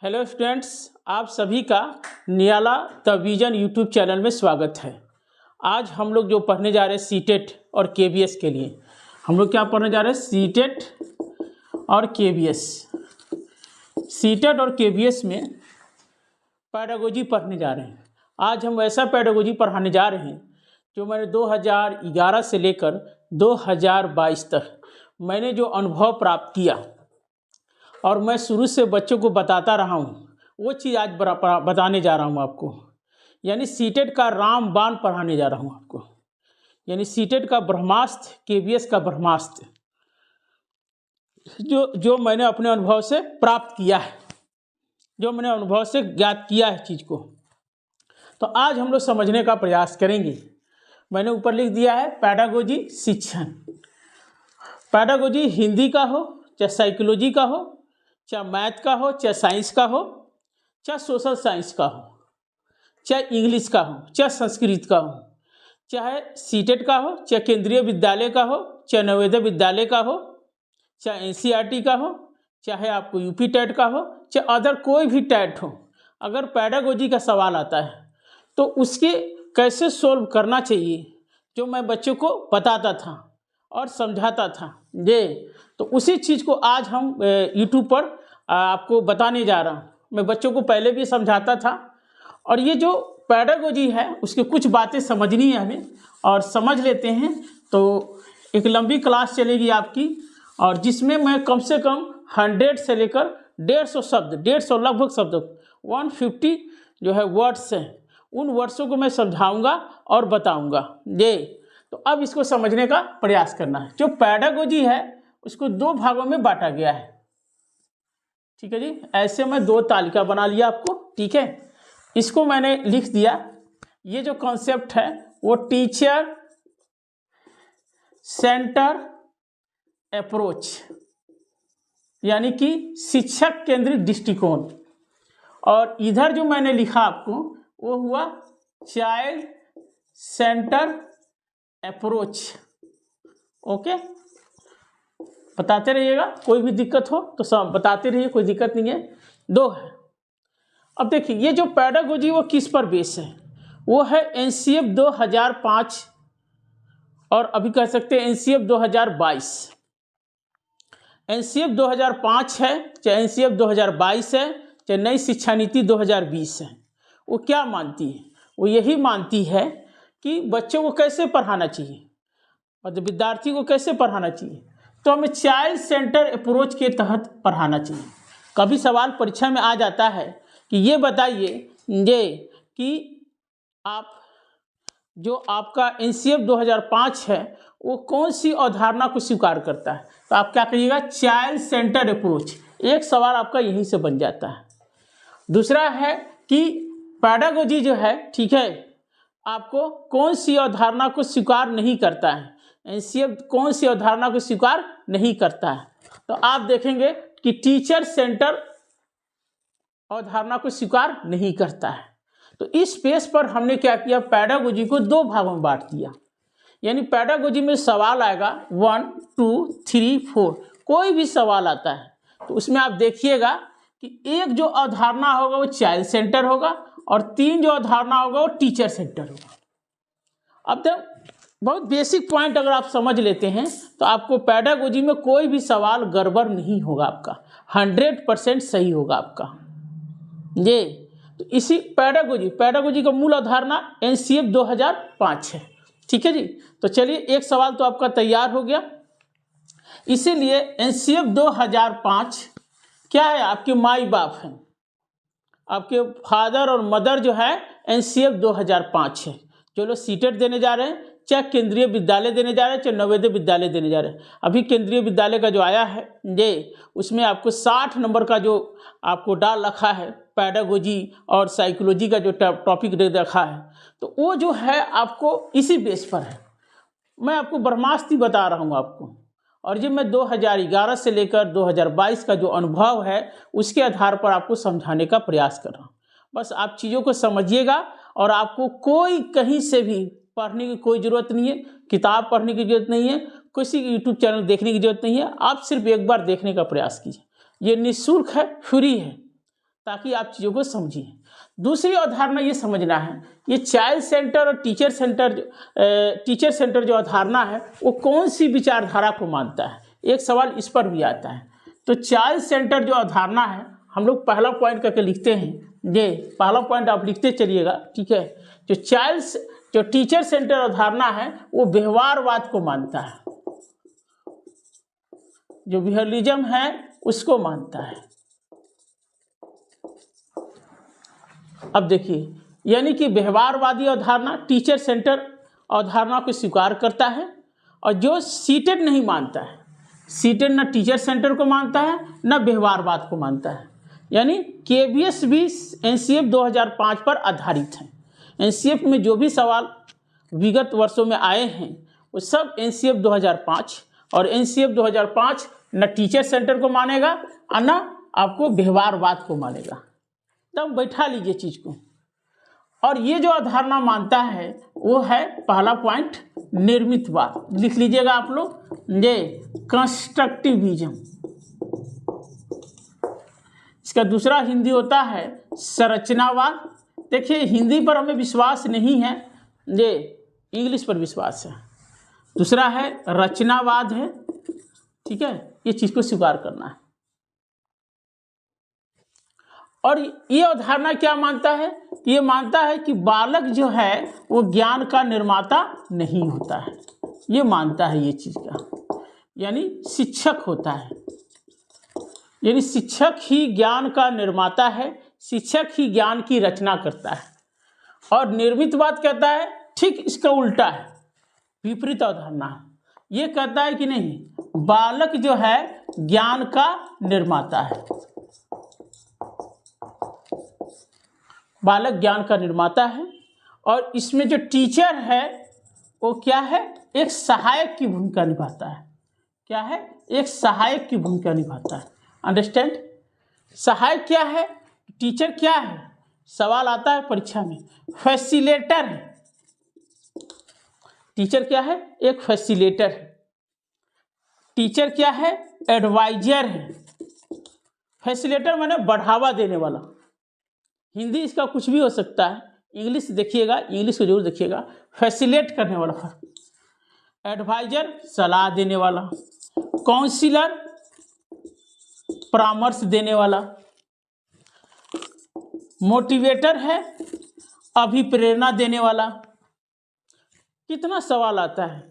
Hello students, आप सभी का नियाला द विजन यूट्यूब चैनल में स्वागत है। आज हम लोग जो पढ़ने जा रहे हैं सीटेट और केवीएस के लिए, हम लोग क्या पढ़ने जा रहे हैं? सीटेट और केवीएस। सीटेट और केवीएस में पैडागोजी पढ़ने जा रहे हैं। आज हम ऐसा पैडागोजी पढ़ाने जा रहे हैं जो मैंने 2011 से लेकर 2022 तक मैंने जो अनुभव प्राप्त किया और मैं शुरू से बच्चों को बताता रहा हूँ, वो चीज़ आज बताने जा रहा हूँ आपको। यानी सीटेट का रामबाण पढ़ाने जा रहा हूँ आपको। यानी सीटेट का ब्रह्मास्त्र, केवीएस का ब्रह्मास्त्र, जो मैंने अपने अनुभव से प्राप्त किया है, जो मैंने अनुभव से ज्ञात किया है चीज़ को। तो आज हम लोग समझने का प्रयास करेंगे। मैंने ऊपर लिख दिया है पैडागोजी शिक्षण। पैडागोजी हिंदी का हो, चाहे साइकोलॉजी का हो, चाहे मैथ का हो, चाहे साइंस का हो, चाहे सोशल साइंस का हो, चाहे इंग्लिश का हो, चाहे संस्कृत का हो, चाहे सीटेट का हो, चाहे केंद्रीय विद्यालय का हो, चाहे नवोदय विद्यालय का हो, चाहे एनसीईआरटी का हो, चाहे आपको यूपी टेट का हो, चाहे अदर कोई भी टेट हो। अगर पैडागोजी का सवाल आता है तो उसके कैसे सोल्व करना चाहिए, जो मैं बच्चों को बताता था और समझाता था ये, तो उसी चीज़ को आज हम यूट्यूब पर आपको बताने जा रहा हूँ। मैं बच्चों को पहले भी समझाता था, और ये जो पैडागोजी है उसकी कुछ बातें समझनी है हमें, और समझ लेते हैं तो एक लंबी क्लास चलेगी आपकी, और जिसमें मैं कम से कम 100 से लेकर 150 शब्द, 150 लगभग शब्द, 150 जो है वर्ड्स हैं, उन वर्ड्सों को मैं समझाऊंगा और बताऊंगा ये। तो अब इसको समझने का प्रयास करना है। जो पैडागोजी है उसको दो भागों में बांटा गया है, ठीक है जी। ऐसे मैं दो तालिका बना लिया आपको, ठीक है। इसको मैंने लिख दिया। ये जो कॉन्सेप्ट है वो टीचर सेंटर अप्रोच, यानी कि शिक्षक केंद्रित दृष्टिकोण, और इधर जो मैंने लिखा आपको वो हुआ चाइल्ड सेंटर अप्रोच। ओके, बताते रहिएगा, कोई भी दिक्कत हो तो सब बताते रहिए, कोई दिक्कत नहीं है। दो है। अब देखिए ये जो पैडागोजी वो किस पर बेस है? वो है एनसीएफ 2005, और अभी कह सकते हैं एनसीएफ 2022। एनसीएफ 2005 है, चाहे एनसीएफ 2022 है, चाहे नई शिक्षा नीति 2020 है। वो क्या मानती है? वो यही मानती है कि बच्चों को कैसे पढ़ाना चाहिए, मतलब विद्यार्थी को कैसे पढ़ाना चाहिए, तो हमें चाइल्ड सेंटर अप्रोच के तहत पढ़ाना चाहिए। कभी सवाल परीक्षा में आ जाता है कि ये बताइए ये कि आप जो आपका एनसीएफ 2005 है वो कौन सी अवधारणा को स्वीकार करता है, तो आप क्या कहिएगा? Child centre approach. एक सवाल आपका यहीं से बन जाता है। दूसरा है कि पैडागोजी जो है, ठीक है, आपको कौन सी अवधारणा को स्वीकार नहीं करता है, एनसीएफ कौन सी अवधारणा को स्वीकार नहीं करता है। तो आप देखेंगे कि टीचर सेंटर अवधारणा को स्वीकार नहीं करता है। तो इस पेज पर हमने क्या किया? पैडागोजी को दो भागों में बांट दिया। यानी पैडागोजी में सवाल आएगा 1, 2, 3, 4, कोई भी सवाल आता है तो उसमें आप देखिएगा कि एक जो अवधारणा होगा वो चाइल्ड सेंटर होगा, और 3 जो अवधारणा होगा वो टीचर सेंटर होगा। अब तो बहुत बेसिक पॉइंट अगर आप समझ लेते हैं तो आपको पैडागोजी में कोई भी सवाल गड़बड़ नहीं होगा, आपका 100% सही होगा आपका ये। तो इसी पैडागोजी का मूल अवधारणा एनसीएफ 2005 है, ठीक है जी। तो चलिए एक सवाल तो आपका तैयार हो गया। इसीलिए एनसीएफ 2005 क्या है? आपके माई बाप हैं, आपके फादर और मदर जो है एनसीएफ 2005 है। जो लोग सीटेट देने जा रहे हैं, चाहे केंद्रीय विद्यालय देने जा रहे हैं, चाहे नवोदय विद्यालय देने जा रहे हैं। अभी केंद्रीय विद्यालय का जो आया है ये, उसमें आपको 60 नंबर का जो आपको डाल रखा है पैडागोजी और साइकोलॉजी का जो टॉपिक दे रखा है, तो वो जो है आपको इसी बेस पर है। मैं आपको ब्रह्मास्त्र बता रहा हूँ आपको, और ये मैं 2011 से लेकर 2022 का जो अनुभव है उसके आधार पर आपको समझाने का प्रयास कर रहा हूँ। बस आप चीज़ों को समझिएगा, और आपको कोई कहीं से भी पढ़ने की कोई ज़रूरत नहीं है, किताब पढ़ने की ज़रूरत नहीं है, किसी यूट्यूब चैनल देखने की ज़रूरत नहीं है। आप सिर्फ एक बार देखने का प्रयास कीजिए। ये निःशुल्क है, फ्री है। ताकि आप चीज़ों को समझिए। दूसरी अवधारणा ये समझना है, ये चाइल्ड सेंटर और टीचर सेंटर जो अवधारणा है वो कौन सी विचारधारा को मानता है, एक सवाल इस पर भी आता है। तो चाइल्ड सेंटर जो अवधारणा है, हम लोग पहला पॉइंट करके लिखते हैं, ये पहला पॉइंट आप लिखते चलिएगा, ठीक है। जो टीचर सेंटर अवधारणा है वो व्यवहारवाद को मानता है, जो बिहेवियरिज्म है उसको मानता है। अब देखिए, यानी कि व्यवहारवादी अवधारणा टीचर सेंटर अवधारणा को स्वीकार करता है, और जो सीटेड नहीं मानता है, सीटेड न टीचर सेंटर को मानता है न व्यवहारवाद को मानता है। यानी केबीएस भी एनसीएफ 2005 पर आधारित है। एनसीएफ में जो भी सवाल विगत वर्षों में आए हैं वो सब एनसीएफ 2005, और एनसीएफ 2005 न टीचर सेंटर को मानेगा और न आपको व्यवहारवाद को मानेगा। तब बैठा लीजिए चीज को। और ये जो अवधारणा मानता है वो है पहला पॉइंट निर्मितवाद, लिख लीजिएगा आप लोग, ये कंस्ट्रक्टिविज्म। इसका दूसरा हिंदी होता है संरचनावाद। देखिए, हिंदी पर हमें विश्वास नहीं है, ये इंग्लिश पर विश्वास है। दूसरा है रचनावाद है, ठीक है, ये चीज को स्वीकार करना है। और ये अवधारणा क्या मानता है, ये मानता है कि बालक जो है वो ज्ञान का निर्माता नहीं होता है, ये मानता है ये चीज का, यानी शिक्षक होता है, यानी शिक्षक ही ज्ञान का निर्माता है, शिक्षक ही ज्ञान की रचना करता है। और निर्मितवाद कहता है ठीक इसका उल्टा है, विपरीत अवधारणा है। ये कहता है कि नहीं, बालक जो है ज्ञान का निर्माता है, बालक ज्ञान का निर्माता है। और इसमें जो टीचर है वो क्या है, एक सहायक की भूमिका निभाता है। क्या है, एक सहायक की भूमिका निभाता है। अंडरस्टैंड? सहायक क्या है, टीचर क्या है, सवाल आता है परीक्षा में, फैसिलेटर है। टीचर क्या है, एक फैसिलेटर है। टीचर क्या है, एडवाइजर है। फैसिलेटर माने बढ़ावा देने वाला। हिंदी इसका कुछ भी हो सकता है, इंग्लिश देखिएगा, इंग्लिश को जरूर देखिएगा। फैसिलेट करने वाला, एडवाइजर सलाह देने वाला, काउंसिलर परामर्श देने वाला, मोटिवेटर है अभिप्रेरणा देने वाला। कितना सवाल आता है,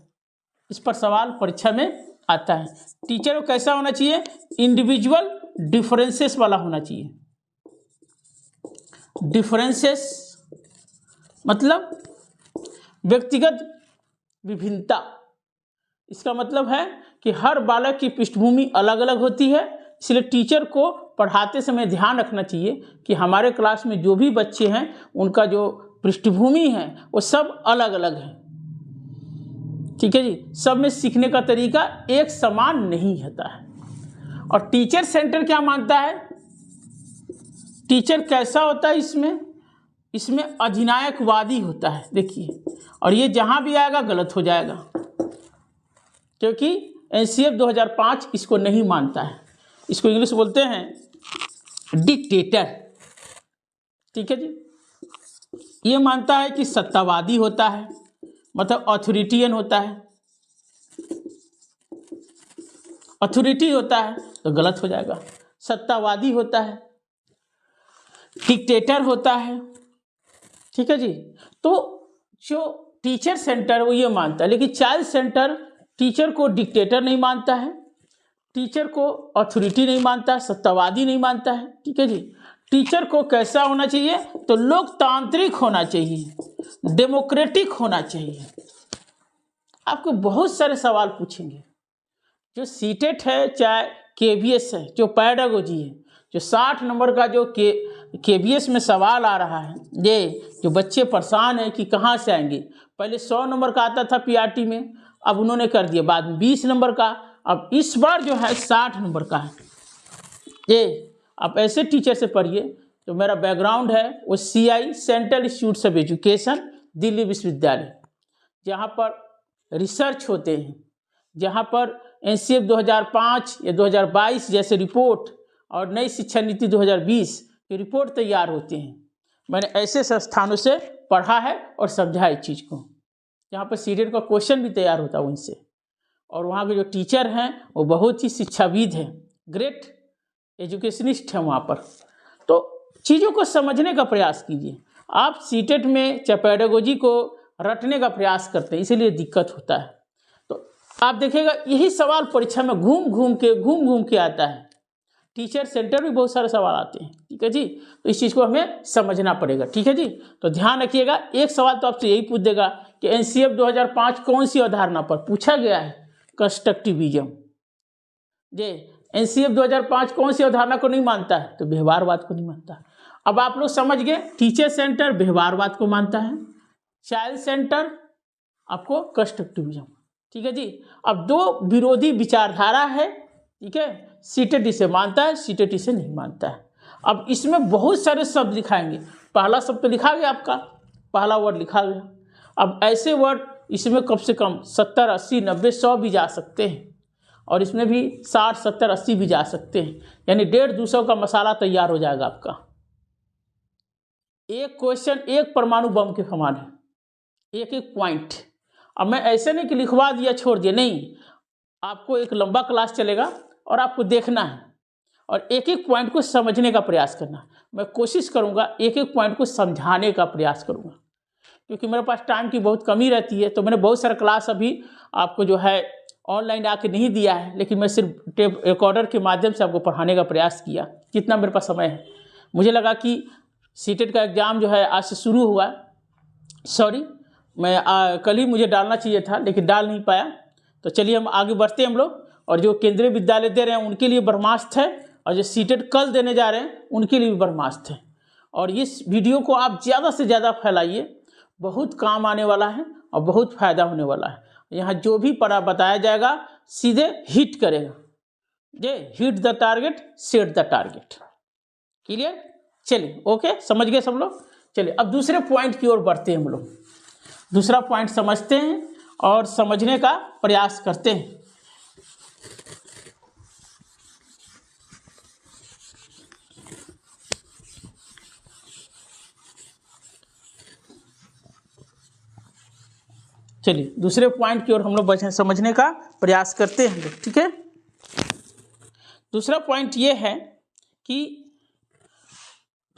इस पर सवाल परीक्षा में आता है। टीचर को कैसा होना चाहिए, इंडिविजुअल डिफरेंसेस वाला होना चाहिए। डिफरेंसेस मतलब व्यक्तिगत विभिन्नता। इसका मतलब है कि हर बालक की पृष्ठभूमि अलग अलग होती है, इसलिए टीचर को पढ़ाते समय ध्यान रखना चाहिए कि हमारे क्लास में जो भी बच्चे हैं उनका जो पृष्ठभूमि है वो सब अलग अलग है। ठीक है जी, सब में सीखने का तरीका एक समान नहीं होता है। और टीचर सेंटर क्या मानता है, टीचर कैसा होता है, इसमें अधिनायकवादी होता है। देखिए, और ये जहां भी आएगा गलत हो जाएगा, क्योंकि एनसीएफ 2005 इसको नहीं मानता है। इसको इंग्लिश बोलते हैं डिक्टेटर। ठीक है जी, ये मानता है कि सत्तावादी होता है, मतलब अथॉरिटियन होता है। अथॉरिटी होता है तो गलत हो जाएगा, सत्तावादी होता है, डिक्टेटर होता है। ठीक है जी, तो जो टीचर सेंटर वो ये मानता है, लेकिन चाइल्ड सेंटर टीचर को डिक्टेटर नहीं मानता है, टीचर को अथॉरिटी नहीं मानता, सत्तावादी नहीं मानता है। ठीक है जी, टीचर को कैसा होना चाहिए, तो लोकतांत्रिक होना चाहिए, डेमोक्रेटिक होना चाहिए। आपको बहुत सारे सवाल पूछेंगे। जो सीटेट है चाहे केबीएस है, जो पैडागोजी है, जो 60 नंबर का जो केबीएस में सवाल आ रहा है, ये जो बच्चे परेशान हैं कि कहाँ से आएंगे। पहले 100 नंबर का आता था पीआरटी में, अब उन्होंने कर दिया बाद में 20 नंबर का, अब इस बार जो है 60 नंबर का है। ये आप ऐसे टीचर से पढ़िए। जो मेरा बैकग्राउंड है वो CI central institute of education Delhi विश्वविद्यालय, जहाँ पर रिसर्च होते हैं, जहाँ पर एनसीएफ 2005 या 2022 जैसे रिपोर्ट और नई शिक्षा नीति 2020 कि रिपोर्ट तैयार होते हैं। मैंने ऐसे संस्थानों से पढ़ा है और समझा इस चीज़ को, जहाँ पर सीटेट का क्वेश्चन भी तैयार होता है उनसे, और वहाँ के जो टीचर हैं वो बहुत ही शिक्षाविद हैं, ग्रेट एजुकेशनिस्ट हैं वहाँ पर। तो चीज़ों को समझने का प्रयास कीजिए। आप सीटेट में चाहे पेडागोजी को रटने का प्रयास करते हैं, इसीलिए दिक्कत होता है। तो आप देखिएगा यही सवाल परीक्षा में घूम घूम के आता है। टीचर सेंटर भी बहुत सारे सवाल आते हैं, ठीक है जी। तो इस चीज़ को हमें समझना पड़ेगा, ठीक है जी। तो ध्यान रखिएगा, एक सवाल तो आपसे यही पूछ देगा कि एनसीएफ 2005 कौन सी अवधारणा पर पूछा गया है? कंस्ट्रक्टिविज्म। जी, एनसीएफ 2005 कौन सी अवधारणा को नहीं मानता है? तो व्यवहारवाद को नहीं मानता है। अब आप लोग समझ गए, टीचर सेंटर व्यवहारवाद को मानता है, चाइल्ड सेंटर आपको कंस्ट्रक्टिविज्म, ठीक है जी। अब दो विरोधी विचारधारा है, ठीक है। सीटेट इसे मानता है, सीटेट इसे नहीं मानता है। अब इसमें बहुत सारे शब्द लिखाएंगे। पहला शब्द तो लिखा गया, आपका पहला वर्ड लिखा गया। अब ऐसे वर्ड इसमें कम से कम 70, 80, 90, 100 भी जा सकते हैं, और इसमें भी 60, 70, 80 भी जा सकते हैं। यानी 150-200 का मसाला तैयार हो जाएगा आपका। एक क्वेश्चन एक परमाणु बम के समान है, एक एक पॉइंट। अब मैं ऐसे नहीं कि लिखवा दिया छोड़ दिया, नहीं, आपको एक लंबा क्लास चलेगा और आपको देखना है और एक एक पॉइंट को समझने का प्रयास करना। मैं कोशिश करूंगा एक एक पॉइंट को समझाने का प्रयास करूंगा, क्योंकि मेरे पास टाइम की बहुत कमी रहती है। तो मैंने बहुत सारा क्लास अभी आपको जो है ऑनलाइन आके नहीं दिया है, लेकिन मैं सिर्फ टेप रिकॉर्डर के माध्यम से आपको पढ़ाने का प्रयास किया जितना मेरे पास समय है। मुझे लगा कि सीटेट का एग्ज़ाम जो है आज से शुरू हुआ, सॉरी मैं कल ही मुझे डालना चाहिए था, लेकिन डाल नहीं पाया। तो चलिए हम आगे बढ़ते हैं हम लोग। और जो केंद्रीय विद्यालय दे रहे हैं उनके लिए ब्रह्मास्त्र है, और जो सीटेट कल देने जा रहे हैं उनके लिए भी ब्रह्मास्त्र है। और इस वीडियो को आप ज़्यादा से ज़्यादा फैलाइए, बहुत काम आने वाला है और बहुत फायदा होने वाला है। यहाँ जो भी पढ़ा बताया जाएगा सीधे हिट करेगा। ये hit the target, set the target. Clear? चलिए, ओके, समझ गए सब लोग। चलिए अब दूसरे पॉइंट की ओर बढ़ते हैं हम लोग। दूसरा पॉइंट समझते हैं और समझने का प्रयास करते हैं। चलिए दूसरे पॉइंट की ओर हम लोग समझने का प्रयास करते हैं, ठीक है। दूसरा पॉइंट ये है कि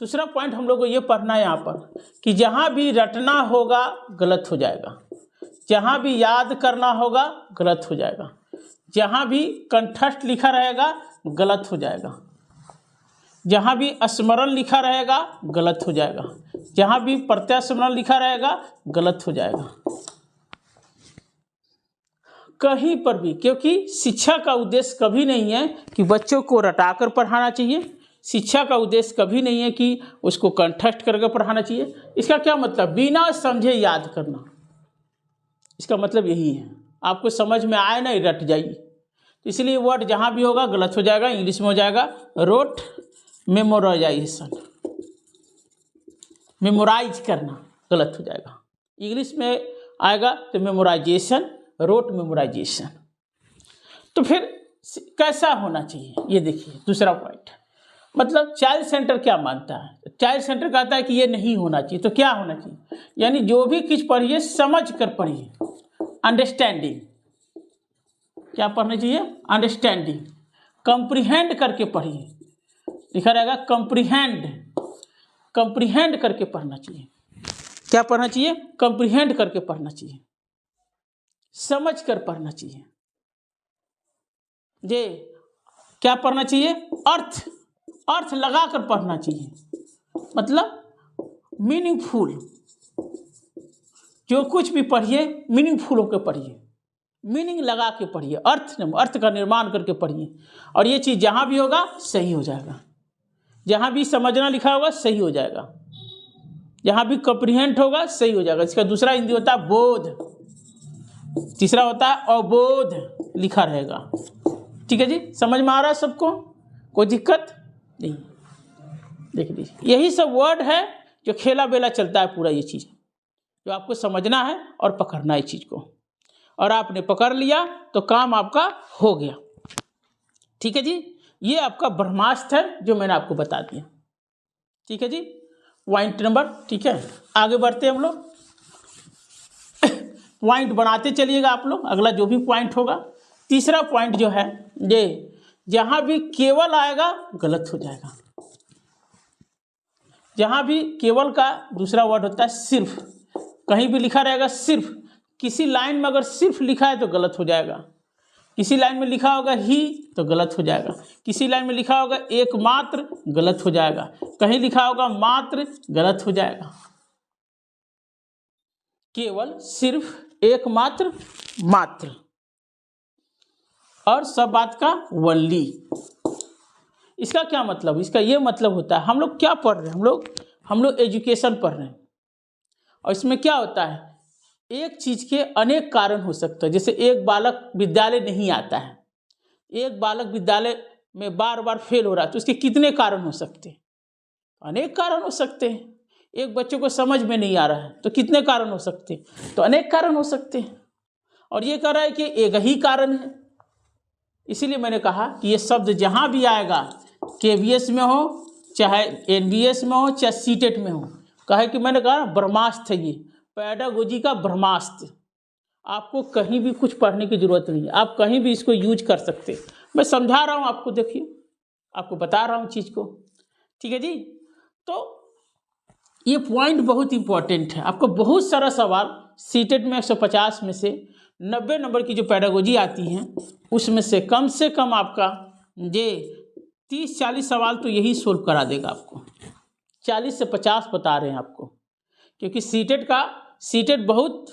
दूसरा पॉइंट हम लोग को ये पढ़ना है यहाँ पर कि जहाँ भी रटना होगा गलत हो जाएगा, जहाँ भी याद करना होगा गलत हो जाएगा, जहाँ भी कंठस्थ लिखा रहेगा गलत हो जाएगा, जहाँ भी स्मरण लिखा रहेगा गलत हो जाएगा, जहाँ भी प्रत्यास्मरण लिखा रहेगा गलत हो जाएगा, कहीं पर भी। क्योंकि शिक्षा का उद्देश्य कभी नहीं है कि बच्चों को रटाकर पढ़ाना चाहिए, शिक्षा का उद्देश्य कभी नहीं है कि उसको कंठस्थ करके पढ़ाना चाहिए। इसका क्या मतलब? बिना समझे याद करना, इसका मतलब यही है। आपको समझ में आए ना, रट जाइए। तो इसलिए वर्ड जहाँ भी होगा गलत हो जाएगा। इंग्लिश में हो जाएगा रोट मेमोराइजेशन, मेमोराइज करना गलत हो जाएगा। इंग्लिश में आएगा तो मेमोराइजेशन, रोट मेमोराइजेशन। तो फिर कैसा होना चाहिए ये देखिए दूसरा पॉइंट। मतलब चाइल्ड सेंटर क्या मानता है? चाइल्ड सेंटर कहता है कि ये नहीं होना चाहिए। तो क्या होना चाहिए? यानी जो भी कुछ पढ़िए समझ कर पढ़िए, अंडरस्टैंडिंग। क्या पढ़ना चाहिए? अंडरस्टैंडिंग, कंप्रीहेंड करके पढ़िए। लिखा रहेगा कंप्रीहेंड, कंप्रीहेंड करके पढ़ना चाहिए। क्या पढ़ना चाहिए? कंप्रीहेंड करके पढ़ना चाहिए, समझ कर पढ़ना चाहिए। जे क्या पढ़ना चाहिए? अर्थ, अर्थ लगा कर पढ़ना चाहिए। मतलब मीनिंगफुल, जो कुछ भी पढ़िए मीनिंगफुल होकर पढ़िए, मीनिंग लगा के पढ़िए, अर्थ का निर्माण करके पढ़िए। और ये चीज़ जहाँ भी होगा सही हो जाएगा, जहाँ भी समझना लिखा होगा सही हो जाएगा, जहाँ भी कंप्रीहेंड होगा सही हो जाएगा। इसका दूसरा हिंदी होता है बोध, तीसरा होता है अबोध लिखा रहेगा। ठीक है जी, समझ में आ रहा है सबको? कोई दिक्कत नहीं। देख लीजिए, यही सब वर्ड है जो खेला बेला चलता है पूरा। ये चीज़ जो आपको समझना है और पकड़ना है इस चीज़ को, और आपने पकड़ लिया तो काम आपका हो गया। ठीक है जी, ये आपका ब्रह्मास्त्र है जो मैंने आपको बता दिया। ठीक है जी, पॉइंट नंबर, ठीक है। आगे बढ़ते हैं हम लोग, पॉइंट बनाते चलिएगा आप लोग। अगला जो भी पॉइंट होगा, तीसरा पॉइंट जो है ये, जहां भी केवल आएगा गलत हो जाएगा। जहां भी केवल का दूसरा वर्ड होता है सिर्फ, कहीं भी लिखा रहेगा सिर्फ, किसी लाइन में अगर सिर्फ लिखा है तो गलत हो जाएगा। किसी लाइन में लिखा होगा ही तो गलत हो जाएगा। किसी लाइन में लिखा होगा एकमात्र, गलत हो जाएगा। कहीं लिखा होगा मात्र, गलत हो जाएगा। केवल, सिर्फ, एकमात्र, मात्र और सब बात का वल्ली। इसका क्या मतलब? इसका ये मतलब होता है, हम लोग क्या पढ़ रहे हैं, हम लोग एजुकेशन पढ़ रहे हैं। और इसमें क्या होता है, एक चीज के अनेक कारण हो सकते हैं। जैसे एक बालक विद्यालय नहीं आता है, एक बालक विद्यालय में बार बार फेल हो रहा है, तो उसके कितने कारण हो सकते हैं? अनेक कारण हो सकते हैं। एक बच्चे को समझ में नहीं आ रहा है, तो कितने कारण हो सकते हैं? तो अनेक कारण हो सकते हैं। और ये कह रहा है कि एक ही कारण है। इसीलिए मैंने कहा कि ये शब्द जहां भी आएगा, केवीएस में हो, चाहे एनबीएस में हो, चाहे सीटेट में हो, कहे कि मैंने कहा ब्रह्मास्त्र है, ये पेडागोजी का ब्रह्मास्त्र। आपको कहीं भी कुछ पढ़ने की जरूरत नहीं है, आप कहीं भी इसको यूज कर सकते। मैं समझा रहा हूँ आपको, देखिए आपको बता रहा हूँ चीज को, ठीक है जी। तो ये पॉइंट बहुत इंपॉर्टेंट है। आपको बहुत सारा सवाल सीटेट में 150 में से 90 नंबर की जो पेडागोजी आती हैं, उसमें से कम आपका ये 30-40 सवाल तो यही सोल्व करा देगा आपको। 40 से 50 बता रहे हैं आपको, क्योंकि सीटेट बहुत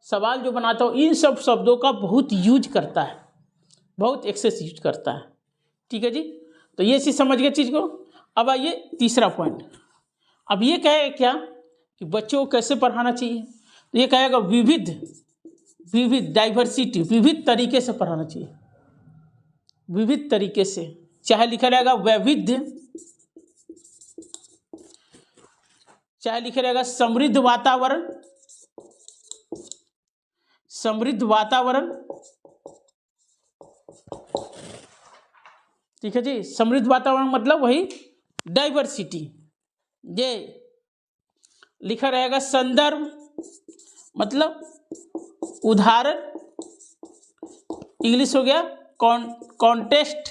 सवाल जो बनाता हो इन सब शब्दों का बहुत यूज करता है, बहुत एक्सेस यूज करता है, ठीक है जी। तो ये चीज़ समझ गए चीज़ को। अब आइए तीसरा पॉइंट। अब ये कहेगा क्या कि बच्चों को कैसे पढ़ाना चाहिए, तो ये कहेगा विविध डाइवर्सिटी, विविध तरीके से पढ़ाना चाहिए। विविध तरीके से, चाहे लिखा रहेगा वैविध्य, चाहे लिखा रहेगा समृद्ध वातावरण, ठीक है जी। समृद्ध वातावरण मतलब वही डाइवर्सिटी। ये लिखा रहेगा संदर्भ, मतलब उदाहरण, इंग्लिश हो गया कॉन्टेस्ट,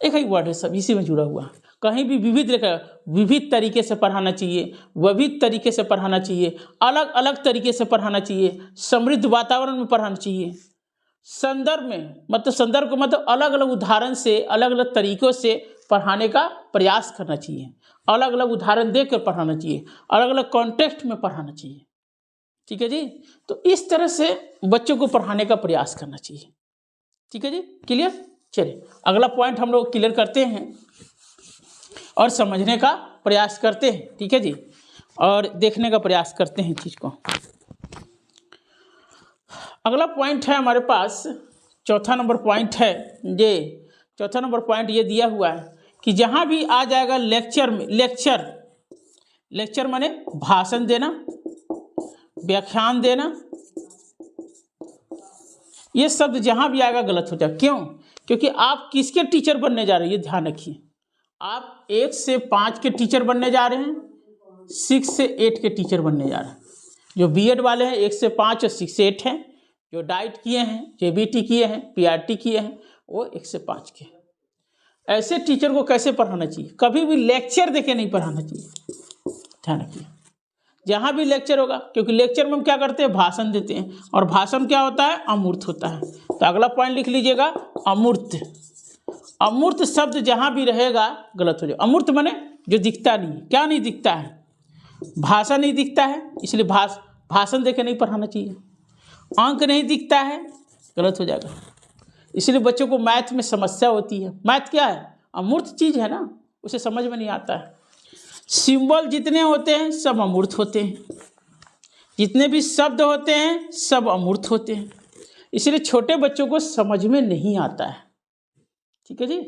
एक ही वर्ड है, सब इसी में जुड़ा हुआ। कहीं भी विविध लिखा है, विविध तरीके से पढ़ाना चाहिए, विविध तरीके से पढ़ाना चाहिए, अलग अलग तरीके से पढ़ाना चाहिए, समृद्ध वातावरण में पढ़ाना चाहिए। संदर्भ में मतलब, संदर्भ को मतलब अलग अलग उदाहरण से, अलग अलग तरीकों से पढ़ाने का प्रयास करना चाहिए, अलग अलग उदाहरण देकर पढ़ाना चाहिए, अलग अलग कॉन्टेक्स्ट में पढ़ाना चाहिए, ठीक है जी। तो इस तरह से बच्चों को पढ़ाने का प्रयास करना चाहिए, ठीक है जी। क्लियर? चलिए अगला पॉइंट हम लोग क्लियर करते हैं और समझने का प्रयास करते हैं, ठीक है जी, और देखने का प्रयास करते हैं चीज़ को। अगला पॉइंट है हमारे पास, चौथा नंबर पॉइंट है ये। चौथा नंबर पॉइंट ये दिया हुआ है कि जहाँ भी आ जाएगा लेक्चर में, लेक्चर माने भाषण देना, व्याख्यान देना, ये शब्द जहाँ भी आएगा गलत हो जाएगा। क्यों? क्योंकि आप किसके टीचर बनने जा रहे हैं, ये ध्यान रखिए। आप 1 से 5 के टीचर बनने जा रहे हैं, 6 से 8 के टीचर बनने जा रहे हैं। जो बीएड वाले हैं 1 से 5 और 6 से 8 हैं, जो डाइट किए हैं, जेबीटी किए हैं, पीआरटी किए हैं, वो 1 से 5 के। ऐसे टीचर को कैसे पढ़ाना चाहिए? कभी भी लेक्चर देके नहीं पढ़ाना चाहिए, ध्यान रखिए। जहाँ भी लेक्चर होगा, क्योंकि लेक्चर में हम क्या करते हैं, भाषण देते हैं, और भाषण क्या होता है, अमूर्त होता है। तो अगला पॉइंट लिख लीजिएगा, अमूर्त। अमूर्त शब्द जहाँ भी रहेगा गलत हो जाएगा। अमूर्त माने जो दिखता नहीं, क्या नहीं दिखता है, भाषा नहीं दिखता है, इसलिए भाषण देके नहीं पढ़ाना चाहिए। अंक नहीं दिखता है, गलत हो जाएगा। इसलिए बच्चों को मैथ में समस्या होती है। मैथ क्या है, अमूर्त चीज़ है ना, उसे समझ में नहीं आता है। सिंबल जितने होते हैं सब अमूर्त होते हैं, जितने भी शब्द होते हैं सब अमूर्त होते हैं, इसलिए छोटे बच्चों को समझ में नहीं आता है, ठीक है जी।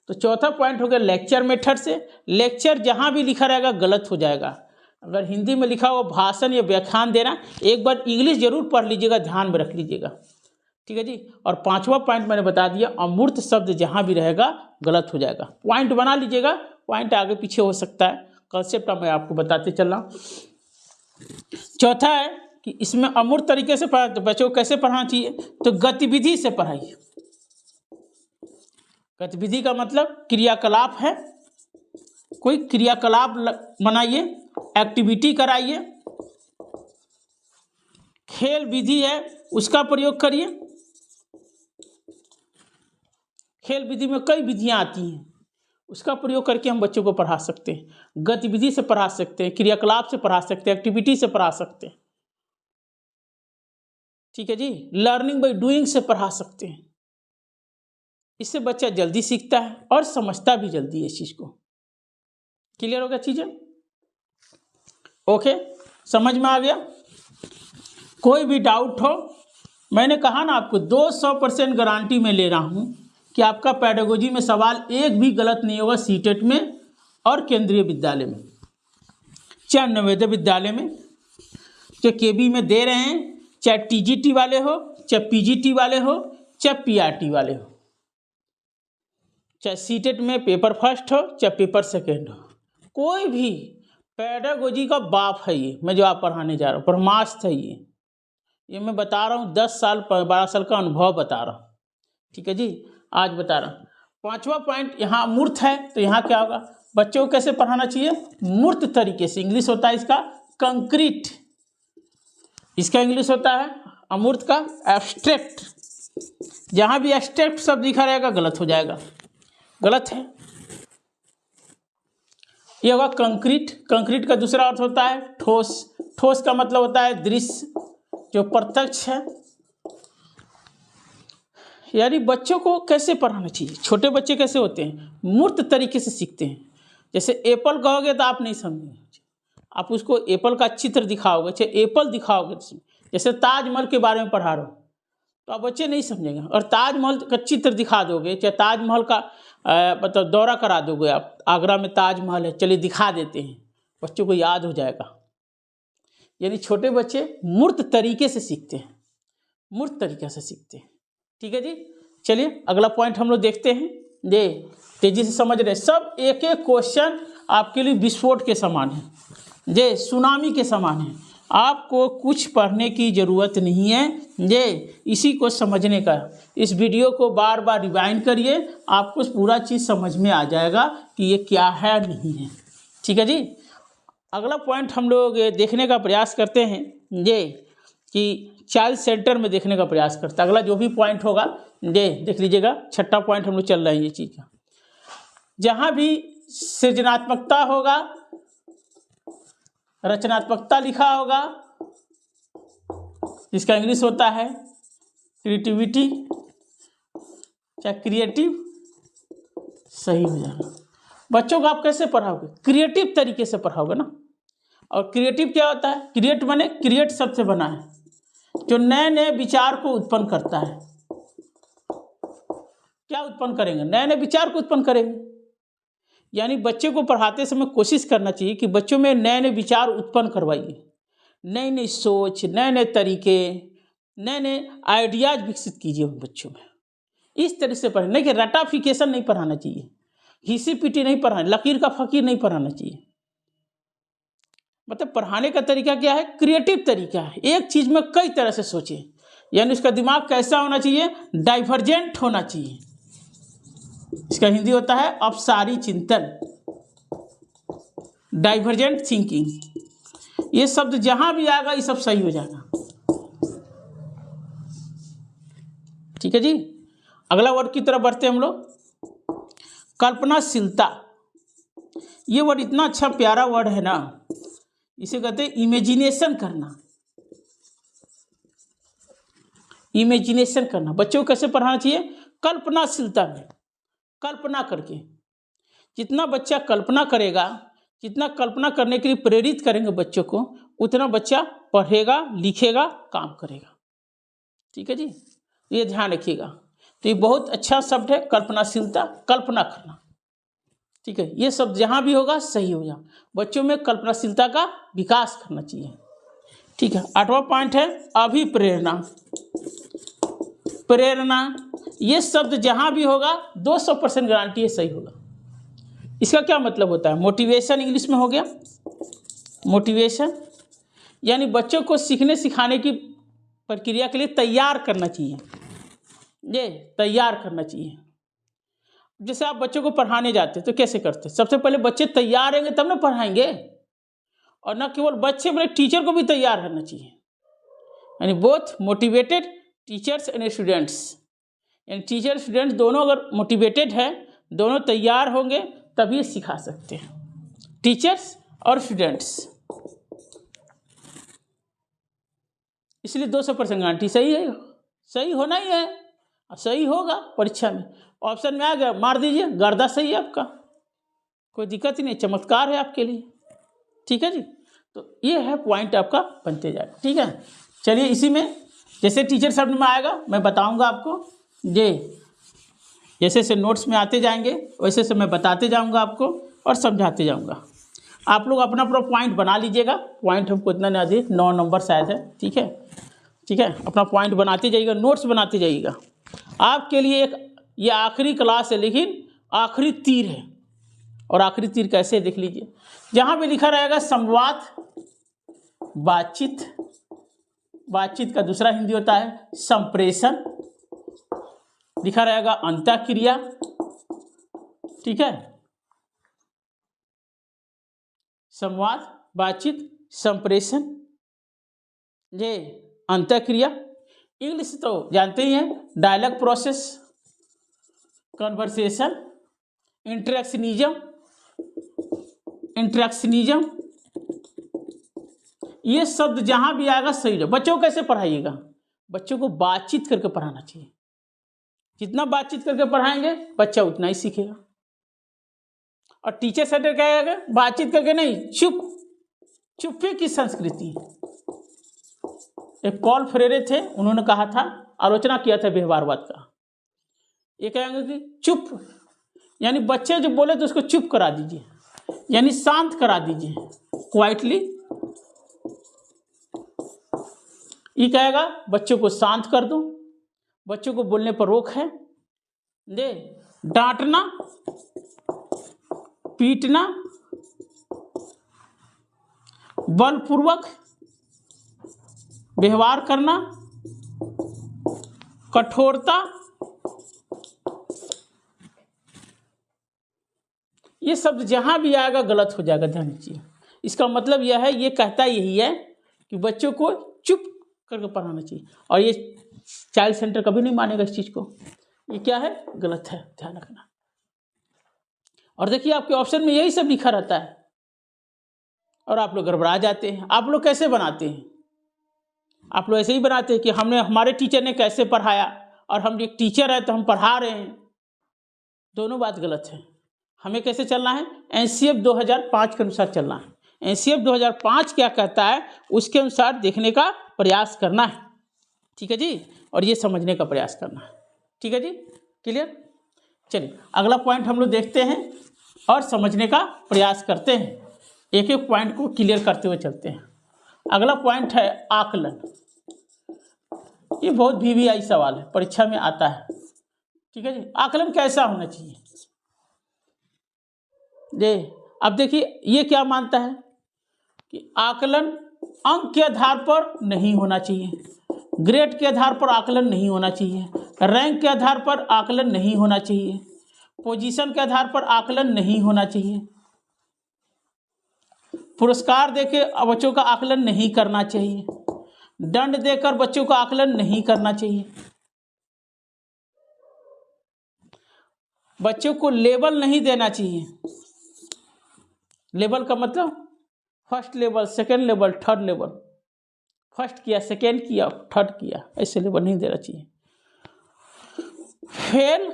तो चौथा पॉइंट हो गया लेक्चर मेथड से। लेक्चर जहाँ भी लिखा रहेगा गलत हो जाएगा। अगर हिंदी में लिखा हो भाषण या व्याख्यान देना, एक बार इंग्लिश जरूर पढ़ लीजिएगा, ध्यान में रख लीजिएगा, ठीक है जी। और पांचवा पॉइंट मैंने बता दिया, अमूर्त शब्द जहाँ भी रहेगा गलत हो जाएगा। पॉइंट बना लीजिएगा, पॉइंट आगे पीछे हो सकता है, कंसेप्ट मैं आपको बताते चल रहा हूँ। चौथा है कि इसमें अमूर्त तरीके से पढ़ा, तो बच्चों को कैसे पढ़ाना चाहिए, तो गतिविधि से पढ़ाइए। गतिविधि का मतलब क्रियाकलाप है, कोई क्रियाकलाप बनाइए, एक्टिविटी कराइए। खेल विधि है उसका प्रयोग करिए। खेल विधि में कई विधियां आती हैं, उसका प्रयोग करके हम बच्चों को पढ़ा सकते हैं। गतिविधि से पढ़ा सकते हैं, क्रियाकलाप से पढ़ा सकते हैं, एक्टिविटी से पढ़ा सकते हैं। ठीक है जी, लर्निंग बाय डूइंग से पढ़ा सकते हैं। इससे बच्चा जल्दी सीखता है और समझता भी जल्दी है इस चीज को। क्लियर हो गया चीजें? ओके, समझ में आ गया? कोई भी डाउट हो, मैंने कहा ना आपको 200% गारंटी में ले रहा हूं कि आपका पेडागोजी में सवाल एक भी गलत नहीं होगा, सीटेट में और केंद्रीय विद्यालय में, चाहे नवोदय विद्यालय में, चाहे केबी में दे रहे हैं, चाहे टीजीटी वाले हो, चाहे पीजीटी वाले हो, चाहे पीआरटी वाले हो, चाहे सीटेट में पेपर फर्स्ट हो, चाहे पेपर सेकेंड हो, कोई भी पेडागोजी का बाप है ये। मैं जो आप पढ़ाने जा रहा हूँ ब्रह्मास्त्र है ये मैं बता रहा हूँ, 10 साल 12 साल का अनुभव बता रहा हूँ। ठीक है जी, आज बता रहा हूँ। पांचवा पॉइंट यहाँ मूर्त है, तो यहाँ क्या होगा, बच्चों को कैसे पढ़ाना चाहिए, मूर्त तरीके से। इंग्लिश होता है इसका कंक्रीट, इसका इंग्लिश होता है अमूर्त का एब्स्ट्रैक्ट। जहाँ भी एब्स्ट्रैक्ट शब्द लिखा रहेगा गलत हो जाएगा, गलत है। ये होगा कंक्रीट। कंक्रीट का दूसरा अर्थ होता है ठोस। ठोस का मतलब होता है दृश्य, जो प्रत्यक्ष है। यानी बच्चों को कैसे पढ़ाना चाहिए, छोटे बच्चे कैसे होते हैं, मूर्त तरीके से सीखते हैं। जैसे एप्पल कहोगे तो आप नहीं समझेंगे, आप उसको एप्पल का चित्र दिखाओगे, चाहे एप्पल दिखाओगे, जैसे ताजमहल के बारे में पढ़ा रहे हो तो आप बच्चे नहीं समझेंगे। और ताजमहल का चित्र दिखा दोगे, चाहे ताजमहल का मतलब दौरा करा दोगे आप, आगरा में ताजमहल है, चलिए दिखा देते हैं, बच्चों को याद हो जाएगा। यानी छोटे बच्चे मूर्त तरीके से सीखते हैं, मूर्त तरीके से सीखते हैं। ठीक है जी, चलिए अगला पॉइंट हम लोग देखते हैं। ये तेजी से समझ रहे, सब एक एक क्वेश्चन आपके लिए विस्फोट के समान है, ये सुनामी के समान है। आपको कुछ पढ़ने की ज़रूरत नहीं है, ये इसी को समझने का। इस वीडियो को बार बार रिवाइंड करिए, आपको पूरा चीज़ समझ में आ जाएगा कि ये क्या है नहीं है। ठीक है जी, अगला पॉइंट हम लोग देखने का प्रयास करते हैं, ये कि चाइल्ड सेंटर में देखने का प्रयास करते हैं। अगला जो भी पॉइंट होगा ये देख लीजिएगा, छठा पॉइंट हम लोग चल रहे हैं ये चीज़ का। जहाँ भी सृजनात्मकता होगा, रचनात्मकता लिखा होगा, जिसका इंग्लिश होता है क्रिएटिविटी, चाहे क्रिएटिव, सही हो जाएगा। बच्चों को आप कैसे पढ़ाओगे, क्रिएटिव तरीके से पढ़ाओगे ना। और क्रिएटिव क्या होता है, क्रिएट माने क्रिएट शब्द से बना है, जो नए नए विचार को उत्पन्न करता है। क्या उत्पन्न करेंगे, नए नए विचार को उत्पन्न करेंगे। यानी बच्चे को पढ़ाते समय कोशिश करना चाहिए कि बच्चों में नए नए विचार उत्पन्न करवाइए, नई नई सोच, नए नए तरीके, नए नए आइडियाज विकसित कीजिए बच्चों में। इस तरह से पढ़े, नहीं कि रटाफिकेशन नहीं पढ़ाना चाहिए, घिसी पीटी नहीं पढ़ाना, लकीर का फकीर नहीं पढ़ाना चाहिए। मतलब पढ़ाने का तरीका क्या है, क्रिएटिव तरीका है। एक चीज में कई तरह से सोचे, यानी उसका दिमाग कैसा होना चाहिए, डाइवर्जेंट होना चाहिए। इसका हिंदी होता है अपसारी चिंतन, डाइवर्जेंट थिंकिंग। ये शब्द जहां भी आएगा ये सब सही हो जाएगा। ठीक है जी, अगला वर्ड की तरफ बढ़ते हैं हम लोग। कल्पनाशीलता, ये वर्ड इतना अच्छा प्यारा वर्ड है ना, इसे कहते हैं इमेजिनेशन करना। इमेजिनेशन करना बच्चों को कैसे पढ़ाना चाहिए, कल्पनाशीलता में, कल्पना करके। जितना बच्चा कल्पना करेगा, जितना कल्पना करने के लिए प्रेरित करेंगे बच्चों को, उतना बच्चा पढ़ेगा, लिखेगा, काम करेगा। ठीक है जी, ये ध्यान रखिएगा। तो ये बहुत अच्छा शब्द है कल्पनाशीलता, कल्पना करना। ठीक है, ये शब्द जहाँ भी होगा सही हो जाए। बच्चों में कल्पनाशीलता का विकास करना चाहिए। ठीक है, आठवां पॉइंट है अभिप्रेरणा। प्रेरणा, ये शब्द जहाँ भी होगा 200% गारंटी है सही होगा। इसका क्या मतलब होता है? मोटिवेशन इंग्लिश में हो गया। मोटिवेशन यानी बच्चों को सीखने सिखाने की प्रक्रिया के लिए तैयार करना चाहिए, ये तैयार करना चाहिए। जैसे आप बच्चों को पढ़ाने जाते तो कैसे करते? सबसे पहले बच्चे तैयार रहेंगे तब ना पढ़ाएंगे। और न केवल बच्चे बल्कि टीचर को भी तैयार रहना चाहिए, यानी both motivated teachers and students, यानी टीचर स्टूडेंट्स दोनों अगर मोटिवेटेड है, दोनों तैयार होंगे तभी सिखा सकते हैं, टीचर्स और स्टूडेंट्स। इसलिए 200% गारंटी सही है, सही होना ही है, सही होगा परीक्षा में। ऑप्शन में आ गया, मार दीजिए, गर्दा सही है आपका, कोई दिक्कत ही नहीं, चमत्कार है आपके लिए। ठीक है जी, तो ये है पॉइंट आपका बनते जाएगा। ठीक है, चलिए इसी में जैसे टीचर शब्द में आएगा मैं बताऊंगा आपको, ये जैसे से नोट्स में आते जाएंगे वैसे से मैं बताते जाऊंगा आपको और समझाते जाऊंगा। आप लोग अपना अपना पॉइंट बना लीजिएगा। पॉइंट हमको इतना नहीं आती, 9 नंबर शायद है। ठीक है, ठीक है, अपना पॉइंट बनाते जाइएगा, नोट्स बनाते जाइएगा। आपके लिए एक ये आखिरी क्लास है, लेकिन आखिरी तीर है। और आखिरी तीर कैसे देख लीजिए, जहाँ भी लिखा रहेगा संवाद, बातचीत, बातचीत का दूसरा हिंदी होता है संप्रेषण, लिखा रहेगा अंतःक्रिया। ठीक है, संवाद, बातचीत, संप्रेषण, ये अंतःक्रिया। इंग्लिश तो जानते ही हैं, dialogue process, conversation, interactionism, interactionism, ये शब्द जहां भी आएगा सही है। बच्चों को कैसे पढ़ाइएगा? बच्चों को बातचीत करके पढ़ाना चाहिए। जितना बातचीत करके पढ़ाएंगे बच्चा उतना ही सीखेगा। और टीचर सेंटर क्या है? बातचीत करके नहीं, चुप्पी की संस्कृति। एक पॉल फ्रेरे थे, उन्होंने कहा था, आलोचना किया था व्यवहारवाद का। ये कहेंगे कि चुप, यानी बच्चे जो बोले तो उसको चुप करा दीजिए, यानी शांत करा दीजिए, क्वाइटली। ये कहेगा बच्चों को शांत कर दो, बच्चों को बोलने पर रोक है। दे डांटना, पीटना, बलपूर्वक व्यवहार करना, कठोरता, ये शब्द जहां भी आएगा गलत हो जाएगा, ध्यान दीजिए। इसका मतलब यह है, ये कहता यही है कि बच्चों को चुप करके पढ़ाना चाहिए। और ये चाइल्ड सेंटर कभी नहीं मानेगा इस चीज़ को। ये क्या है? गलत है, ध्यान रखना। और देखिए आपके ऑप्शन में यही सब लिखा रहता है और आप लोग गड़बड़ा जाते हैं। आप लोग कैसे बनाते हैं? आप लोग ऐसे ही बनाते हैं कि हमारे टीचर ने कैसे पढ़ाया और हम एक टीचर है तो हम पढ़ा रहे हैं। दोनों बात गलत है। हमें कैसे चलना है? एनसीएफ 2005 के अनुसार चलना है। एनसीएफ 2005 क्या कहता है उसके अनुसार देखने का प्रयास करना है। ठीक है जी, और ये समझने का प्रयास करना है। ठीक है जी, क्लियर? चलिए अगला पॉइंट हम लोग देखते हैं और समझने का प्रयास करते हैं। एक एक पॉइंट को क्लियर करते हुए चलते हैं। अगला पॉइंट है आकलन। ये बहुत VVI सवाल है, परीक्षा में आता है। ठीक है जी, आकलन कैसा होना चाहिए? अब देखिए ये क्या मानता है कि आकलन अंक के आधार पर नहीं होना चाहिए, ग्रेड के आधार पर आकलन नहीं होना चाहिए, रैंक के आधार पर आकलन नहीं होना चाहिए, पोजीशन के आधार पर आकलन नहीं होना चाहिए, पुरस्कार देकर बच्चों का आकलन नहीं करना चाहिए, दंड देकर बच्चों का आकलन नहीं करना चाहिए। बच्चों को लेबल नहीं देना चाहिए। लेवल का मतलब first level, second level, third level. First किया, सेकंड किया, थर्ड किया, ऐसे लेवल नहीं देना चाहिए। फेल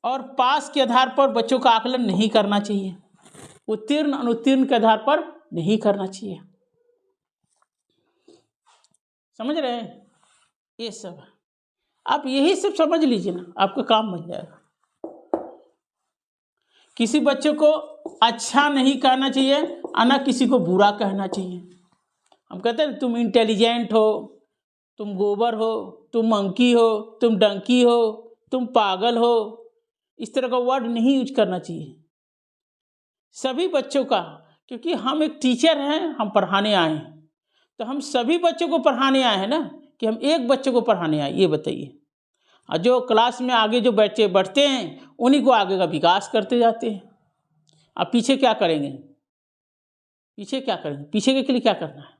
और पास के आधार पर बच्चों का आकलन नहीं करना चाहिए। उत्तीर्ण अनुत्तीर्ण के आधार पर नहीं करना चाहिए। समझ रहे हैं? ये सब आप यही सब समझ लीजिए ना, आपका काम बन जाएगा। किसी बच्चे को अच्छा नहीं कहना चाहिए और ना किसी को बुरा कहना चाहिए। हम कहते हैं तुम इंटेलिजेंट हो, तुम गोबर हो, तुम मंकी हो, तुम डंकी हो, तुम पागल हो, इस तरह का वर्ड नहीं यूज करना चाहिए। सभी बच्चों का, क्योंकि हम एक टीचर हैं, हम पढ़ाने आए हैं, तो हम सभी बच्चों को पढ़ाने आए हैं ना, कि हम एक बच्चे को पढ़ाने आए, ये बताइए। और जो क्लास में आगे जो बच्चे बढ़ते हैं उन्हीं को आगे का विकास करते जाते हैं। अब पीछे क्या करेंगे, पीछे क्या करेंगे, पीछे के लिए क्या करना है?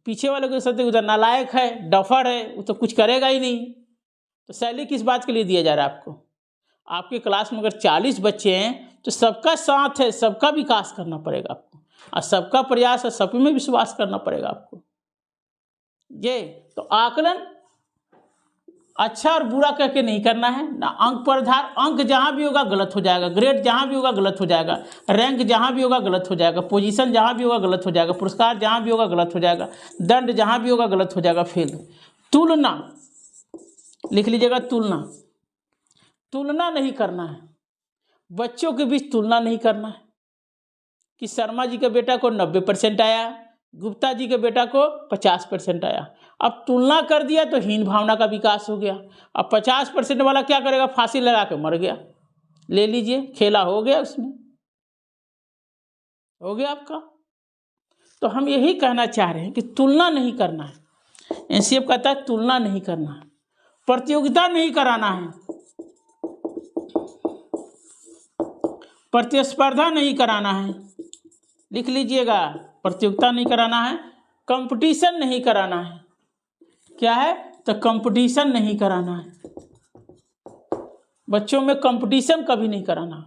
पीछे वाले को सत्य उधर नालायक है, डफर है, वो तो कुछ करेगा ही नहीं। तो सैलरी किस बात के लिए दिया जा रहा है आपको? आपके क्लास में अगर 40 बच्चे हैं तो सबका साथ है, सबका विकास करना पड़ेगा आपको, और सबका प्रयास है, सब में विश्वास करना पड़ेगा आपको। ये तो आकलन अच्छा और बुरा कह के नहीं करना है ना। अंक पर आधार, अंक जहाँ भी होगा गलत हो जाएगा, ग्रेड जहाँ भी होगा गलत हो जाएगा, रैंक जहाँ भी होगा गलत हो जाएगा, पोजीशन जहाँ भी होगा गलत हो जाएगा, पुरस्कार जहाँ भी होगा गलत हो जाएगा, दंड जहाँ भी होगा गलत हो जाएगा, फेल। तुलना लिख लीजिएगा, तुलना, तुलना नहीं करना है, बच्चों के बीच तुलना नहीं करना है कि शर्मा जी के बेटा को 90% आया, गुप्ता जी के बेटा को 50% आया। अब तुलना कर दिया तो हीन भावना का विकास हो गया। अब 50% वाला क्या करेगा, फांसी लगा के मर गया। ले लीजिए, खेला हो गया, उसमें हो गया आपका। तो हम यही कहना चाह रहे हैं कि तुलना नहीं करना है। एनसीएफ कहता है तुलना नहीं करना है, प्रतियोगिता नहीं कराना है, प्रतिस्पर्धा नहीं कराना है, लिख लीजिएगा, प्रतियोगिता नहीं कराना है, कंपटीशन नहीं कराना है। क्या है? तो कंपटीशन नहीं कराना है, बच्चों में कंपटीशन कभी नहीं कराना।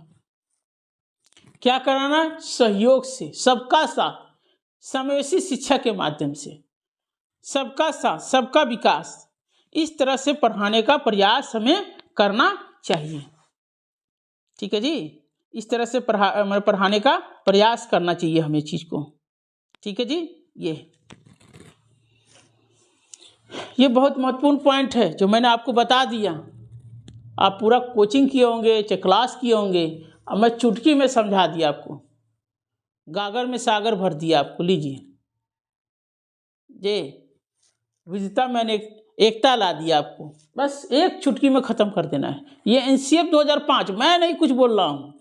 क्या कराना है? सहयोग से, सबका साथ, समावेशी शिक्षा के माध्यम से, सबका साथ, सबका विकास, इस तरह से पढ़ाने का प्रयास हमें करना चाहिए। ठीक है जी, इस तरह से पढ़ाने का प्रयास करना चाहिए हमें चीज़ को। ठीक है जी, ये बहुत महत्वपूर्ण पॉइंट है जो मैंने आपको बता दिया। आप पूरा कोचिंग किए होंगे, चाहे क्लास किए होंगे, अब मैं चुटकी में समझा दिया आपको, गागर में सागर भर दिया आपको। लीजिए ये विविधता मैंने एकता ला दिया आपको, बस एक चुटकी में ख़त्म कर देना है। ये एनसीएफ 2005, मैं नहीं कुछ बोल रहा हूँ,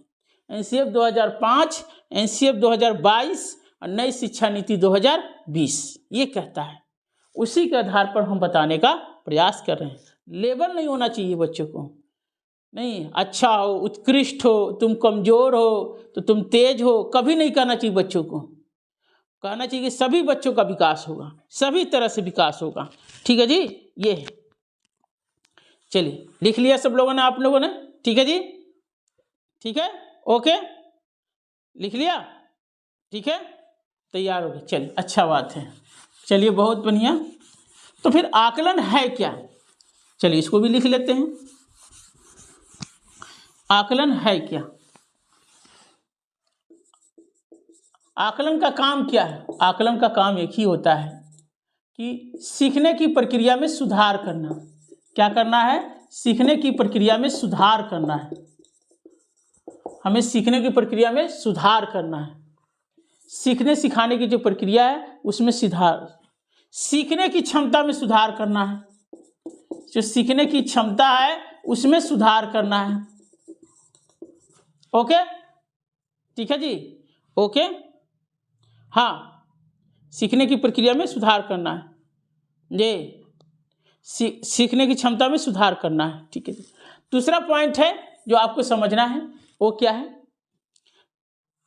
एनसीएफ 2005, एनसीएफ 2022 और नई शिक्षा नीति 2020 ये कहता है। उसी के आधार पर हम बताने का प्रयास कर रहे हैं। लेबल नहीं होना चाहिए बच्चों को, नहीं अच्छा हो, उत्कृष्ट हो, तुम कमज़ोर हो तो तुम तेज हो, कभी नहीं कहना चाहिए बच्चों को। कहना चाहिए कि सभी बच्चों का विकास होगा, सभी तरह से विकास होगा। ठीक है जी, ये है। चलिए लिख लिया सब लोगों ने, आप लोगों ने? ठीक है जी, ठीक है, ओके, लिख लिया, ठीक है, तैयार हो गए। चलिए अच्छा बात है, चलिए बहुत बढ़िया। तो फिर आकलन है क्या? चलिए इसको भी लिख लेते हैं। आकलन है क्या? आकलन का काम क्या है? आकलन का काम एक ही होता है कि सीखने की प्रक्रिया में सुधार करना। क्या करना है? सीखने की प्रक्रिया में सुधार करना है। हमें सीखने की प्रक्रिया में सुधार करना है। सीखने सिखाने की जो प्रक्रिया है उसमें सुधार, सीखने की क्षमता में सुधार करना है। जो सीखने की क्षमता है उसमें सुधार करना है। ओके, ठीक है जी, ओके, हाँ, सीखने की प्रक्रिया में सुधार करना है, ये सीखने की क्षमता में सुधार करना है। ठीक है जी। दूसरा पॉइंट है जो आपको समझना है, वो क्या है?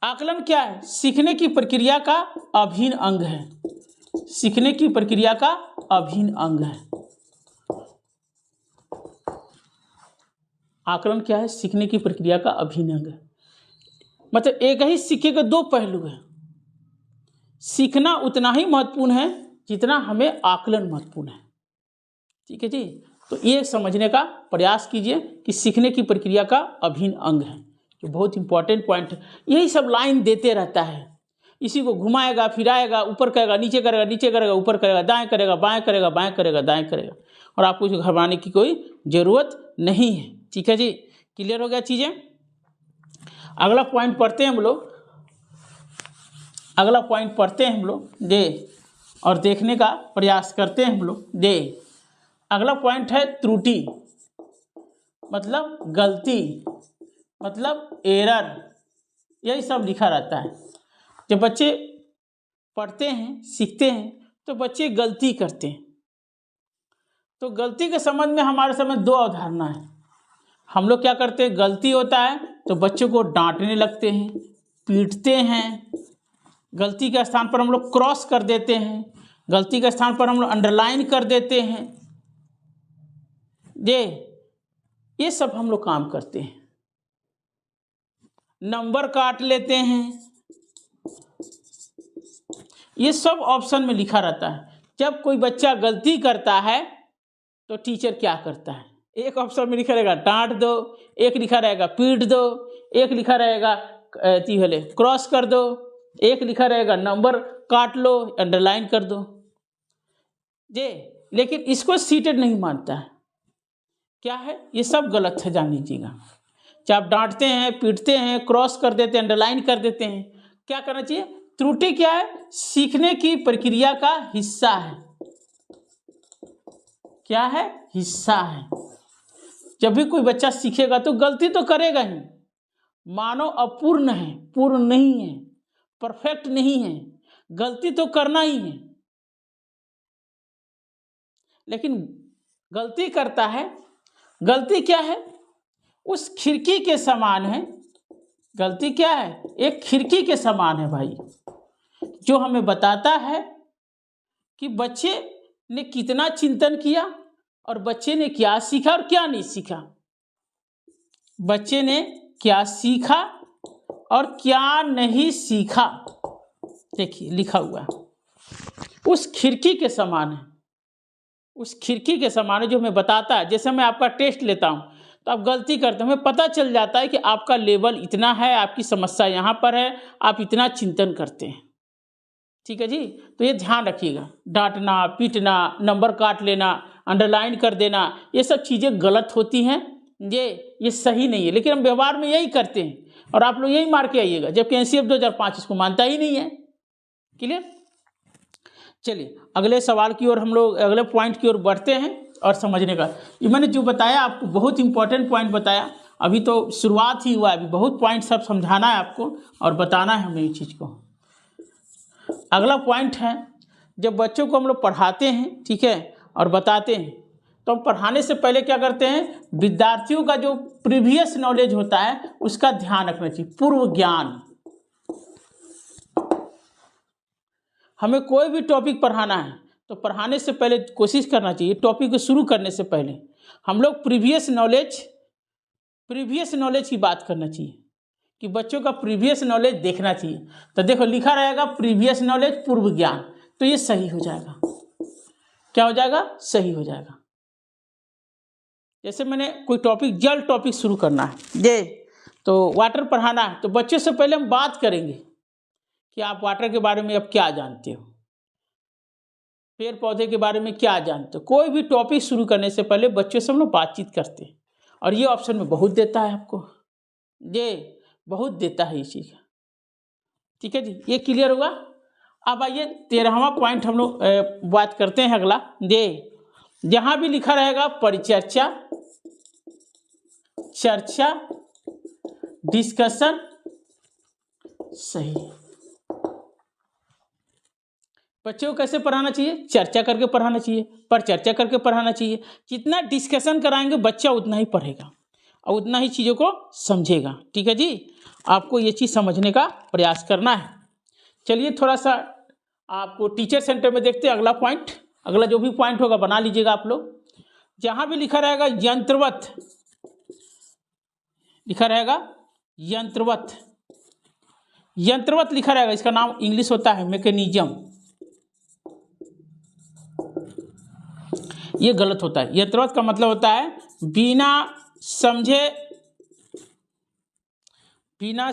आकलन क्या है? सीखने की प्रक्रिया का अभिन्न अंग है। सीखने की प्रक्रिया का अभिन्न अंग है। आकलन क्या है? सीखने की प्रक्रिया का अभिन्न अंग है। मतलब एक ही सिक्के के दो पहलू हैं। सीखना उतना ही महत्वपूर्ण है जितना हमें आकलन महत्वपूर्ण है। ठीक है जी, तो ये समझने का प्रयास कीजिए कि सीखने की प्रक्रिया का अभिन्न अंग है, जो बहुत इंपॉर्टेंट पॉइंट है। यही सब लाइन देते रहता है, इसी को घुमाएगा फिराएगा, ऊपर करेगा नीचे करेगा, नीचे करेगा ऊपर करेगा, दाएं करेगा बाएं करेगा, बाएं करेगा दाएं करेगा, और आपको इसे घबराने की कोई ज़रूरत नहीं है। ठीक है जी, क्लियर हो गया चीज़ें? अगला पॉइंट पढ़ते हैं हम लोग, अगला पॉइंट पढ़ते हैं हम लोग जे, और देखने का प्रयास करते हैं हम लोग जे। अगला पॉइंट है त्रुटि, मतलब गलती, मतलब एरर, यही सब लिखा रहता है। जब बच्चे पढ़ते हैं, सीखते हैं, तो बच्चे गलती करते हैं। तो गलती के संबंध में हमारे समझ दो अवधारणा है। हम लोग क्या करते हैं, गलती होता है तो बच्चों को डांटने लगते हैं, पीटते हैं, गलती के स्थान पर हम लोग क्रॉस कर देते हैं, गलती के स्थान पर हम लोग अंडरलाइन कर देते हैं, ये सब हम लोग काम करते हैं। नंबर काट लेते हैं, ये सब ऑप्शन में लिखा रहता है। जब कोई बच्चा गलती करता है तो टीचर क्या करता है, एक ऑप्शन में लिखा रहेगा डांट दो, एक लिखा रहेगा पीट दो, एक लिखा रहेगा क्रॉस कर दो, एक लिखा रहेगा नंबर काट लो, अंडरलाइन कर दो। लेकिन इसको सीटेड नहीं मानता है। क्या है, ये सब गलत है, जान लीजिएगा। चाहे आप डांटते हैं, पीटते हैं, क्रॉस कर देते हैं, अंडरलाइन कर देते हैं, क्या करना चाहिए? त्रुटि क्या है? सीखने की प्रक्रिया का हिस्सा है। क्या है? हिस्सा है। जब भी कोई बच्चा सीखेगा तो गलती तो करेगा ही। मानव अपूर्ण है, पूर्ण नहीं है, परफेक्ट नहीं है, गलती तो करना ही है। लेकिन गलती करता है, गलती क्या है? उस खिड़की के समान है। गलती क्या है? एक खिड़की के समान है भाई, जो हमें बताता है कि बच्चे ने कितना चिंतन किया और बच्चे ने क्या सीखा और क्या नहीं सीखा। बच्चे ने क्या सीखा और क्या नहीं सीखा, देखिए लिखा हुआ है। उस खिड़की के समान है, उस खिड़की के समान है जो हमें बताता है। जैसे मैं आपका टेस्ट लेता हूँ तो आप गलती करते हैं, हमें पता चल जाता है कि आपका लेवल इतना है, आपकी समस्या यहाँ पर है, आप इतना चिंतन करते हैं। ठीक है जी, तो ये ध्यान रखिएगा। डांटना, पीटना, नंबर काट लेना, अंडरलाइन कर देना, ये सब चीज़ें गलत होती हैं, ये सही नहीं है। लेकिन हम व्यवहार में यही करते हैं और आप लोग यही मार के आइएगा, जबकि एनसीएफ 2005 इसको मानता ही नहीं है। क्लियर? चलिए अगले सवाल की ओर हम लोग, अगले पॉइंट की ओर बढ़ते हैं और समझने का। ये मैंने जो बताया आपको बहुत इंपॉर्टेंट पॉइंट बताया। अभी तो शुरुआत ही हुआ है, अभी बहुत पॉइंट सब समझाना है आपको और बताना है हमें इस चीज़ को। अगला पॉइंट है, जब बच्चों को हम लोग पढ़ाते हैं, ठीक है, और बताते हैं, तो हम पढ़ाने से पहले क्या करते हैं? विद्यार्थियों का जो प्रीवियस नॉलेज होता है उसका ध्यान रखना चाहिए, पूर्व ज्ञान। हमें कोई भी टॉपिक पढ़ाना है तो पढ़ाने से पहले कोशिश करना चाहिए, टॉपिक को शुरू करने से पहले हम लोग प्रीवियस नॉलेज की बात करना चाहिए कि बच्चों का प्रीवियस नॉलेज देखना चाहिए। तो देखो लिखा रहेगा प्रीवियस नॉलेज, पूर्व ज्ञान, तो ये सही हो जाएगा। क्या हो जाएगा? सही हो जाएगा। जैसे मैंने कोई टॉपिक, जल टॉपिक शुरू करना है, तो वाटर पढ़ाना है, तो बच्चों से पहले हम बात करेंगे कि आप वाटर के बारे में अब क्या जानते हो, पेड़ पौधे के बारे में क्या जानते हो। कोई भी टॉपिक शुरू करने से पहले बच्चों से हम लोग बातचीत करते हैं, और ये ऑप्शन में बहुत देता है आपको, ये बहुत देता है ये चीज़। ठीक है जी, ये क्लियर होगा। अब आइए 13वां पॉइंट हम लोग बात करते हैं। अगला जहाँ भी लिखा रहेगा परिचर्चा, चर्चा, डिस्कशन, सही। बच्चों को कैसे पढ़ाना चाहिए? चर्चा करके पढ़ाना चाहिए, पर चर्चा करके पढ़ाना चाहिए। जितना डिस्कशन कराएंगे बच्चा उतना ही पढ़ेगा और उतना ही चीज़ों को समझेगा। ठीक है जी, आपको ये चीज़ समझने का प्रयास करना है। चलिए थोड़ा सा आपको टीचर सेंटर में देखते हैं। अगला पॉइंट, अगला जो भी पॉइंट होगा बना लीजिएगा आप लोग। जहाँ भी लिखा रहेगा यंत्रवत, लिखा रहेगा यंत्रवत, यंत्रवत लिखा रहेगा, इसका नाम इंग्लिश होता है मैकेनिज्म। ये गलत होता है। यंत्रवत का मतलब होता है बिना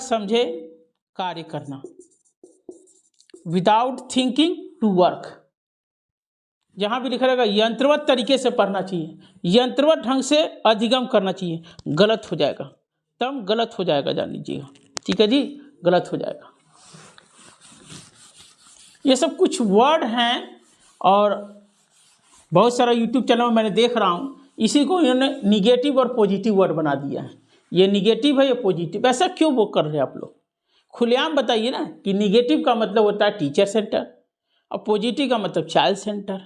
समझे कार्य करना, विदाउट थिंकिंग टू वर्क। जहाँ भी लिखा रहेगा यंत्रवत तरीके से पढ़ना चाहिए, यंत्रवत ढंग से अधिगम करना चाहिए, गलत हो जाएगा, तब गलत हो जाएगा, जान लीजिएगा। ठीक है जी, गलत हो जाएगा। ये सब कुछ वर्ड हैं और बहुत सारा यूट्यूब चैनल में मैंने देख रहा हूँ, इसी को इन्होंने निगेटिव और पॉजिटिव वर्ड बना दिया है। ये निगेटिव है, ये पॉजिटिव, ऐसा क्यों वो कर रहे हैं आप लोग? खुलेआम बताइए ना कि निगेटिव का मतलब होता है टीचर सेंटर और पॉजिटिव का मतलब चाइल्ड सेंटर।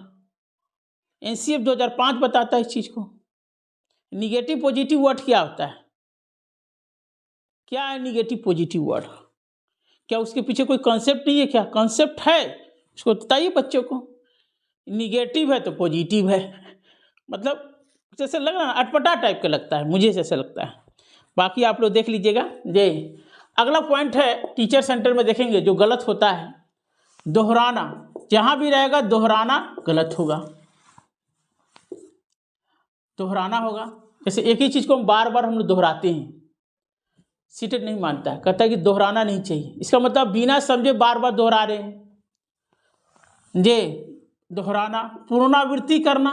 एनसीएफ 2005 बताता है इस चीज़ को। निगेटिव पॉजिटिव वर्ड क्या होता है? क्या है निगेटिव पॉजिटिव वर्ड? क्या उसके पीछे कोई कॉन्सेप्ट नहीं है? क्या कॉन्सेप्ट है उसको बताइए बच्चों को। निगेटिव है तो पॉजिटिव है, मतलब जैसे लग रहा है अटपटा टाइप का लगता है, मुझे जैसे लगता है। बाकी आप लोग देख लीजिएगा। जे अगला पॉइंट है टीचर सेंटर में देखेंगे जो गलत होता है, दोहराना। जहाँ भी रहेगा दोहराना गलत होगा, दोहराना होगा। जैसे एक ही चीज़ को हम बार बार हम लोग दोहराते हैं, सीटेट नहीं मानता है, कहता है कि दोहराना नहीं चाहिए। इसका मतलब बिना समझे बार बार दोहरा रहे हैं। जे दोहराना, पुनरावृत्ति करना।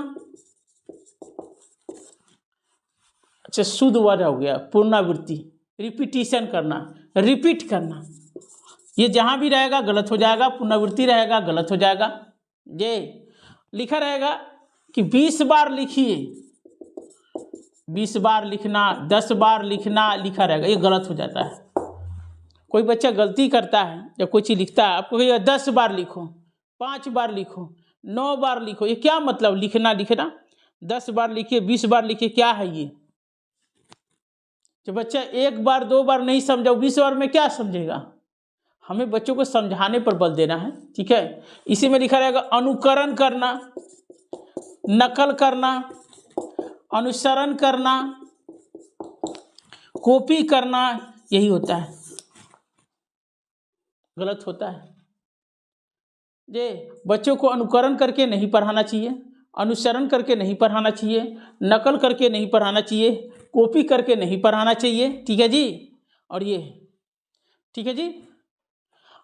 अच्छा, शुद्ध वर्ड हो गया पुनरावृत्ति, रिपीटिशन करना, रिपीट करना। ये जहाँ भी रहेगा गलत हो जाएगा, पुनरावृत्ति रहेगा गलत हो जाएगा। जे लिखा रहेगा कि 20 बार लिखिए, 20 बार लिखना, 10 बार लिखना लिखा रहेगा, ये गलत हो जाता है। कोई बच्चा गलती करता है या कोई चीज़ लिखता है, आपको कहिएगा 10 बार लिखो, 5 बार लिखो, 9 बार लिखो। ये क्या मतलब लिखना लिखना? 10 बार लिखिए, 20 बार लिखिए, क्या है ये? जब बच्चा 1 बार 2 बार नहीं समझा, 20 बार में क्या समझेगा? हमें बच्चों को समझाने पर बल देना है, ठीक है। इसी में लिखा रहेगा अनुकरण करना, नकल करना, अनुसरण करना, कॉपी करना, यही होता है, गलत होता है। जे बच्चों को अनुकरण करके नहीं पढ़ाना चाहिए, अनुसरण करके नहीं पढ़ाना चाहिए, नकल करके नहीं पढ़ाना चाहिए, कॉपी करके नहीं पढ़ाना चाहिए, ठीक है जी। और ये ठीक है जी,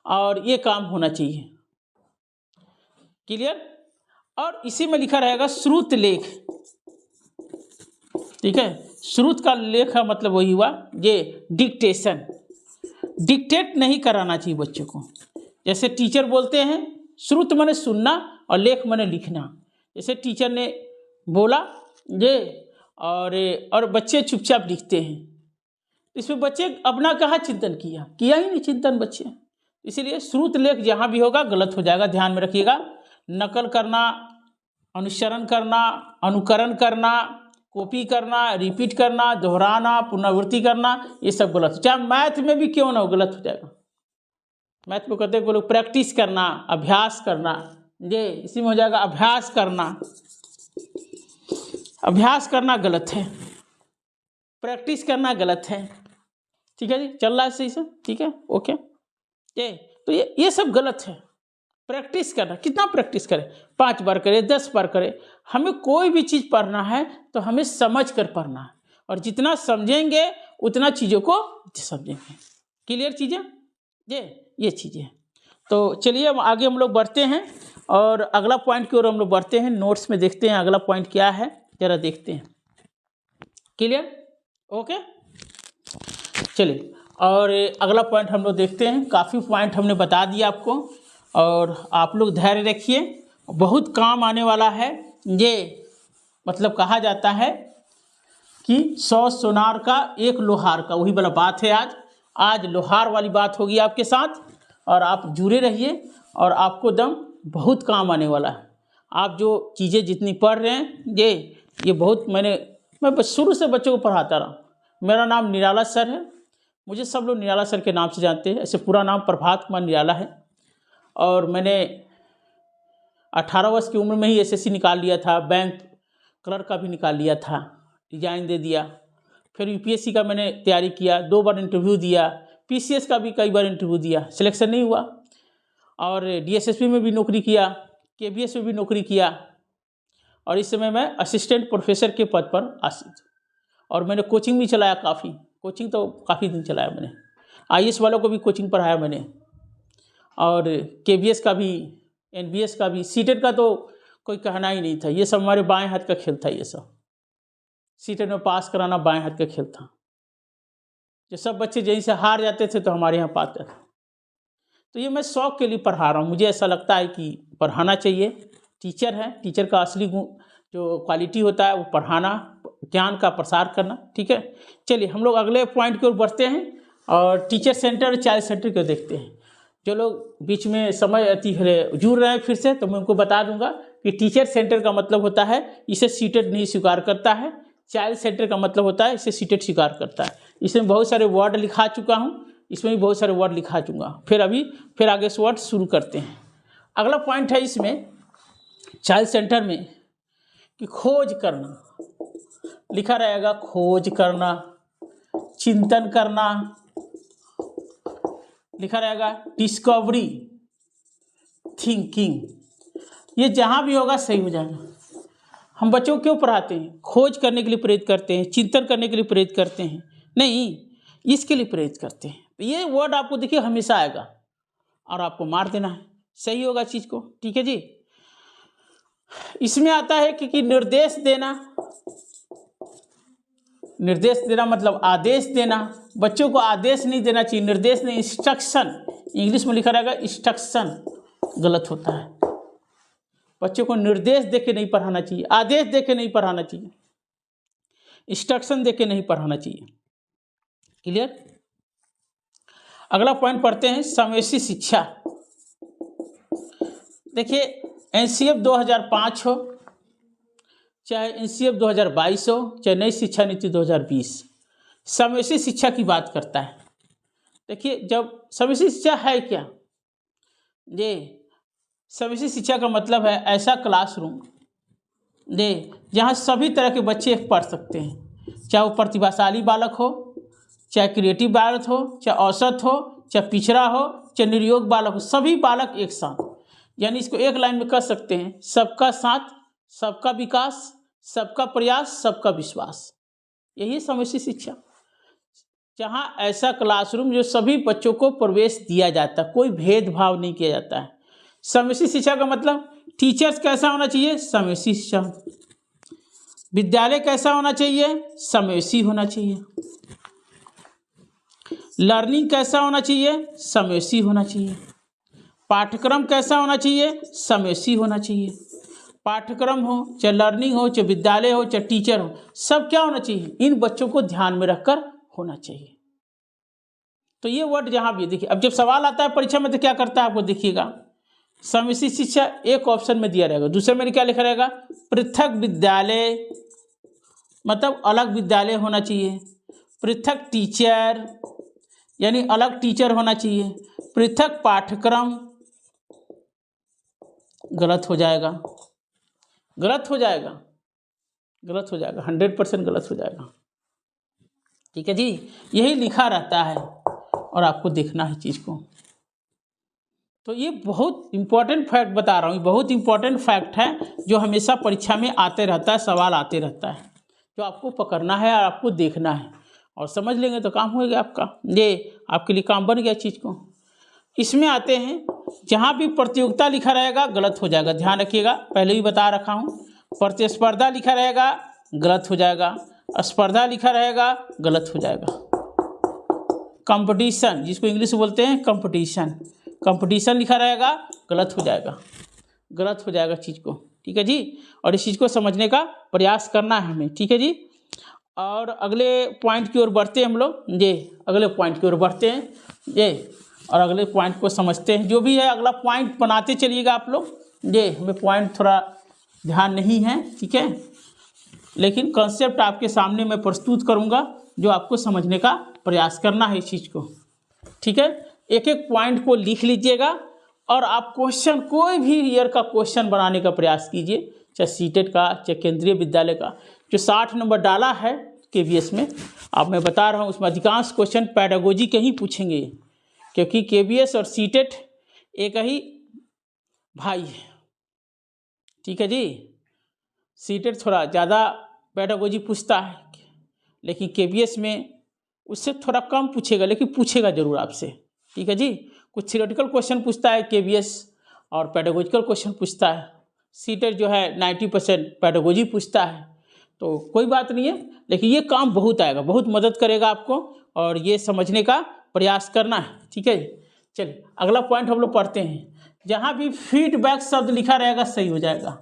और ये काम होना चाहिए, क्लियर। और इसी में लिखा रहेगा श्रुत लेख, ठीक है। श्रुत का लेख का मतलब वही हुआ ये डिक्टेशन। डिक्टेट नहीं कराना चाहिए बच्चों को। जैसे टीचर बोलते हैं, श्रुत माने सुनना और लेख माने लिखना। जैसे टीचर ने बोला ये और बच्चे चुपचाप लिखते हैं, इसमें बच्चे अपना कहाँ चिंतन किया ही नहीं चिंतन बच्चे। इसीलिए श्रुत लेख जहाँ भी होगा गलत हो जाएगा, ध्यान में रखिएगा। नकल करना, अनुसरण करना, अनुकरण करना, कॉपी करना, रिपीट करना, दोहराना, पुनरावृत्ति करना, ये सब गलत। चाहे मैथ में भी क्यों ना हो, गलत हो जाएगा। मैथ को कहते हैं वो लोग प्रैक्टिस करना, अभ्यास करना, ये इसी में हो जाएगा अभ्यास करना। अभ्यास करना गलत है, प्रैक्टिस करना गलत है, ठीक है जी। चल रहा है सही से, ठीक है, ओके। ये सब गलत है। प्रैक्टिस करना, कितना प्रैक्टिस करें? 5 बार करें, 10 बार करें। हमें कोई भी चीज़ पढ़ना है तो हमें समझ कर पढ़ना है, और जितना समझेंगे उतना चीज़ों को समझेंगे। क्लियर चीज़ें ये चीज़ें। तो चलिए अब आगे हम लोग बढ़ते हैं और अगला पॉइंट की ओर हम लोग बढ़ते हैं। नोट्स में देखते हैं अगला पॉइंट क्या है, जरा देखते हैं। Clear, okay. चलिए और अगला पॉइंट हम लोग देखते हैं। काफ़ी पॉइंट हमने बता दिया आपको, और आप लोग धैर्य रखिए, बहुत काम आने वाला है ये। मतलब कहा जाता है कि 100 सोनार का 1 लोहार का, वही वाला बात है। आज लोहार वाली बात होगी आपके साथ, और आप जुड़े रहिए और आपको दम बहुत काम आने वाला है। आप जो चीज़ें जितनी पढ़ रहे हैं ये बहुत मैं शुरू से बच्चों को पढ़ाता रहा। मेरा नाम निराला सर है, मुझे सब लोग निराला सर के नाम से जानते हैं। ऐसे पूरा नाम प्रभात कुमार निराला है, और मैंने 18 वर्ष की उम्र में ही एसएससी निकाल लिया था, बैंक क्लर्क का भी निकाल लिया था, रिजाइन दे दिया। फिर यूपीएससी का मैंने तैयारी किया, 2 बार इंटरव्यू दिया, पीसीएस का भी कई बार इंटरव्यू दिया, सिलेक्शन नहीं हुआ। और डीएसएसपी में भी नौकरी किया, केबीएस में भी नौकरी किया, और इस समय मैं असिस्टेंट प्रोफेसर के पद पर आसीन। और मैंने कोचिंग भी चलाया, कोचिंग तो काफ़ी दिन चलाया मैंने। आईएएस वालों को भी कोचिंग पढ़ाया मैंने, और केबीएस का भी, एनबीएस का भी। सीटेट का तो कोई कहना ही नहीं था, ये सब हमारे बाएं हाथ का खेल था। ये सब सीटेट में पास कराना बाएं हाथ का खेल था। जो सब बच्चे यहीं से हार जाते थे तो हमारे यहाँ पाते थे। तो ये मैं शौक़ के लिए पढ़ा रहा हूँ, मुझे ऐसा लगता है कि पढ़ाना चाहिए। टीचर है, टीचर का असली गुण जो क्वालिटी होता है वो पढ़ाना, ज्ञान का प्रसार करना, ठीक है। चलिए हम लोग अगले पॉइंट की ओर बढ़ते हैं, और टीचर सेंटर चाइल्ड सेंटर को देखते हैं। जो लोग बीच में समय जुड़ रहे हैं फिर से, तो मैं उनको बता दूंगा कि टीचर सेंटर का मतलब होता है इसे सीटेड नहीं स्वीकार करता है। चाइल्ड सेंटर का मतलब होता है इसे सीटेड स्वीकार करता है। इसमें बहुत सारे वर्ड लिखा चुका हूँ, इसमें भी बहुत सारे वर्ड लिखा चूँगा। फिर आगे से वर्ड शुरू करते हैं। अगला पॉइंट है इसमें चाइल्ड सेंटर में कि खोज करना लिखा रहेगा, खोज करना, चिंतन करना लिखा रहेगा, डिस्कवरी, थिंकिंग। ये जहाँ भी होगा सही हो जाएगा। हम बच्चों को क्यों पढ़ाते हैं? खोज करने के लिए प्रेरित करते हैं, चिंतन करने के लिए प्रेरित करते हैं, नहीं इसके लिए प्रेरित करते हैं। ये वर्ड आपको देखिए हमेशा आएगा और आपको मार देना है, सही होगा चीज़ को। ठीक है जी। इसमें आता है कि निर्देश देना। निर्देश देना मतलब आदेश देना। बच्चों को आदेश नहीं देना चाहिए, निर्देश नहीं, इंस्ट्रक्शन। इंग्लिश में लिखा रहेगा इंस्ट्रक्शन, गलत होता है। बच्चों को निर्देश देके नहीं पढ़ाना चाहिए, आदेश देके नहीं पढ़ाना चाहिए, इंस्ट्रक्शन देके नहीं पढ़ाना चाहिए। क्लियर। अगला पॉइंट पढ़ते हैं, समावेशी शिक्षा। देखिए एनसीएफ 2005 हो, चाहे एनसीएफ 2022 हो, चाहे नई शिक्षा नीति 2020, समावेशी शिक्षा की बात करता है। देखिए जब समावेशी शिक्षा है क्या, ये समावेशी शिक्षा का मतलब है ऐसा क्लासरूम जहाँ सभी तरह के बच्चे पढ़ सकते हैं, चाहे वो प्रतिभाशाली बालक हो, चाहे क्रिएटिव बालक हो, चाहे औसत हो, चाहे पिछड़ा हो, चाहे निर्योग बालक हो, सभी बालक एक साथ। यानी इसको एक लाइन में कह सकते हैं, सबका साथ, सबका विकास, सबका प्रयास, सबका विश्वास। यही समावेशी शिक्षा। जहाँ ऐसा क्लासरूम जो सभी बच्चों को प्रवेश दिया जाता है, कोई भेदभाव नहीं किया जाता है। समावेशी शिक्षा का मतलब टीचर्स कैसा होना चाहिए, समावेशी शिक्षा। विद्यालय कैसा होना चाहिए, समावेशी होना चाहिए। लर्निंग कैसा होना चाहिए, समावेशी होना चाहिए। पाठ्यक्रम कैसा होना चाहिए, समावेशी होना चाहिए। पाठ्यक्रम हो, चाहे लर्निंग हो, चाहे विद्यालय हो, चाहे टीचर हो, सब क्या होना चाहिए, इन बच्चों को ध्यान में रखकर होना चाहिए। तो ये वर्ड जहाँ भी देखिए, अब जब सवाल आता है परीक्षा में तो क्या करता है आपको देखिएगा, समावेशी शिक्षा एक ऑप्शन में दिया रहेगा, दूसरे में क्या लिखा रहेगा, पृथक विद्यालय, मतलब अलग विद्यालय होना चाहिए। पृथक टीचर यानी अलग टीचर होना चाहिए। पृथक पाठ्यक्रम, गलत हो जाएगा, गलत हो जाएगा, गलत हो जाएगा, 100% गलत हो जाएगा। ठीक है जी, यही लिखा रहता है और आपको देखना है चीज़ को। तो ये बहुत इंपॉर्टेंट फैक्ट बता रहा हूँ, बहुत इंपॉर्टेंट फैक्ट है जो हमेशा परीक्षा में आते रहता है, सवाल आते रहता है, जो आपको पकड़ना है और आपको देखना है, और समझ लेंगे तो काम हो गया आपका, ये आपके लिए काम बन गया चीज़ को। इसमें आते हैं, जहाँ भी प्रतियोगिता लिखा रहेगा गलत हो जाएगा, ध्यान रखिएगा, पहले ही बता रखा हूँ। प्रतिस्पर्धा लिखा रहेगा गलत हो जाएगा, स्पर्धा लिखा रहेगा गलत हो जाएगा। कंपटीशन, जिसको इंग्लिश में बोलते हैं कंपटीशन, कंपटीशन लिखा रहेगा गलत हो जाएगा, गलत हो जाएगा चीज़ को। ठीक है जी, और इस चीज़ को समझने का प्रयास करना है हमें। ठीक है जी, और अगले पॉइंट की ओर बढ़ते हैं हम लोग, ये अगले पॉइंट की ओर बढ़ते हैं ये, और अगले पॉइंट को समझते हैं। जो भी है अगला पॉइंट बनाते चलिएगा आप लोग, ये हमें पॉइंट थोड़ा ध्यान नहीं है, ठीक है, लेकिन कॉन्सेप्ट आपके सामने मैं प्रस्तुत करूँगा, जो आपको समझने का प्रयास करना है इस चीज़ को। ठीक है, एक एक पॉइंट को लिख लीजिएगा और आप क्वेश्चन, कोई भी ईयर का क्वेश्चन बनाने का प्रयास कीजिए, चाहे सीटेट का, चाहे केंद्रीय विद्यालय का। जो 60 नंबर डाला है केवीएस में, अब मैं बता रहा हूँ, उसमें अधिकांश क्वेश्चन पैडागोजी के ही पूछेंगे, क्योंकि केवीएस और सीटेट एक ही भाई है। ठीक है जी, सीटेट थोड़ा ज़्यादा पैडागोजी पूछता है, लेकिन केवीएस में उससे थोड़ा कम पूछेगा, लेकिन पूछेगा जरूर आपसे। ठीक है जी, कुछ थ्योरेटिकल क्वेश्चन पूछता है केवीएस और पैडागोजिकल क्वेश्चन पूछता है। सीटेट जो है 90% पैडागोजी पूछता है, तो कोई बात नहीं है, लेकिन ये काम बहुत आएगा, बहुत मदद करेगा आपको, और ये समझने का प्रयास करना है। ठीक है, चलिए अगला पॉइंट हम लोग पढ़ते हैं। जहाँ भी फीडबैक शब्द लिखा रहेगा सही हो जाएगा,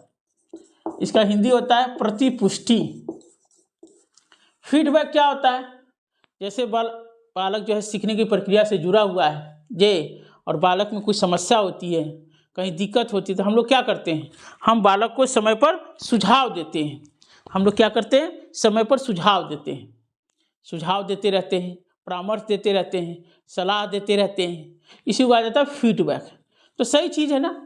इसका हिंदी होता है प्रतिपुष्टि। फीडबैक क्या होता है, जैसे बालक जो है सीखने की प्रक्रिया से जुड़ा हुआ है जे, और बालक में कुछ समस्या होती है, कहीं दिक्कत होती है, तो हम लोग क्या करते हैं, हम बालक को समय पर सुझाव देते हैं। हम लोग क्या करते हैं, समय पर सुझाव देते हैं, सुझाव देते रहते हैं, परामर्श देते रहते हैं, सलाह देते रहते हैं। इसी को आ जाता है फीडबैक। तो सही चीज़ है ना,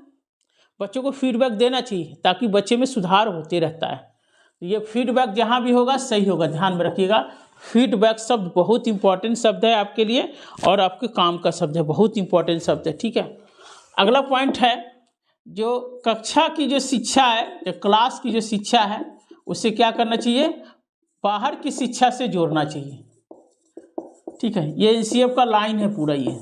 बच्चों को फीडबैक देना चाहिए ताकि बच्चे में सुधार होते रहता है। तो ये फीडबैक जहाँ भी होगा सही होगा, ध्यान में रखिएगा। फीडबैक शब्द बहुत इंपॉर्टेंट शब्द है आपके लिए और आपके काम का शब्द है, बहुत इंपॉर्टेंट शब्द है, ठीक है। अगला पॉइंट है, जो कक्षा की जो शिक्षा है, जो क्लास की जो शिक्षा है, उसे क्या करना चाहिए, बाहर की शिक्षा से जोड़ना चाहिए, ठीक है। ये एनसीएफ का लाइन है पूरा, ये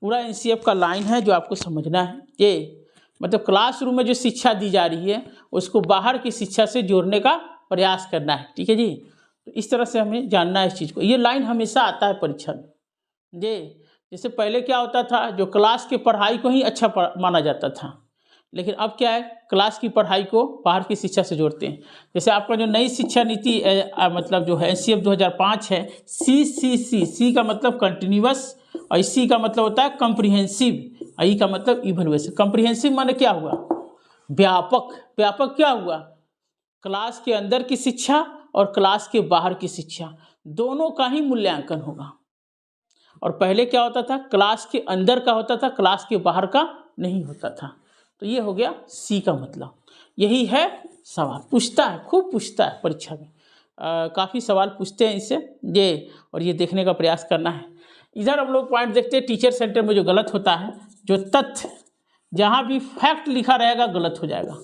पूरा एनसीएफ का लाइन है जो आपको समझना है। ये मतलब क्लासरूम में जो शिक्षा दी जा रही है उसको बाहर की शिक्षा से जोड़ने का प्रयास करना है, ठीक है जी। तो इस तरह से हमें जानना है इस चीज़ को। ये लाइन हमेशा आता है परीक्षा में। ये जैसे पहले क्या होता था, जो क्लास की पढ़ाई को ही अच्छा माना जाता था, लेकिन अब क्या है, क्लास की पढ़ाई को बाहर की शिक्षा से जोड़ते हैं। जैसे आपका जो नई शिक्षा नीति मतलब जो है एनसीएफ 2005 है, सी का मतलब कंटिन्यूअस, और सी का मतलब होता है कम्प्रिहेंसिव, आई का मतलब इवैल्यूएशन। कम्प्रिहेंसिव माने क्या हुआ, व्यापक। व्यापक क्या हुआ, क्लास के अंदर की शिक्षा और क्लास के बाहर की शिक्षा दोनों का ही मूल्यांकन होगा। और पहले क्या होता था, क्लास के अंदर का होता था, क्लास के बाहर का नहीं होता था। तो ये हो गया सी का मतलब। यही है सवाल, पूछता है, खूब पूछता है परीक्षा में, काफ़ी सवाल पूछते हैं इससे ये, और ये देखने का प्रयास करना है। इधर हम लोग पॉइंट देखते हैं, टीचर सेंटर में जो गलत होता है, जो तथ्य, जहाँ भी फैक्ट लिखा रहेगा गलत हो जाएगा।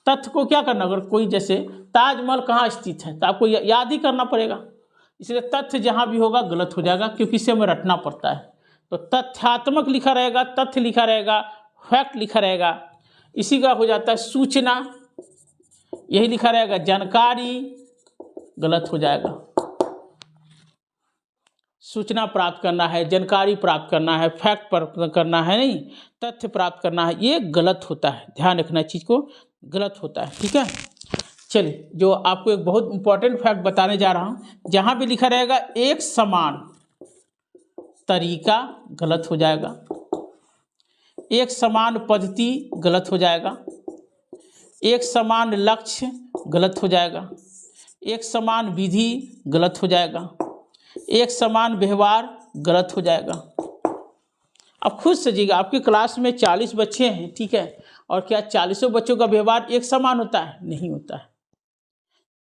तथ्य को क्या करना, अगर कोई जैसे ताजमहल कहाँ स्थित है तो आपको याद ही करना पड़ेगा, इसलिए तथ्य जहाँ भी होगा गलत हो जाएगा, क्योंकि इसे हमें रटना पड़ता है। तो तथ्यात्मक लिखा रहेगा, तथ्य लिखा रहेगा, फैक्ट लिखा रहेगा, इसी का हो जाता है सूचना, यही लिखा रहेगा जानकारी, गलत हो जाएगा। सूचना प्राप्त करना है, जानकारी प्राप्त करना है, फैक्ट प्राप्त करना है, नहीं तथ्य प्राप्त करना है, ये गलत होता है, ध्यान रखना चीज़ को, गलत होता है, ठीक है। चलिए, जो आपको एक बहुत इंपॉर्टेंट फैक्ट बताने जा रहा हूँ, जहाँ भी लिखा रहेगा एक समान तरीका, गलत हो जाएगा। एक समान पद्धति, गलत हो जाएगा। एक समान लक्ष्य, गलत हो जाएगा। एक समान विधि, गलत हो जाएगा। एक समान व्यवहार, गलत हो जाएगा। अब खुद सजिएगा, आपकी क्लास में 40 बच्चे हैं, ठीक है, और क्या 40 बच्चों का व्यवहार एक समान होता है? नहीं होता है।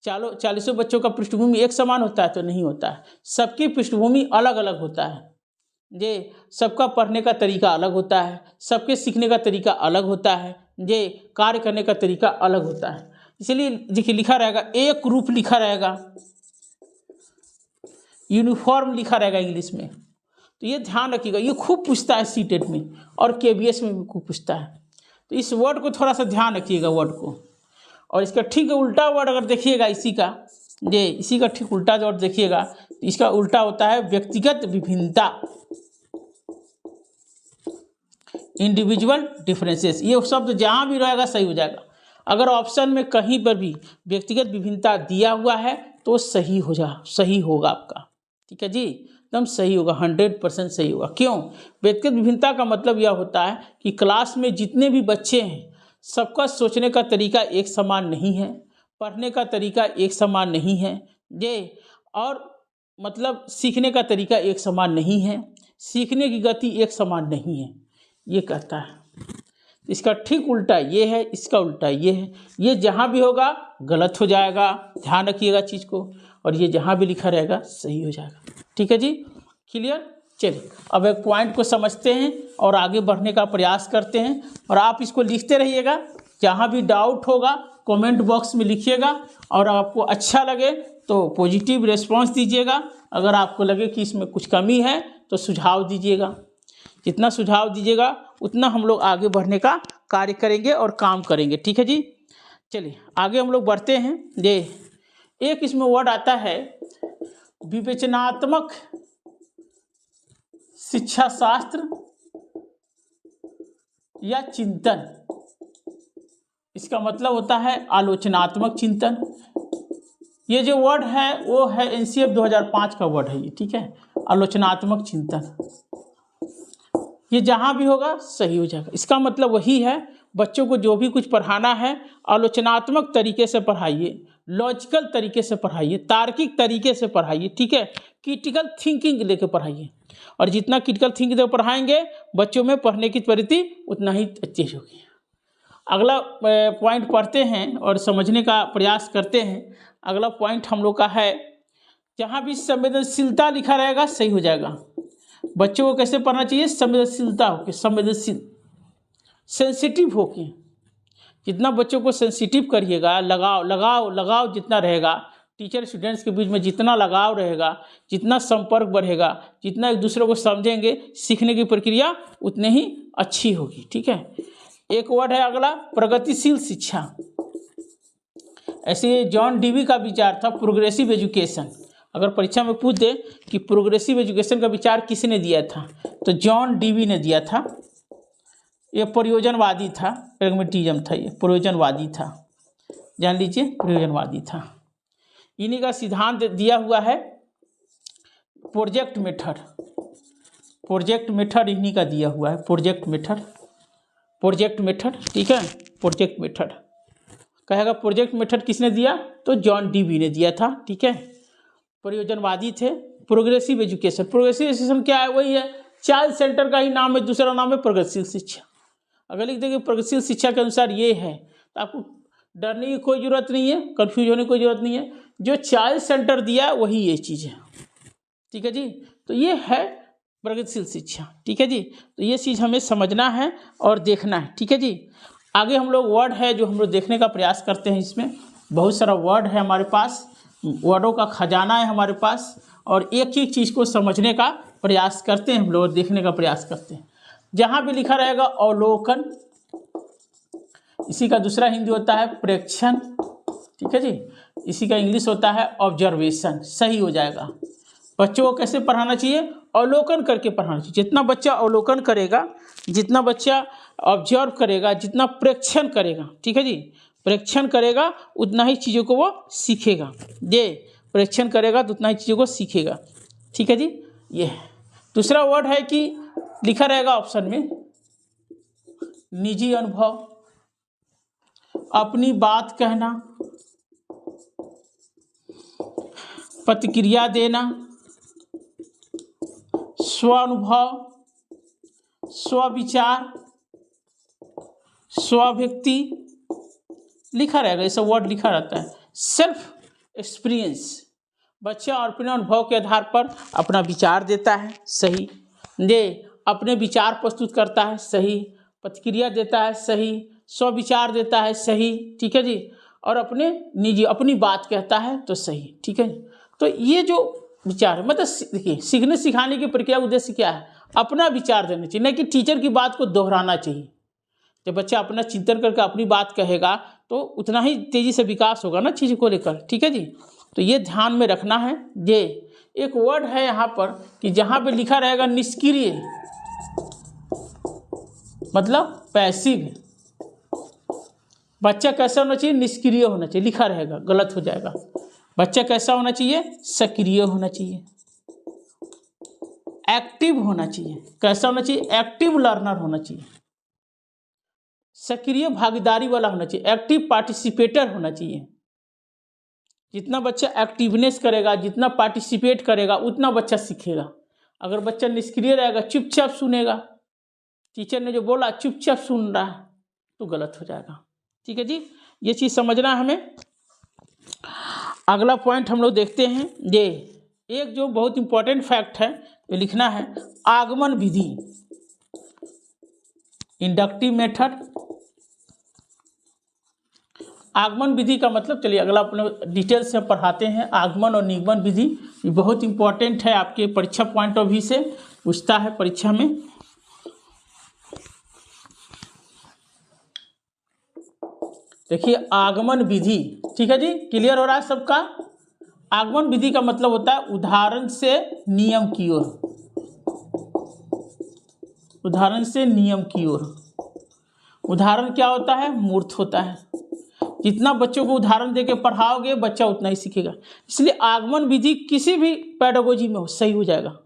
40 बच्चों का पृष्ठभूमि एक समान होता है? तो नहीं होता है। सबकी पृष्ठभूमि अलग अलग होता है, ये सबका पढ़ने का तरीका अलग होता है, सबके सीखने का तरीका अलग होता है, ये कार्य करने का तरीका अलग होता है। इसलिए देखिए लिखा रहेगा, एक रूप लिखा रहेगा, यूनिफॉर्म लिखा रहेगा इंग्लिश में। तो ये ध्यान रखिएगा, ये खूब पूछता है सीटेट में और केबीएस में भी खूब पूछता है। तो इस वर्ड को थोड़ा सा ध्यान रखिएगा, वर्ड को। और इसका ठीक उल्टा वर्ड अगर देखिएगा, इसी का ठीक उल्टा वर्ड देखिएगा, तो इसका उल्टा होता है व्यक्तिगत विभिन्नता, इंडिविजुअल डिफरेंसेस। ये शब्द जहाँ भी रहेगा सही हो जाएगा। अगर ऑप्शन में कहीं पर भी व्यक्तिगत विभिन्नता दिया हुआ है तो सही होगा आपका, ठीक है जी, एकदम सही होगा, 100% सही होगा। क्यों? व्यक्तिगत विभिन्नता का मतलब यह होता है कि क्लास में जितने भी बच्चे हैं सबका सोचने का तरीका एक समान नहीं है, पढ़ने का तरीका एक समान नहीं है, ये और मतलब सीखने का तरीका एक समान नहीं है, सीखने की गति एक समान नहीं है, ये कहता है। इसका ठीक उल्टा ये है, इसका उल्टा ये है। ये जहाँ भी होगा गलत हो जाएगा, ध्यान रखिएगा चीज़ को, और ये जहाँ भी लिखा रहेगा सही हो जाएगा, ठीक है जी, क्लियर। चलिए अब एक पॉइंट को समझते हैं और आगे बढ़ने का प्रयास करते हैं, और आप इसको लिखते रहिएगा, जहाँ भी डाउट होगा कमेंट बॉक्स में लिखिएगा, और आपको अच्छा लगे तो पॉजिटिव रिस्पॉन्स दीजिएगा, अगर आपको लगे कि इसमें कुछ कमी है तो सुझाव दीजिएगा। जितना सुझाव दीजिएगा उतना हम लोग आगे बढ़ने का कार्य करेंगे और काम करेंगे, ठीक है जी। चलिए आगे हम लोग बढ़ते हैं। ये एक इसमें वर्ड आता है विवेचनात्मक शिक्षा शास्त्र या चिंतन। इसका मतलब होता है आलोचनात्मक चिंतन। ये जो वर्ड है वो है एनसीएफ 2005 का वर्ड है ये, ठीक है। आलोचनात्मक चिंतन, ये जहाँ भी होगा सही हो जाएगा। इसका मतलब वही है, बच्चों को जो भी कुछ पढ़ाना है आलोचनात्मक तरीके से पढ़ाइए, लॉजिकल तरीके से पढ़ाइए, तार्किक तरीके से पढ़ाइए, ठीक है, क्रिटिकल थिंकिंग लेकर पढ़ाइए। और जितना क्रिटिकल थिंकिंग लेकर पढ़ाएंगे बच्चों में पढ़ने की प्रवृत्ति उतना ही तेज होगी। अगला पॉइंट पढ़ते हैं और समझने का प्रयास करते हैं। अगला पॉइंट हम लोग का है, जहाँ भी संवेदनशीलता लिखा रहेगा सही हो जाएगा। बच्चों को कैसे पढ़ना चाहिए? संवेदनशीलता होके, संवेदनशील, सेंसिटिव होके। जितना बच्चों को सेंसिटिव करिएगा, लगाव जितना रहेगा, टीचर स्टूडेंट्स के बीच में जितना लगाव रहेगा, जितना संपर्क बढ़ेगा, जितना एक दूसरे को समझेंगे, सीखने की प्रक्रिया उतनी ही अच्छी होगी, ठीक है। एक वर्ड है अगला, प्रगतिशील शिक्षा। ऐसे जॉन डीवी का विचार था प्रोग्रेसिव एजुकेशन। अगर परीक्षा में पूछ दे कि प्रोग्रेसिव एजुकेशन का विचार किसने दिया था, तो जॉन डीवी ने दिया था। ये प्रयोजनवादी था, प्रैग्मेटिज्म था, ये प्रयोजनवादी था, जान लीजिए, प्रयोजनवादी था। इन्हीं का सिद्धांत दिया हुआ है प्रोजेक्ट मेथड। प्रोजेक्ट मेथड इन्हीं का दिया हुआ है, प्रोजेक्ट मेथड, ठीक है। प्रोजेक्ट मेथड कहेगा, प्रोजेक्ट मेथड किसने दिया? तो जॉन डीवी ने दिया था, ठीक है। प्रयोजनवादी थे। प्रोग्रेसिव एजुकेशन, प्रोग्रेसिव एजुकेशन क्या है? वही है, चाइल्ड सेंटर का ही नाम है, दूसरा नाम है प्रगतिशील शिक्षा। अगर लिख देंगे प्रगतिशील शिक्षा के अनुसार ये है, तो आपको डरने की कोई ज़रूरत नहीं है, कन्फ्यूज होने की कोई ज़रूरत नहीं है। जो चाइल्ड सेंटर दिया वही ये चीज़ है, ठीक है जी। तो ये है प्रगतिशील शिक्षा, ठीक है जी। तो ये चीज़ हमें समझना है और देखना है, ठीक है जी। आगे हम लोग वर्ड है जो हम लोग देखने का प्रयास करते हैं। इसमें बहुत सारा वर्ड है हमारे पास, वर्डों का खजाना है हमारे पास, और एक एक चीज़ को समझने का प्रयास करते हैं हम लोग, देखने का प्रयास करते हैं। जहाँ भी लिखा रहेगा अवलोकन, इसी का दूसरा हिंदी होता है प्रेक्षण, ठीक है जी। इसी का इंग्लिश होता है ऑब्जर्वेशन, सही हो जाएगा। बच्चों को कैसे पढ़ाना चाहिए? अवलोकन करके पढ़ाना चाहिए। जितना बच्चा अवलोकन करेगा, जितना बच्चा ऑब्जर्व करेगा, जितना प्रेक्षण करेगा, ठीक है जी, प्रेक्षण करेगा उतना ही चीज़ों को वो सीखेगा। ये प्रेक्षण करेगा तो उतना ही चीज़ों को सीखेगा, ठीक है जी। ये दूसरा वर्ड है कि लिखा रहेगा ऑप्शन में, निजी अनुभव, अपनी बात कहना, प्रतिक्रिया देना, स्वानुभव, स्वविचार, स्वाभिव्यक्ति, लिखा रहेगा, ये सब वर्ड लिखा रहता है। सेल्फ एक्सपीरियंस, बच्चा अपने अनुभव के आधार पर अपना विचार देता है, सही। ये अपने विचार प्रस्तुत करता है, सही। प्रतिक्रिया देता है, सही। स्वविचार देता है, सही, ठीक है जी। और अपने निजी अपनी बात कहता है, तो सही, ठीक है। तो ये जो विचार है, मतलब देखिए, सीखने सिखाने की प्रक्रिया उद्देश्य क्या है? अपना विचार देना चाहिए, नहीं कि टीचर की बात को दोहराना चाहिए। जब बच्चा अपना चिंतन करके अपनी बात कहेगा तो उतना ही तेजी से विकास होगा ना चीज़ को लेकर, ठीक है जी। तो ये ध्यान में रखना है। ये एक वर्ड है यहाँ पर कि जहाँ पे लिखा रहेगा निष्क्रिय, मतलब पैसिव। बच्चा कैसा होना चाहिए? निष्क्रिय होना चाहिए, लिखा रहेगा, गलत हो जाएगा। बच्चा कैसा होना चाहिए? सक्रिय होना चाहिए, एक्टिव होना चाहिए। कैसा होना चाहिए? एक्टिव लर्नर होना चाहिए, सक्रिय भागीदारी वाला होना चाहिए, एक्टिव पार्टिसिपेटर होना चाहिए। जितना बच्चा एक्टिवनेस करेगा, जितना पार्टिसिपेट करेगा, उतना बच्चा सीखेगा। अगर बच्चा निष्क्रिय रहेगा, चुपचाप सुनेगा, टीचर ने जो बोला चुपचाप सुन रहा है, तो गलत हो जाएगा, ठीक है जी। ये चीज़ समझना है हमें। अगला पॉइंट हम लोग देखते हैं। ये एक जो बहुत इंपॉर्टेंट फैक्ट है, ये लिखना है, आगमन विधि, इंडक्टिव मेथड। आगमन विधि का मतलब, चलिए अगला अपने डिटेल से पढ़ाते हैं। आगमन और निगमन विधि ये बहुत इंपॉर्टेंट है, आपके परीक्षा पॉइंट ऑफ व्यू से पूछता है परीक्षा में। देखिए आगमन विधि, ठीक है जी, क्लियर हो रहा है सबका? आगमन विधि का मतलब होता है उदाहरण से नियम की ओर, उदाहरण से नियम की ओर। उदाहरण क्या होता है? मूर्त होता है। जितना बच्चों को उदाहरण देके पढ़ाओगे बच्चा उतना ही सीखेगा। इसलिए आगमन विधि किसी भी पेडागोजी में हो, सही हो जाएगा।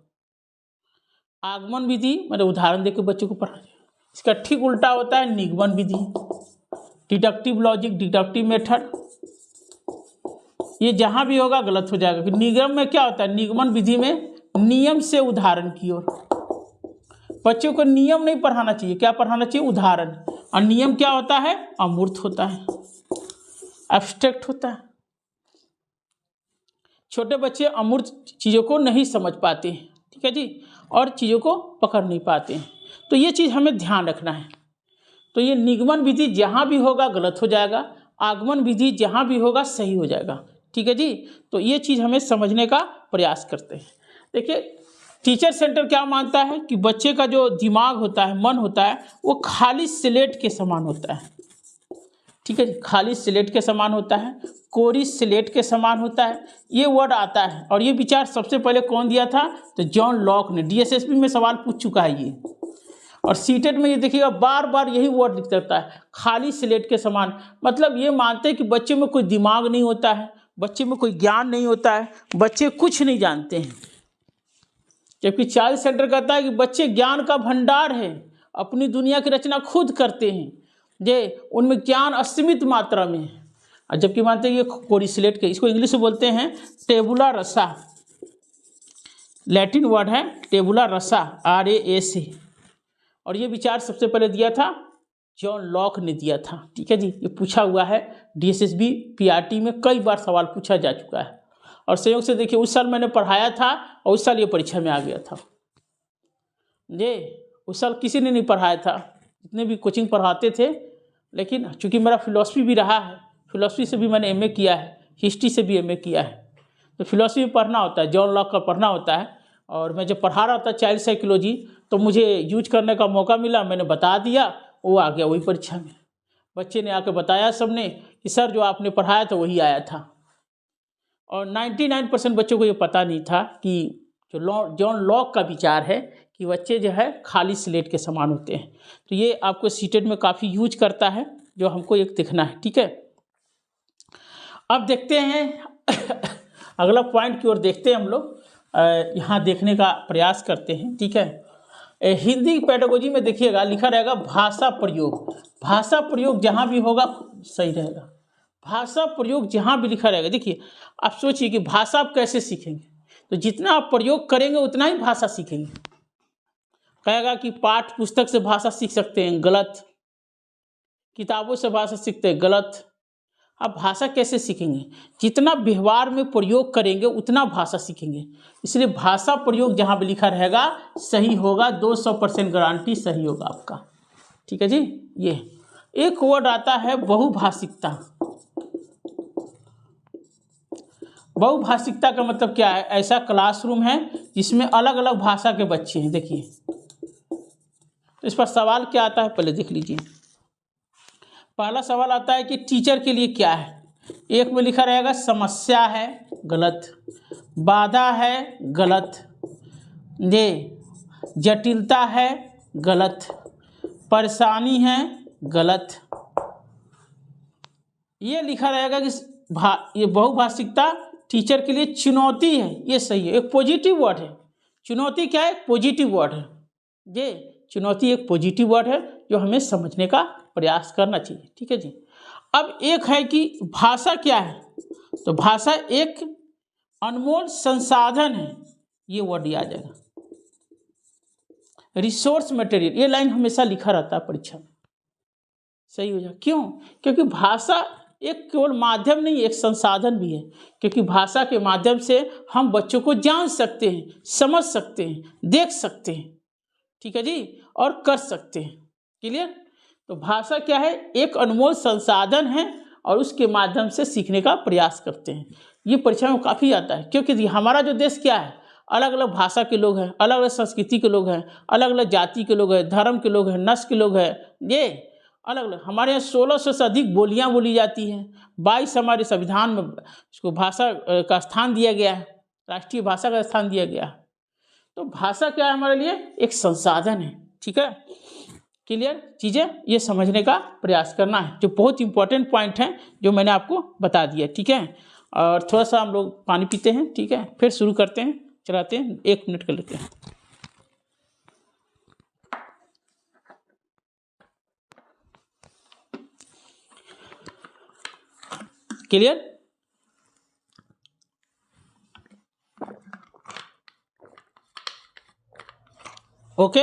आगमन विधि मतलब उदाहरण देकर बच्चों को पढ़ाना। इसका ठीक उल्टा होता है निगमन विधि, डिडक्टिव लॉजिक, डिडक्टिव मेथड। ये जहां भी होगा गलत हो जाएगा। कि निगम में क्या होता है, निगमन विधि में नियम से उदाहरण की ओर। बच्चों को नियम नहीं पढ़ाना चाहिए, क्या पढ़ाना चाहिए, उदाहरण। और नियम क्या होता है, अमूर्त होता है, एब्स्ट्रैक्ट होता है। छोटे बच्चे अमूर्त चीज़ों को नहीं समझ पाते हैं, ठीक है जी, और चीज़ों को पकड़ नहीं पाते हैं। तो ये चीज़ हमें ध्यान रखना है। तो ये निगमन विधि जहाँ भी होगा गलत हो जाएगा, आगमन विधि जहाँ भी होगा सही हो जाएगा, ठीक है जी। तो ये चीज़ हमें समझने का प्रयास करते हैं। देखिए टीचर सेंटर क्या मानता है कि बच्चे का जो दिमाग होता है, मन होता है, वो खाली स्लेट के समान होता है, ठीक है जी, खाली स्लेट के समान होता है, कोरी स्लेट के समान होता है। ये वर्ड आता है और ये विचार सबसे पहले कौन दिया था, तो जॉन लॉक ने। डीएसएसपी में सवाल पूछ चुका है ये, और सीटेट में ये देखिएगा बार बार यही वर्ड दिखता रहता है, खाली स्लेट के समान। मतलब ये मानते हैं कि बच्चे में कोई दिमाग नहीं होता है, बच्चे में कोई ज्ञान नहीं होता है, बच्चे कुछ नहीं जानते हैं। जबकि चाइल्ड सेंटर कहता है कि बच्चे ज्ञान का भंडार है, अपनी दुनिया की रचना खुद करते हैं, जे उनमें ज्ञान असीमित मात्रा में है। और जबकि मानते हैं ये कोरी स्लेट के, इसको इंग्लिश में बोलते हैं टेबुला रसा, लैटिन वर्ड है टेबुला रसा, RASA। और ये विचार सबसे पहले दिया था जॉन लॉक ने दिया था, ठीक है जी। ये पूछा हुआ है DSSB PRT में, कई बार सवाल पूछा जा चुका है। और संयोग से देखिए उस साल मैंने पढ़ाया था और उस साल ये परीक्षा में आ गया था। ये उस साल किसी ने नहीं पढ़ाया था, जितने भी कोचिंग पढ़ाते थे। लेकिन चूँकि मेरा फिलॉसफी भी रहा है, फिलॉसफी से भी मैंने MA किया है, हिस्ट्री से भी MA किया है, तो फिलॉसफी में पढ़ना होता है, जॉन लॉक का पढ़ना होता है। और मैं जब पढ़ा रहा था चाइल्ड साइकोलॉजी, तो मुझे यूज करने का मौका मिला, मैंने बता दिया, वो आ गया वही परीक्षा में। बच्चे ने आके बताया सबने कि सर जो आपने पढ़ाया था वही आया था। और 99% बच्चों को ये पता नहीं था कि जो जॉन लॉक का विचार है कि बच्चे जो है खाली स्लेट के समान होते हैं। तो ये आपको सीटेट में काफ़ी यूज करता है, जो हमको एक दिखना है, ठीक है। अब देखते हैं अगला पॉइंट की ओर देखते हैं हम लोग, यहाँ देखने का प्रयास करते हैं, ठीक है। हिंदी पेडागोजी में देखिएगा लिखा रहेगा भाषा प्रयोग। भाषा प्रयोग जहाँ भी होगा सही रहेगा, भाषा प्रयोग जहाँ भी लिखा रहेगा। देखिए आप सोचिए कि भाषा आप कैसे सीखेंगे, तो जितना आप प्रयोग करेंगे उतना ही भाषा सीखेंगे। कहेगा कि पाठ पुस्तक से भाषा सीख सकते हैं, गलत। किताबों से भाषा सीखते हैं, गलत। आप भाषा कैसे सीखेंगे, जितना व्यवहार में प्रयोग करेंगे उतना भाषा सीखेंगे। इसलिए भाषा प्रयोग जहाँ भी लिखा रहेगा सही होगा, 200% गारंटी सही होगा आपका, ठीक है जी। ये एक वर्ड आता है बहुभाषिकता। बहुभाषिकता का मतलब क्या है, ऐसा क्लासरूम है जिसमें अलग अलग भाषा के बच्चे हैं। देखिए तो इस पर सवाल क्या आता है पहले देख लीजिए। पहला सवाल आता है कि टीचर के लिए क्या है। एक में लिखा रहेगा समस्या है, गलत। बाधा है, गलत। ये जटिलता है, गलत। परेशानी है, गलत। ये लिखा रहेगा कि ये बहुभाषिकता टीचर के लिए चुनौती है, ये सही है, एक पॉजिटिव वर्ड है। चुनौती क्या है, पॉजिटिव वर्ड है। ये चुनौती एक पॉजिटिव वर्ड है जो हमें समझने का प्रयास करना चाहिए, ठीक है जी। अब एक है कि भाषा क्या है, तो भाषा एक अनमोल संसाधन है, ये वर्ड याद आ जाएगा। रिसोर्स मटेरियल, ये लाइन हमेशा लिखा रहता है परीक्षा में, सही हो जाए। क्यों, क्योंकि भाषा एक केवल माध्यम नहीं, एक संसाधन भी है। क्योंकि भाषा के माध्यम से हम बच्चों को जान सकते हैं, समझ सकते हैं, देख सकते हैं, ठीक है जी, और कर सकते हैं। क्लियर। तो भाषा क्या है, एक अनमोल संसाधन है और उसके माध्यम से सीखने का प्रयास करते हैं। ये परीक्षा में काफ़ी आता है, क्योंकि हमारा जो देश क्या है, अलग अलग भाषा के लोग हैं, अलग अलग संस्कृति के लोग हैं, अलग अलग जाति के लोग हैं, धर्म के लोग हैं, नस्ल के लोग हैं। ये अलग अलग, हमारे यहाँ 1600 से अधिक बोलियाँ बोली जाती हैं। 22 हमारे संविधान में इसको भाषा का स्थान दिया गया है, राष्ट्रीय भाषा का स्थान दिया गया है। तो भाषा क्या है हमारे लिए, एक संसाधन है, ठीक है। क्लियर चीज़ें ये समझने का प्रयास करना है, जो बहुत इंपॉर्टेंट पॉइंट हैं जो मैंने आपको बता दिया, ठीक है। और थोड़ा सा हम लोग पानी पीते हैं, ठीक है, फिर शुरू करते हैं, चलाते हैं, 1 मिनट कर लेते हैं। क्लियर? ओके,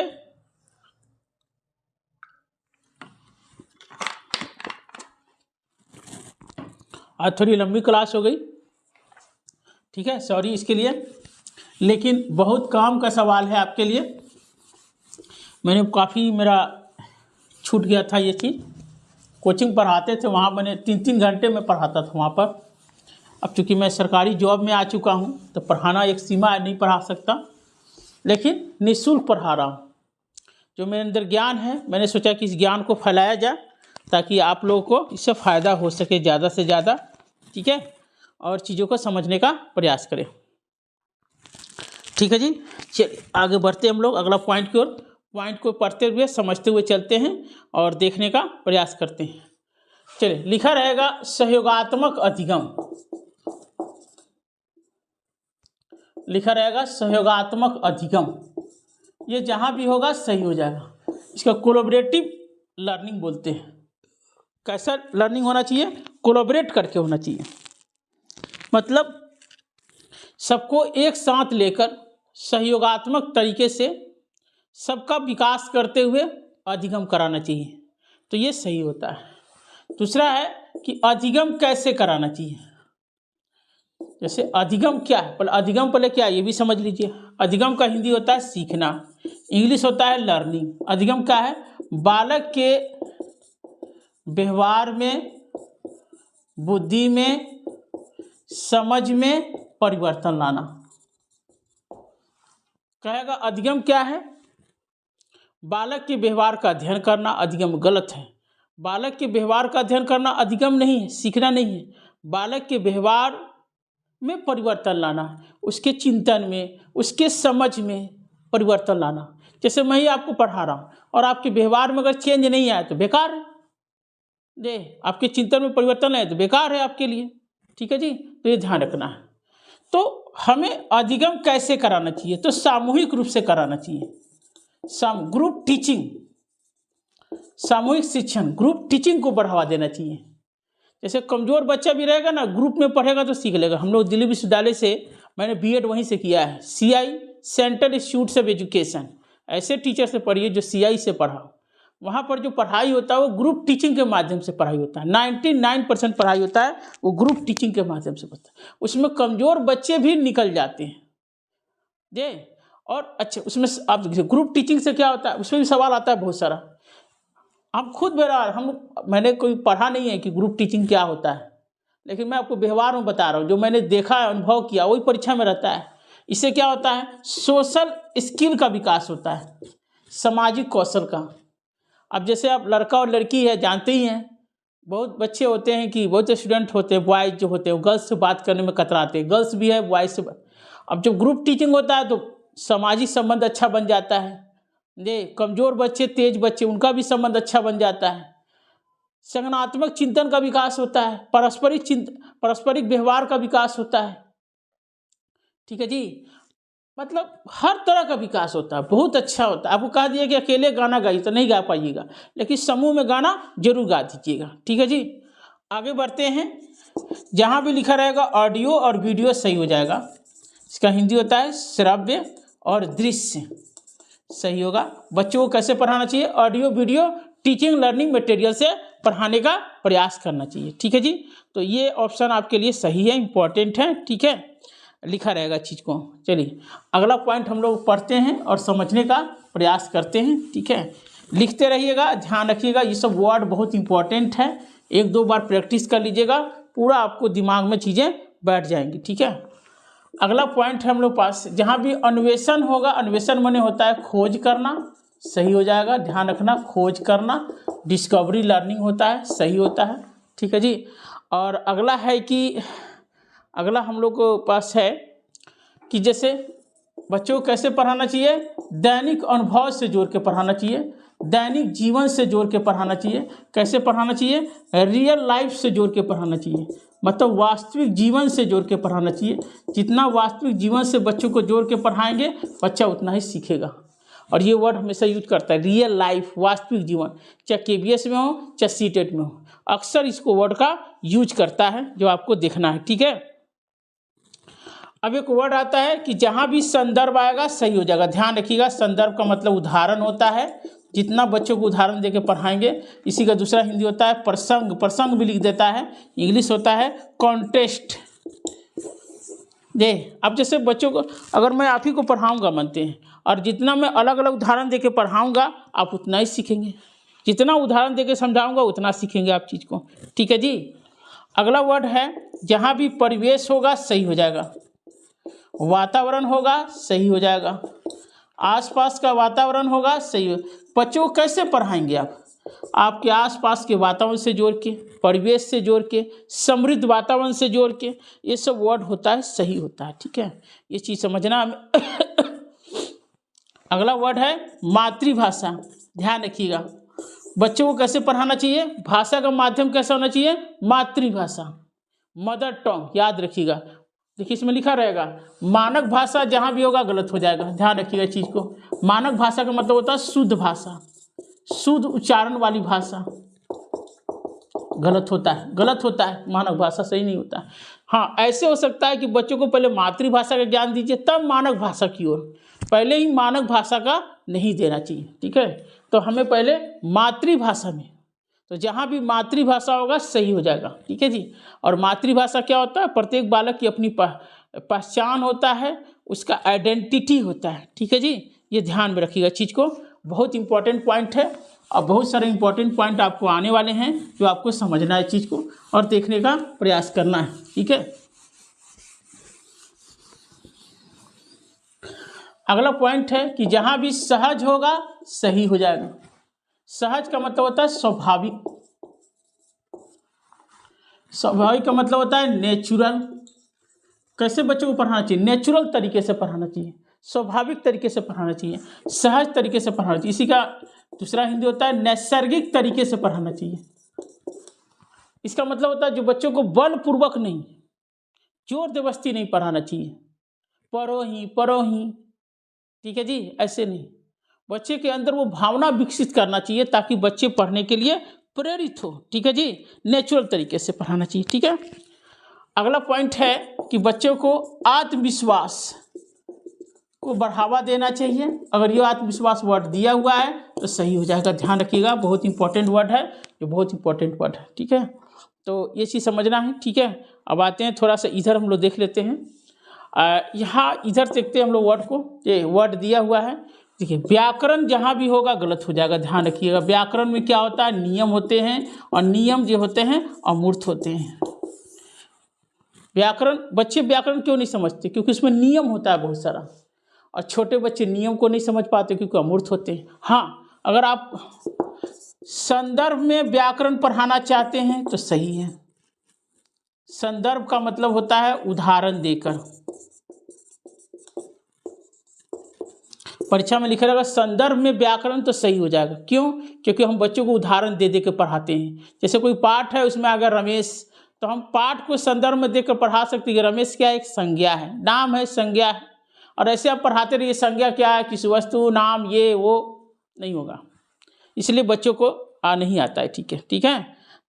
आज थोड़ी लंबी क्लास हो गई, ठीक है, सॉरी इसके लिए, लेकिन बहुत काम का सवाल है आपके लिए। मैंने काफ़ी मेरा छूट गया था ये चीज़। कोचिंग पढ़ाते थे वहाँ, मैंने 3-3 घंटे में पढ़ाता था वहाँ पर। अब चूँकि मैं सरकारी जॉब में आ चुका हूँ तो पढ़ाना एक सीमा है, नहीं पढ़ा सकता, लेकिन निःशुल्क पढ़ा रहा हूँ। जो मेरे अंदर ज्ञान है, मैंने सोचा कि इस ज्ञान को फैलाया जाए ताकि आप लोगों को इससे फ़ायदा हो सके ज़्यादा से ज़्यादा, ठीक है, और चीज़ों को समझने का प्रयास करें, ठीक है जी। चलिए आगे बढ़ते हम लोग अगला पॉइंट की ओर। पॉइंट को पढ़ते हुए समझते हुए चलते हैं और देखने का प्रयास करते हैं। चलिए, लिखा रहेगा सहयोगात्मक अधिगम, लिखा रहेगा सहयोगात्मक अधिगम। ये जहाँ भी होगा सही हो जाएगा। इसका कोलैबोरेटिव लर्निंग बोलते हैं। कैसा लर्निंग होना चाहिए? कोलैबोरेट करके होना चाहिए, मतलब सबको एक साथ लेकर सहयोगात्मक तरीके से सबका विकास करते हुए अधिगम कराना चाहिए, तो ये सही होता है। दूसरा है कि अधिगम कैसे कराना चाहिए। जैसे अधिगम क्या है, पहले अधिगम पहले क्या है ये भी समझ लीजिए। अधिगम का हिंदी होता है सीखना, इंग्लिश होता है लर्निंग। अधिगम क्या है? बालक के व्यवहार में, बुद्धि में, समझ में परिवर्तन लाना। कहेगा अधिगम क्या है? बालक के व्यवहार का अध्ययन करना। अधिगम गलत है। बालक के व्यवहार का अध्ययन करना अधिगम नहीं है, सीखना नहीं है। बालक के व्यवहार में परिवर्तन लाना, उसके चिंतन में, उसके समझ में परिवर्तन लाना। जैसे मैं ही आपको पढ़ा रहा हूँ और आपके व्यवहार में अगर चेंज नहीं आया तो बेकार है। आपके चिंतन में परिवर्तन आए तो बेकार है आपके लिए, ठीक है जी। तो ये ध्यान रखना है। तो हमें अधिगम कैसे कराना चाहिए? तो सामूहिक रूप से कराना चाहिए। ग्रुप टीचिंग, सामूहिक शिक्षण, ग्रुप टीचिंग को बढ़ावा देना चाहिए। जैसे कमजोर बच्चा भी रहेगा ना, ग्रुप में पढ़ेगा तो सीख लेगा। हम लोग दिल्ली विश्वविद्यालय से, मैंने बीएड वहीं से किया है, CI central institute of education. ऐसे टीचर से पढ़िए जो CI से पढ़ा। वहाँ पर जो पढ़ाई होता है वो ग्रुप टीचिंग के माध्यम से पढ़ाई होता है। 99% पढ़ाई होता है वो ग्रुप टीचिंग के माध्यम से होता है। उसमें कमज़ोर बच्चे भी निकल जाते हैं और अच्छा, उसमें आप ग्रुप टीचिंग से क्या होता है, उसमें भी सवाल आता है बहुत सारा। आप खुद मैंने कोई पढ़ा नहीं है कि ग्रुप टीचिंग क्या होता है, लेकिन मैं आपको व्यवहार में बता रहा हूँ, जो मैंने देखा है, अनुभव किया, वही परीक्षा में रहता है। इससे क्या होता है? सोशल स्किल का विकास होता है, सामाजिक कौशल का। अब जैसे आप लड़का और लड़की है, जानते ही हैं, बहुत बच्चे होते हैं कि बहुत स्टूडेंट होते हैं, बॉयज जो होते हैं वो गर्ल्स से बात करने में कतराते हैं, गर्ल्स भी है बॉयज से। अब जब ग्रुप टीचिंग होता है तो सामाजिक संबंध अच्छा बन जाता है। कमज़ोर बच्चे, तेज बच्चे, उनका भी संबंध अच्छा बन जाता है। संज्ञानात्मक चिंतन का विकास होता है, पारस्परिक व्यवहार का विकास होता है, ठीक है जी। मतलब हर तरह का विकास होता है, बहुत अच्छा होता है। आपको कहा दिया कि अकेले गाना गाइए तो नहीं गा पाइएगा, लेकिन समूह में गाना जरूर गा दीजिएगा, ठीक है जी। आगे बढ़ते हैं। जहाँ भी लिखा रहेगा ऑडियो और वीडियो सही हो जाएगा। इसका हिंदी होता है श्रव्य और दृश्य, सही होगा। बच्चों को कैसे पढ़ाना चाहिए? Audio video teaching learning material से पढ़ाने का प्रयास करना चाहिए, ठीक है जी। तो ये ऑप्शन आपके लिए सही है, इंपॉर्टेंट है, ठीक है, लिखा रहेगा चीज़ को। चलिए अगला पॉइंट हम लोग पढ़ते हैं और समझने का प्रयास करते हैं, ठीक है। लिखते रहिएगा, ध्यान रखिएगा, ये सब वर्ड बहुत इंपॉर्टेंट है। 1-2 बार प्रैक्टिस कर लीजिएगा, पूरा आपको दिमाग में चीज़ें बैठ जाएंगी, ठीक है। अगला पॉइंट है हम लोग पास, जहाँ भी अन्वेषण होगा, अन्वेषण माने होता है खोज करना, सही हो जाएगा, ध्यान रखना, खोज करना। डिस्कवरी लर्निंग होता है, सही होता है, ठीक है जी। और अगला है कि अगला हम लोग को पास है कि जैसे बच्चों को कैसे पढ़ाना चाहिए? दैनिक अनुभव से जोड़ के पढ़ाना चाहिए, दैनिक जीवन से जोड़ के पढ़ाना चाहिए। कैसे पढ़ाना चाहिए? रियल लाइफ से जोड़ के पढ़ाना चाहिए, मतलब वास्तविक जीवन से जोड़ के पढ़ाना चाहिए। जितना वास्तविक जीवन से बच्चों को जोड़ के पढ़ाएंगे, बच्चा उतना ही सीखेगा। और ये वर्ड हमेशा यूज करता है, रियल लाइफ, वास्तविक जीवन, चाहे KVS में हो चाहे CTET में हो। अक्सर इसको वर्ड का यूज करता है, जो आपको देखना है। ठीक है, अब एक वर्ड आता है कि जहाँ भी संदर्भ आएगा सही हो जाएगा। ध्यान रखिएगा, संदर्भ का मतलब उदाहरण होता है। जितना बच्चों को उदाहरण देके पढ़ाएंगे, इसी का दूसरा हिंदी होता है प्रसंग, प्रसंग भी लिख देता है। इंग्लिश होता है कॉन्टेस्ट। अब जैसे बच्चों को अगर मैं आप ही को पढ़ाऊंगा मानते हैं, और जितना मैं अलग अलग उदाहरण देके पढ़ाऊंगा आप उतना ही सीखेंगे। जितना उदाहरण देके समझाऊंगा उतना सीखेंगे आप चीज़ को। ठीक है जी। अगला वर्ड है जहाँ भी परिवेश होगा सही हो जाएगा। वातावरण होगा सही हो जाएगा। आसपास का वातावरण होगा सही हो। बच्चों को कैसे पढ़ाएंगे आप? आपके आसपास के वातावरण से जोड़ के, परिवेश से जोड़ के, समृद्ध वातावरण से जोड़ के, ये सब वर्ड होता है सही होता है। ठीक है, ये चीज़ समझना हमें। अगला वर्ड है मातृभाषा। ध्यान रखिएगा, बच्चों को कैसे पढ़ाना चाहिए, भाषा का माध्यम कैसा होना चाहिए, मातृभाषा, मदर टंग। याद रखिएगा, देखिए इसमें लिखा रहेगा मानक भाषा, जहाँ भी होगा गलत हो जाएगा। ध्यान रखिएगा चीज़ को। मानक भाषा का मतलब होता है शुद्ध भाषा, शुद्ध उच्चारण वाली भाषा। गलत होता है, गलत होता है, मानक भाषा सही नहीं होता है। हाँ, ऐसे हो सकता है कि बच्चों को पहले मातृभाषा का ज्ञान दीजिए तब मानक भाषा की ओर, पहले ही मानक भाषा का नहीं देना चाहिए। ठीक है, तो हमें पहले मातृभाषा में, तो जहाँ भी मातृभाषा होगा सही हो जाएगा। ठीक है जी। और मातृभाषा क्या होता है, प्रत्येक बालक की अपनी पहचान होता है, उसका आइडेंटिटी होता है। ठीक है जी, ये ध्यान में रखिएगा चीज़ को, बहुत इंपॉर्टेंट पॉइंट है। और बहुत सारे इंपॉर्टेंट पॉइंट आपको आने वाले हैं जो आपको समझना है चीज़ को और देखने का प्रयास करना है। ठीक है, अगला पॉइंट है कि जहाँ भी सहज होगा सही हो जाएगा। सहज का मतलब होता है स्वाभाविक, स्वाभाविक का मतलब होता है नेचुरल। कैसे बच्चों को पढ़ाना चाहिए, नेचुरल तरीके से पढ़ाना चाहिए, स्वाभाविक तरीके से पढ़ाना चाहिए, सहज तरीके से पढ़ाना चाहिए। इसी का दूसरा हिंदी होता है नैसर्गिक तरीके से पढ़ाना चाहिए। इसका मतलब होता है जो बच्चों को बलपूर्वक नहीं, जोर जबरदस्ती नहीं पढ़ाना चाहिए, पढ़ो ही पढ़ो ही। ठीक है जी, ऐसे नहीं, बच्चे के अंदर वो भावना विकसित करना चाहिए ताकि बच्चे पढ़ने के लिए प्रेरित हो। ठीक है जी, नेचुरल तरीके से पढ़ाना चाहिए। ठीक है, अगला पॉइंट है कि बच्चों को आत्मविश्वास को बढ़ावा देना चाहिए। अगर ये आत्मविश्वास वर्ड दिया हुआ है तो सही हो जाएगा। ध्यान रखिएगा, बहुत इंपॉर्टेंट वर्ड है, ये बहुत इंपॉर्टेंट वर्ड है। ठीक है, तो ये चीज़ समझना है। ठीक है, अब आते हैं थोड़ा सा इधर हम लोग देख लेते हैं। यहाँ इधर देखते हैं हम लोग वर्ड को, ये वर्ड दिया हुआ है। देखिए, व्याकरण जहाँ भी होगा गलत हो जाएगा। ध्यान रखिएगा, व्याकरण में क्या होता है, नियम होते हैं, और नियम जो होते हैं अमूर्त होते हैं। व्याकरण, बच्चे व्याकरण क्यों नहीं समझते, क्योंकि उसमें नियम होता है बहुत सारा, और छोटे बच्चे नियम को नहीं समझ पाते क्योंकि अमूर्त होते हैं। हाँ, अगर आप संदर्भ में व्याकरण पढ़ाना चाहते हैं तो सही है। संदर्भ का मतलब होता है उदाहरण देकर। परीक्षा में लिखा रहेगा संदर्भ में व्याकरण तो सही हो जाएगा। क्यों? क्योंकि हम बच्चों को उदाहरण दे दे के पढ़ाते हैं। जैसे कोई पाठ है, उसमें अगर रमेश, तो हम पाठ को संदर्भ में देकर पढ़ा सकते हैं कि रमेश क्या है, एक संज्ञा है, नाम है, संज्ञा है। और ऐसे आप पढ़ाते रहिए संज्ञा क्या है, किसी वस्तु, नाम, ये वो नहीं होगा, इसलिए बच्चों को नहीं आता है। ठीक है, ठीक है,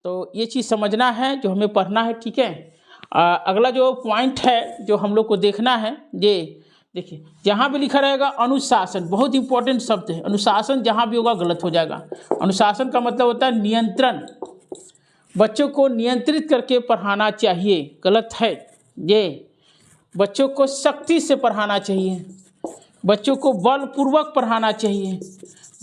तो ये चीज़ समझना है जो हमें पढ़ना है। ठीक है, अगला जो पॉइंट है जो हम लोग को देखना है, ये देखिए, जहाँ भी लिखा रहेगा अनुशासन, बहुत इंपॉर्टेंट शब्द है। अनुशासन जहाँ भी होगा गलत हो जाएगा। अनुशासन का मतलब होता है नियंत्रण, बच्चों को नियंत्रित करके पढ़ाना चाहिए, गलत है ये। बच्चों को सख्ती से पढ़ाना चाहिए, बच्चों को बलपूर्वक पढ़ाना चाहिए,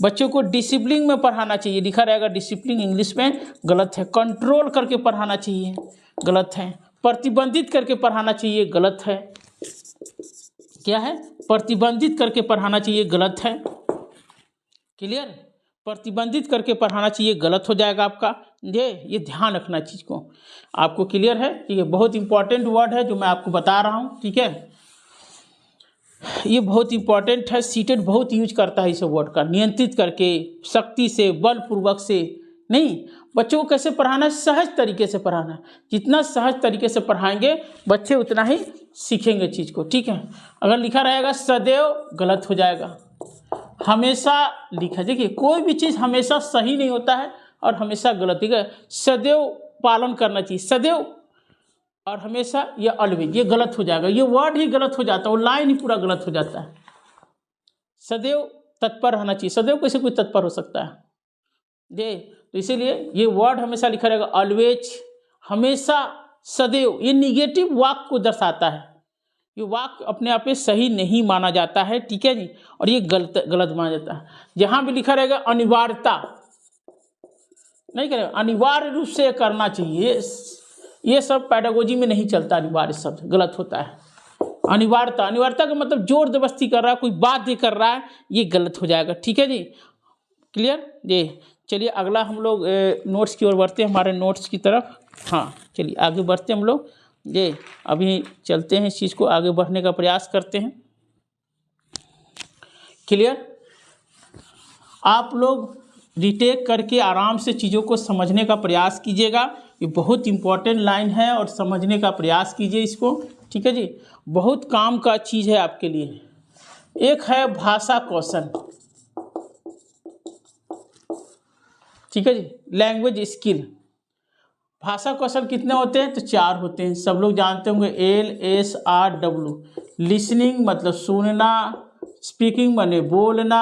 बच्चों को डिसिप्लिन में पढ़ाना चाहिए। लिखा रहेगा डिसिप्लिन, इंग्लिश में गलत है। कंट्रोल करके पढ़ाना चाहिए, गलत है। प्रतिबंधित करके पढ़ाना चाहिए, गलत है। क्या है? प्रतिबंधित करके पढ़ाना चाहिए, गलत है। क्लियर? प्रतिबंधित करके पढ़ाना चाहिए, गलत हो जाएगा आपका। ये ध्यान रखना चीज़ को। आपको क्लियर है कि ये बहुत इंपॉर्टेंट वर्ड है जो मैं आपको बता रहा हूँ। ठीक है, ये बहुत इंपॉर्टेंट है, सीटेट बहुत यूज करता है इस वर्ड का। नियंत्रित करके, सख्ती से, बलपूर्वक से नहीं। बच्चों को कैसे पढ़ाना है? सहज तरीके से पढ़ाना है। जितना सहज तरीके से पढ़ाएंगे बच्चे उतना ही सीखेंगे चीज़ को। ठीक है, अगर लिखा रहेगा सदैव, गलत हो जाएगा। हमेशा लिखा, देखिए कोई भी चीज़ हमेशा सही नहीं होता है, और हमेशा गलत, ठीक है। सदैव पालन करना चाहिए, सदैव और हमेशा, ये ऑलवेज, ये गलत हो जाएगा, ये वर्ड ही गलत हो जाता है, वो लाइन ही पूरा गलत हो जाता है। सदैव तत्पर रहना चाहिए, सदैव कैसे कोई तत्पर हो सकता है ये, तो इसीलिए ये वर्ड हमेशा लिखा रहेगा ऑलवेज, हमेशा, सदैव। ये निगेटिव वाक्य को दर्शाता है, ये वाक्य अपने आप में सही नहीं माना जाता है, ठीक है जी, और ये गलत माना जाता है। जहाँ भी लिखा रहेगा अनिवार्यता, नहीं करेगा, अनिवार्य रूप से करना चाहिए, ये सब पेडागोजी में नहीं चलता, अनिवार्य शब्द गलत होता है। अनिवार्यता, अनिवार्यता का मतलब जोर जबरदस्ती कर रहा है, कोई बाध्य कर रहा है, ये गलत हो जाएगा, ठीक है जी, क्लियर जी। चलिए अगला हम लोग नोट्स की ओर बढ़ते हैं, हमारे नोट्स की तरफ। हाँ चलिए आगे बढ़ते हैं हम लोग, ये अभी चलते हैं, इस चीज़ को आगे बढ़ने का प्रयास करते हैं, क्लियर। आप लोग रिटेक करके आराम से चीज़ों को समझने का प्रयास कीजिएगा, ये बहुत इम्पोर्टेंट लाइन है और समझने का प्रयास कीजिए इसको, ठीक है जी, बहुत काम का चीज़ है आपके लिए। एक है भाषा कौशल, ठीक है जी, लैंग्वेज स्किल। भाषा कौशल कितने होते हैं, तो 4 होते हैं, सब लोग जानते होंगे, LSRW। लिसनिंग मतलब सुनना, स्पीकिंग माने बोलना,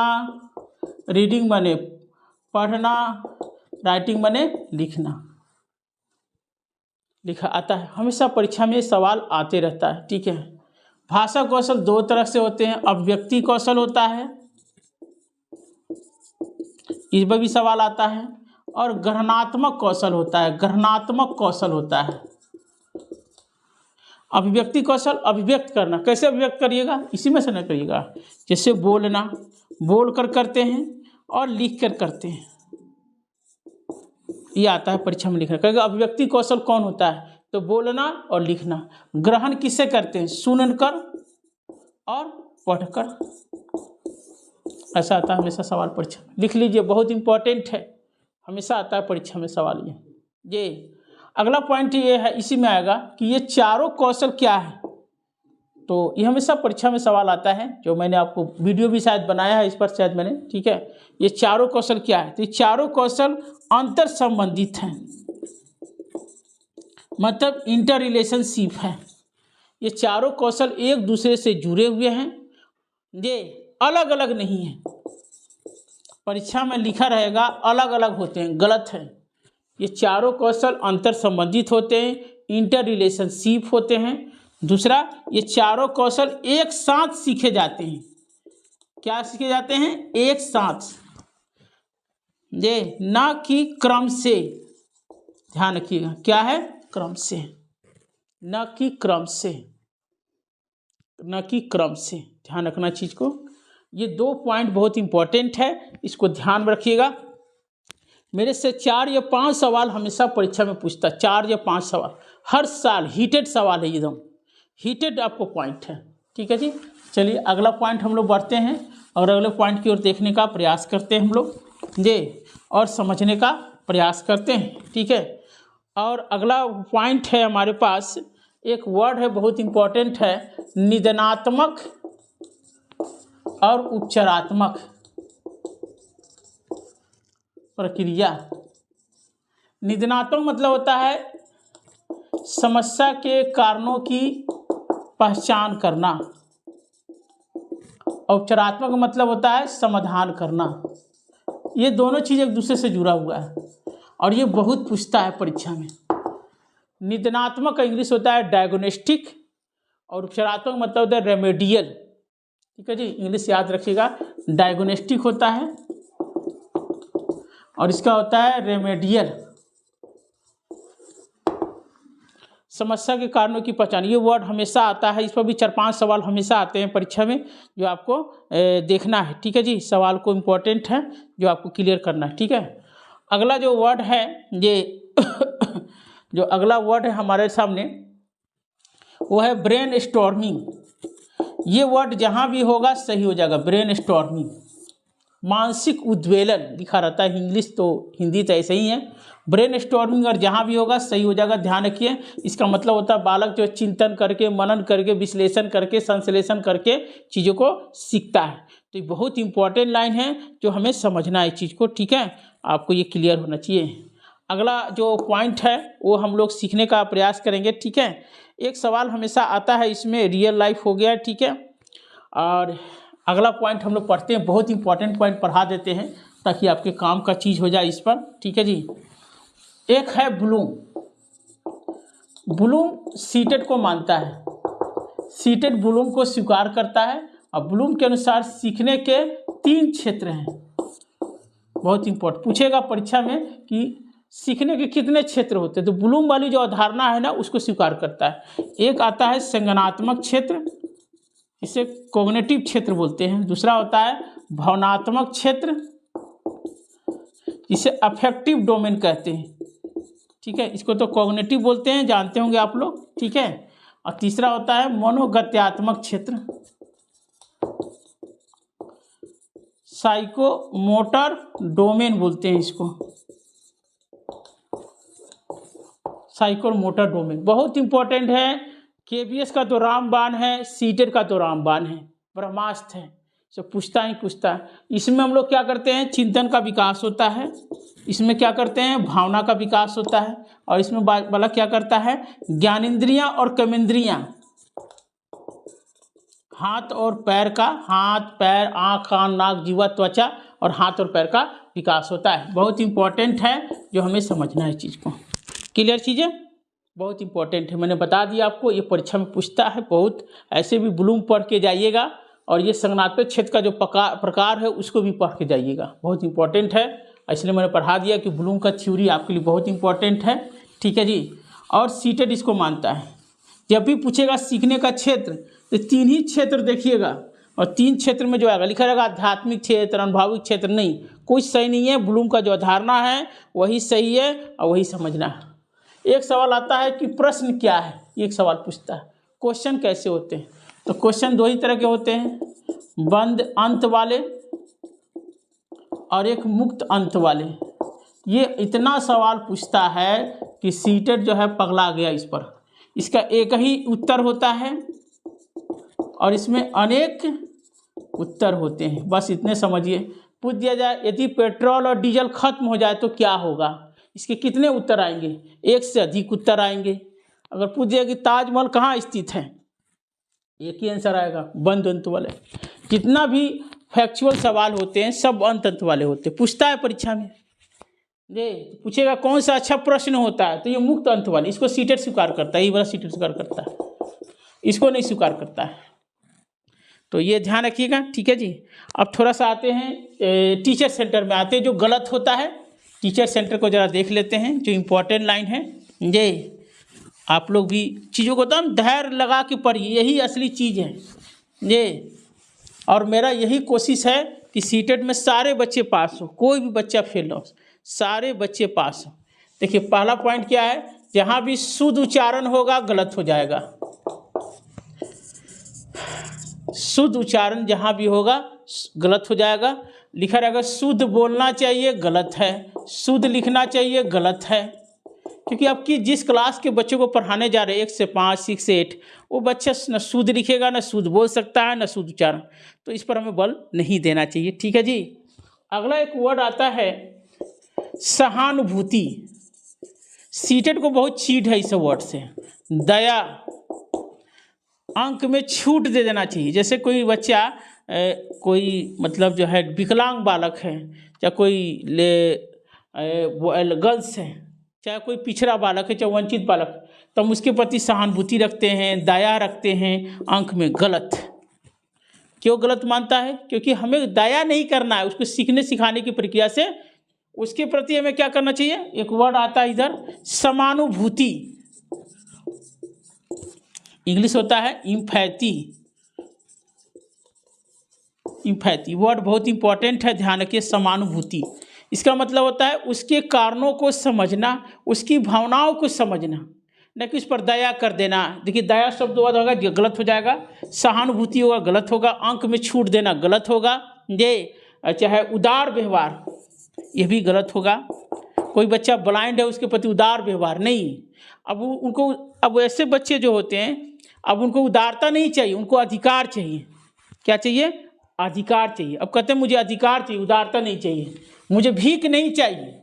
रीडिंग माने पढ़ना, राइटिंग माने लिखना। लिखा आता है, हमेशा परीक्षा में सवाल आते रहता है, ठीक है। भाषा कौशल 2 तरह से होते हैं, अभिव्यक्ति कौशल होता है, इस पर भी सवाल आता है, और ग्रहणात्मक कौशल होता है, ग्रहणात्मक कौशल होता है। अभिव्यक्ति कौशल, अभिव्यक्त करना, कैसे अभिव्यक्त करिएगा, इसी में से न करिएगा, जैसे बोलना, बोल कर करते हैं और लिख कर करते हैं, ये आता है परीक्षा में लिखना। कहेगा अभिव्यक्ति कौशल कौन होता है, तो बोलना और लिखना। ग्रहण किससे करते हैं, सुनकर और पढ़कर, ऐसा आता है हमेशा सवाल परीक्षा में, लिख लीजिए, बहुत इंपॉर्टेंट है, हमेशा आता है परीक्षा में सवाल ये। अगला पॉइंट ये है, इसी में आएगा कि ये चारों कौशल क्या है, तो ये हमेशा परीक्षा में सवाल आता है, जो मैंने आपको वीडियो भी शायद बनाया है इस पर शायद मैंने, ठीक है। ये चारों कौशल क्या है, तो ये चारों कौशल अंतर संबंधित हैं, मतलब इंटर रिलेशनशिप है। ये चारों कौशल एक दूसरे से जुड़े हुए हैं, ये अलग अलग नहीं है। परीक्षा में लिखा रहेगा अलग अलग होते हैं, गलत है। ये चारों कौशल अंतर संबंधित होते हैं, इंटर रिलेशनशिप होते हैं। दूसरा, ये चारों कौशल एक साथ सीखे जाते हैं। क्या सीखे जाते हैं, एक साथ, ये ना कि क्रम से, ध्यान रखिएगा, क्या है, क्रम से, न कि क्रम से, न कि क्रम से, ध्यान रखना चीज को। ये 2 पॉइंट बहुत इंपॉर्टेंट है, इसको ध्यान में रखिएगा। मेरे से 4 या 5 सवाल हमेशा परीक्षा में पूछता, 4 या 5 सवाल हर साल, हीटेड सवाल है, एकदम हीटेड आपको पॉइंट है, ठीक है जी। चलिए अगला पॉइंट हम लोग बढ़ते हैं और अगले पॉइंट की ओर देखने का प्रयास करते हैं हम लोग ये, और समझने का प्रयास करते हैं, ठीक है। और अगला पॉइंट है हमारे पास, एक वर्ड है बहुत इंपॉर्टेंट है, निदानात्मक और उपचारात्मक प्रक्रिया। निदानात्मक मतलब होता है समस्या के कारणों की पहचान करना, उपचारात्मक मतलब होता है समाधान करना। ये दोनों चीज़ एक दूसरे से जुड़ा हुआ है और ये बहुत पूछता है परीक्षा में। निदानात्मक का इंग्लिश होता है डायग्नोस्टिक और उपचारात्मक मतलब होता है रेमेडियल, ठीक है जी, इंग्लिश याद रखिएगा। डायग्नोस्टिक होता है और इसका होता है रेमेडियल, समस्या के कारणों की पहचान। ये वर्ड हमेशा आता है, इस पर भी 4-5 सवाल हमेशा आते हैं परीक्षा में, जो आपको देखना है, ठीक है जी। सवाल को इम्पोर्टेंट है जो आपको क्लियर करना है, ठीक है। अगला जो वर्ड है ये जो अगला वर्ड है हमारे सामने वो है ब्रेन स्टॉर्मिंग। ये वर्ड जहाँ भी होगा सही हो जाएगा, ब्रेन स्टॉर्मिंग, मानसिक उद्वेलन लिखा रहता है, इंग्लिश तो हिंदी तो ऐसे ही है। ब्रेन स्टॉर्मिंग और जहाँ भी होगा सही हो जाएगा, ध्यान रखिए। इसका मतलब होता है बालक जो चिंतन करके, मनन करके, विश्लेषण करके, संश्लेषण करके चीज़ों को सीखता है। तो ये बहुत इंपॉर्टेंट लाइन है जो हमें समझना है इस चीज़ को, ठीक है। आपको ये क्लियर होना चाहिए। अगला जो पॉइंट है वो हम लोग सीखने का प्रयास करेंगे, ठीक है। एक सवाल हमेशा आता है इसमें, रियल लाइफ हो गया, ठीक है। और अगला पॉइंट हम लोग पढ़ते हैं, बहुत इंपॉर्टेंट पॉइंट पढ़ा देते हैं ताकि आपके काम का चीज़ हो जाए इस पर, ठीक है जी। एक है ब्लूम। ब्लूम सीटेड को मानता है, सीटेड ब्लूम को स्वीकार करता है और ब्लूम के अनुसार सीखने के 3 क्षेत्र हैं। बहुत इंपॉर्टेंट पूछेगा परीक्षा में कि सीखने के कितने क्षेत्र होते हैं, तो ब्लूम वाली जो अवधारणा है ना उसको स्वीकार करता है। एक आता है संज्ञानात्मक क्षेत्र, इसे कॉग्निटिव क्षेत्र बोलते हैं। दूसरा होता है भावनात्मक क्षेत्र, इसे अफेक्टिव डोमेन कहते हैं, ठीक है। इसको तो कॉग्निटिव बोलते हैं, जानते होंगे आप लोग, ठीक है। और तीसरा होता है मनोगत्यात्मक क्षेत्र, साइको मोटर डोमेन बोलते हैं इसको, साइको मोटर डोमेन। बहुत इंपॉर्टेंट है। केबीएस का तो रामबाण है, सीटेट का तो रामबाण है, ब्रह्मास्त्र है, तो पूछता ही पूछता है। इसमें हम लोग क्या करते हैं, चिंतन का विकास होता है, इसमें क्या करते हैं, भावना का विकास होता है, और इसमें वाला क्या करता है, ज्ञानेंद्रियां और कर्मेंद्रियां, हाथ और पैर का, हाथ पैर आँख कान नाक जीवा त्वचा और हाथ और पैर का विकास होता है। बहुत इंपॉर्टेंट है, जो हमें समझना है चीज़ को। क्लियर चीज़ें बहुत इंपॉर्टेंट है, मैंने बता दिया आपको, ये परीक्षा में पूछता है बहुत। ऐसे भी ब्लूम पढ़ के जाइएगा, और ये संज्ञानात्मक क्षेत्र का जो प्रकार है उसको भी पढ़ के जाइएगा, बहुत इंपॉर्टेंट है। इसलिए मैंने पढ़ा दिया कि ब्लूम का थ्योरी आपके लिए बहुत इंपॉर्टेंट है, ठीक है जी। और सीटेड इसको मानता है। जब भी पूछेगा सीखने का क्षेत्र, तो 3 ही क्षेत्र देखिएगा, और 3 क्षेत्र में जो आएगा लिखा रहेगा आध्यात्मिक क्षेत्र, अनुभविक क्षेत्र, नहीं, कुछ सही नहीं है। ब्लूम का जो अवधारणा है वही सही है और वही समझना है। एक सवाल आता है कि प्रश्न क्या है, एक सवाल पूछता है, क्वेश्चन कैसे होते हैं। तो क्वेश्चन 2 ही तरह के होते हैं, बंद अंत वाले और एक मुक्त अंत वाले। ये इतना सवाल पूछता है कि सीटेट जो है पगला गया इस पर। इसका एक ही उत्तर होता है और इसमें अनेक उत्तर होते हैं, बस इतने समझिए। पूछ दिया जाए यदि पेट्रोल और डीजल खत्म हो जाए तो क्या होगा, इसके कितने उत्तर आएंगे, 1 से अधिक उत्तर आएंगे। अगर पूछ दिया कि ताजमहल कहाँ स्थित है, एक ही आंसर आएगा, बंद अंत वाले। जितना भी फैक्चुअल सवाल होते हैं सब अंत अंत वाले होते हैं, पूछता है परीक्षा में। ये पूछेगा कौन सा अच्छा प्रश्न होता है, तो ये मुक्त अंत वाले, इसको सीटेट स्वीकार करता है, ये वाला सीटेट स्वीकार करता है, इसको नहीं स्वीकार करता है। तो ये ध्यान रखिएगा, ठीक है जी। अब थोड़ा सा आते हैं टीचर सेंटर में आते हैं, जो गलत होता है। टीचर सेंटर को ज़रा देख लेते हैं, जो इम्पोर्टेंट लाइन है। ये आप लोग भी चीज़ों को एकदम धैर्य लगा के पढ़िए, यही असली चीज़ है ये। और मेरा यही कोशिश है कि सीटेट में सारे बच्चे पास हो, कोई भी बच्चा फेल ना हो, सारे बच्चे पास हो। देखिए पहला पॉइंट क्या है, जहाँ भी शुद्ध उच्चारण होगा गलत हो जाएगा। शुद्ध उच्चारण जहाँ भी होगा गलत हो जाएगा। लिखा रहेगा शुद्ध बोलना चाहिए, गलत है। शुद्ध लिखना चाहिए, गलत है। क्योंकि आपकी जिस क्लास के बच्चों को पढ़ाने जा रहे हैं 1 से 5, 6 से 8, वो बच्चा न शुद्ध लिखेगा, न शुद्ध बोल सकता है, न शुद्ध उच्चारण, तो इस पर हमें बल नहीं देना चाहिए, ठीक है जी। अगला एक वर्ड आता है सहानुभूति। सीटेट को बहुत चीड़ है इस वर्ड से। दया, अंक में छूट दे देना चाहिए। जैसे कोई बच्चा कोई मतलब जो है विकलांग बालक है, या कोई गर्ल्स है, चाहे कोई पिछड़ा बालक है, चाहे वंचित बालक, तो हम उसके प्रति सहानुभूति रखते हैं, दया रखते हैं, अंक में गलत। क्यों गलत मानता है? क्योंकि हमें दया नहीं करना है, उसको सीखने सिखाने की प्रक्रिया से उसके प्रति हमें क्या करना चाहिए। एक वर्ड आता है इधर समानुभूति, इंग्लिश होता है इम्पैथी। इम्पैथी वर्ड बहुत इंपॉर्टेंट है, ध्यान रखिए। समानुभूति इसका मतलब होता है उसके कारणों को समझना, उसकी भावनाओं को समझना, न कि उस पर दया कर देना। देखिए दया शब्द होगा गलत हो जाएगा, सहानुभूति होगा गलत होगा, अंक में छूट देना गलत होगा, ये चाहे उदार व्यवहार ये भी गलत होगा। कोई बच्चा ब्लाइंड है उसके प्रति उदार व्यवहार नहीं। अब ऐसे बच्चे जो होते हैं, अब उनको उदारता नहीं चाहिए, उनको अधिकार चाहिए। क्या चाहिए? अधिकार चाहिए। अब कहते हैं मुझे अधिकार चाहिए, उदारता नहीं चाहिए। मुझे भीख नहीं चाहिए,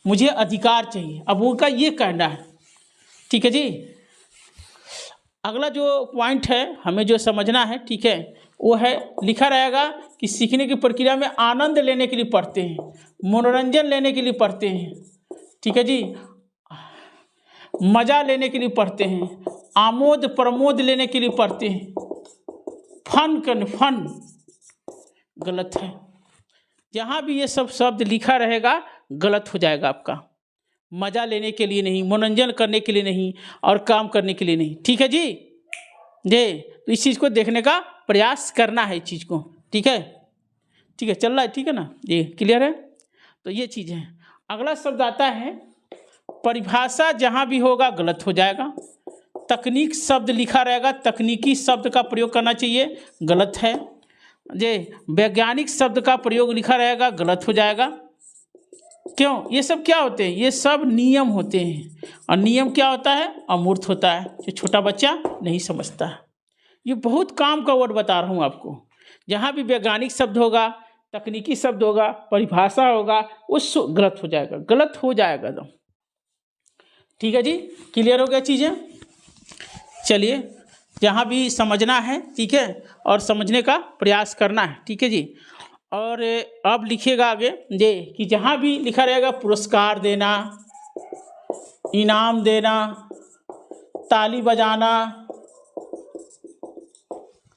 मुझे अधिकार चाहिए। अब उनका ये कहना है, ठीक है जी। अगला जो पॉइंट है हमें जो समझना है, ठीक है, वो है लिखा रहेगा कि सीखने की प्रक्रिया में आनंद लेने के लिए पढ़ते हैं, मनोरंजन लेने के लिए पढ़ते हैं, ठीक है जी, मज़ा लेने के लिए पढ़ते हैं, आमोद प्रमोद लेने के लिए पढ़ते हैं, फन गलत है। जहाँ भी ये सब शब्द लिखा रहेगा गलत हो जाएगा आपका। मज़ा लेने के लिए नहीं, मनोरंजन करने के लिए नहीं, और काम करने के लिए नहीं, ठीक है जी। तो इस चीज़ को देखने का प्रयास करना है, इस चीज़ को, ठीक है, ठीक है, चल रहा है, ठीक है ना जी, क्लियर है। तो ये चीज़ है। अगला शब्द आता है परिभाषा, जहाँ भी होगा गलत हो जाएगा। तकनीक शब्द लिखा रहेगा, तकनीकी शब्द का प्रयोग करना चाहिए, गलत है जी। वैज्ञानिक शब्द का प्रयोग लिखा रहेगा, गलत हो जाएगा। क्यों? ये सब क्या होते हैं? ये सब नियम होते हैं, और नियम क्या होता है? अमूर्त होता है, जो छोटा बच्चा नहीं समझता है। ये बहुत काम का वर्ड बता रहा हूँ आपको। जहाँ भी वैज्ञानिक शब्द होगा, तकनीकी शब्द होगा, परिभाषा होगा, वो गलत हो जाएगा, गलत हो जाएगा एकदम, ठीक है जी। क्लियर हो गया चीज़ें? चलिए, जहाँ भी समझना है, ठीक है, और समझने का प्रयास करना है, ठीक है जी। और अब लिखिएगा आगे जे कि जहाँ भी लिखा रहेगा पुरस्कार देना, इनाम देना, ताली बजाना,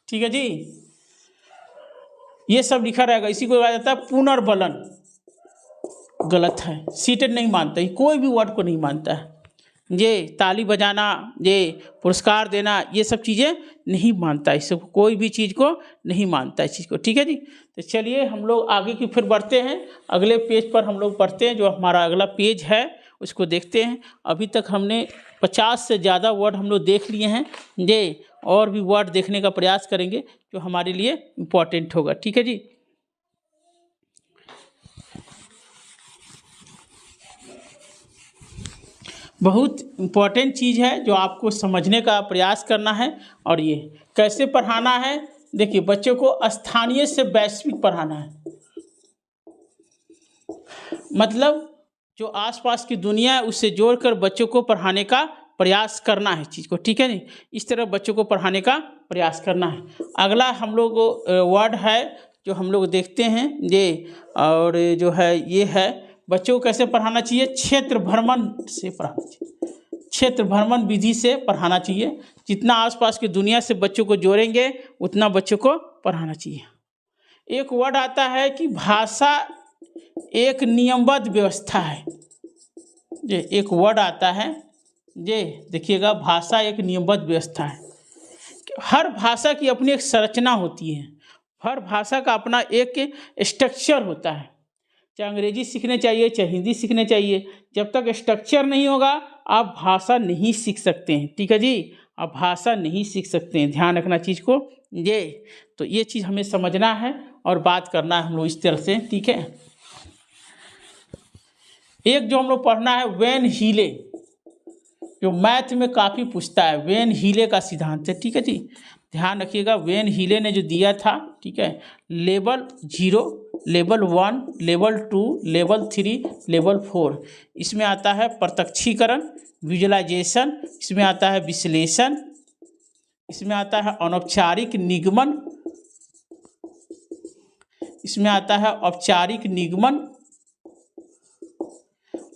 ठीक है जी, ये सब लिखा रहेगा, इसी को कहा जाता है पुनर्बलन। गलत है, सीटेड नहीं मानता, कोई भी वर्ड को नहीं मानता है। ये ताली बजाना, ये पुरस्कार देना, ये सब चीज़ें नहीं मानता, इस सब कोई भी चीज़ को नहीं मानता इस चीज़ को, ठीक है जी। तो चलिए हम लोग आगे की फिर बढ़ते हैं, अगले पेज पर हम लोग पढ़ते हैं। जो हमारा अगला पेज है उसको देखते हैं। अभी तक हमने 50 से ज़्यादा वर्ड हम लोग देख लिए हैं, ये और भी वर्ड देखने का प्रयास करेंगे जो हमारे लिए इम्पोर्टेंट होगा, ठीक है जी। बहुत इम्पॉर्टेंट चीज़ है जो आपको समझने का प्रयास करना है। और ये कैसे पढ़ाना है? देखिए, बच्चों को स्थानीय से वैश्विक पढ़ाना है, मतलब जो आसपास की दुनिया है उससे जोड़कर बच्चों को पढ़ाने का प्रयास करना है चीज़ को, ठीक है नहीं, इस तरह बच्चों को पढ़ाने का प्रयास करना है। अगला हम लोग वर्ड है जो हम लोग देखते हैं ये, और जो है ये है बच्चों को कैसे पढ़ाना चाहिए? क्षेत्र भ्रमण से पढ़ाना चाहिए, क्षेत्र भ्रमण विधि से पढ़ाना चाहिए। जितना आसपास की दुनिया से बच्चों को जोड़ेंगे उतना बच्चों को पढ़ाना चाहिए। एक वर्ड आता है कि भाषा एक नियमबद्ध व्यवस्था है। ये एक वर्ड आता है, ये देखिएगा, भाषा एक नियमबद्ध व्यवस्था है। हर भाषा की अपनी एक संरचना होती है, हर भाषा का अपना एक स्ट्रक्चर होता है। चाहे अंग्रेजी सीखने चाहिए, चाहे हिंदी सीखने चाहिए, जब तक स्ट्रक्चर नहीं होगा आप भाषा नहीं सीख सकते हैं, ठीक है जी। आप भाषा नहीं सीख सकते हैं, ध्यान रखना चीज़ को। ये तो ये चीज़ हमें समझना है और बात करना है हम लोग इस तरह से, ठीक है। एक जो हम लोग पढ़ना है वेन हीले, जो मैथ में काफ़ी पूछता है, वेन हीले का सिद्धांत है, ठीक है जी। ध्यान रखिएगा, वेन हीले ने जो दिया था, ठीक है, level 0, level 1, level 2, level 3, level 4। इसमें आता है प्रत्यक्षीकरण, विजुअलाइजेशन, इसमें आता है विश्लेषण, इसमें आता है अनौपचारिक निगमन, इसमें आता है औपचारिक निगमन,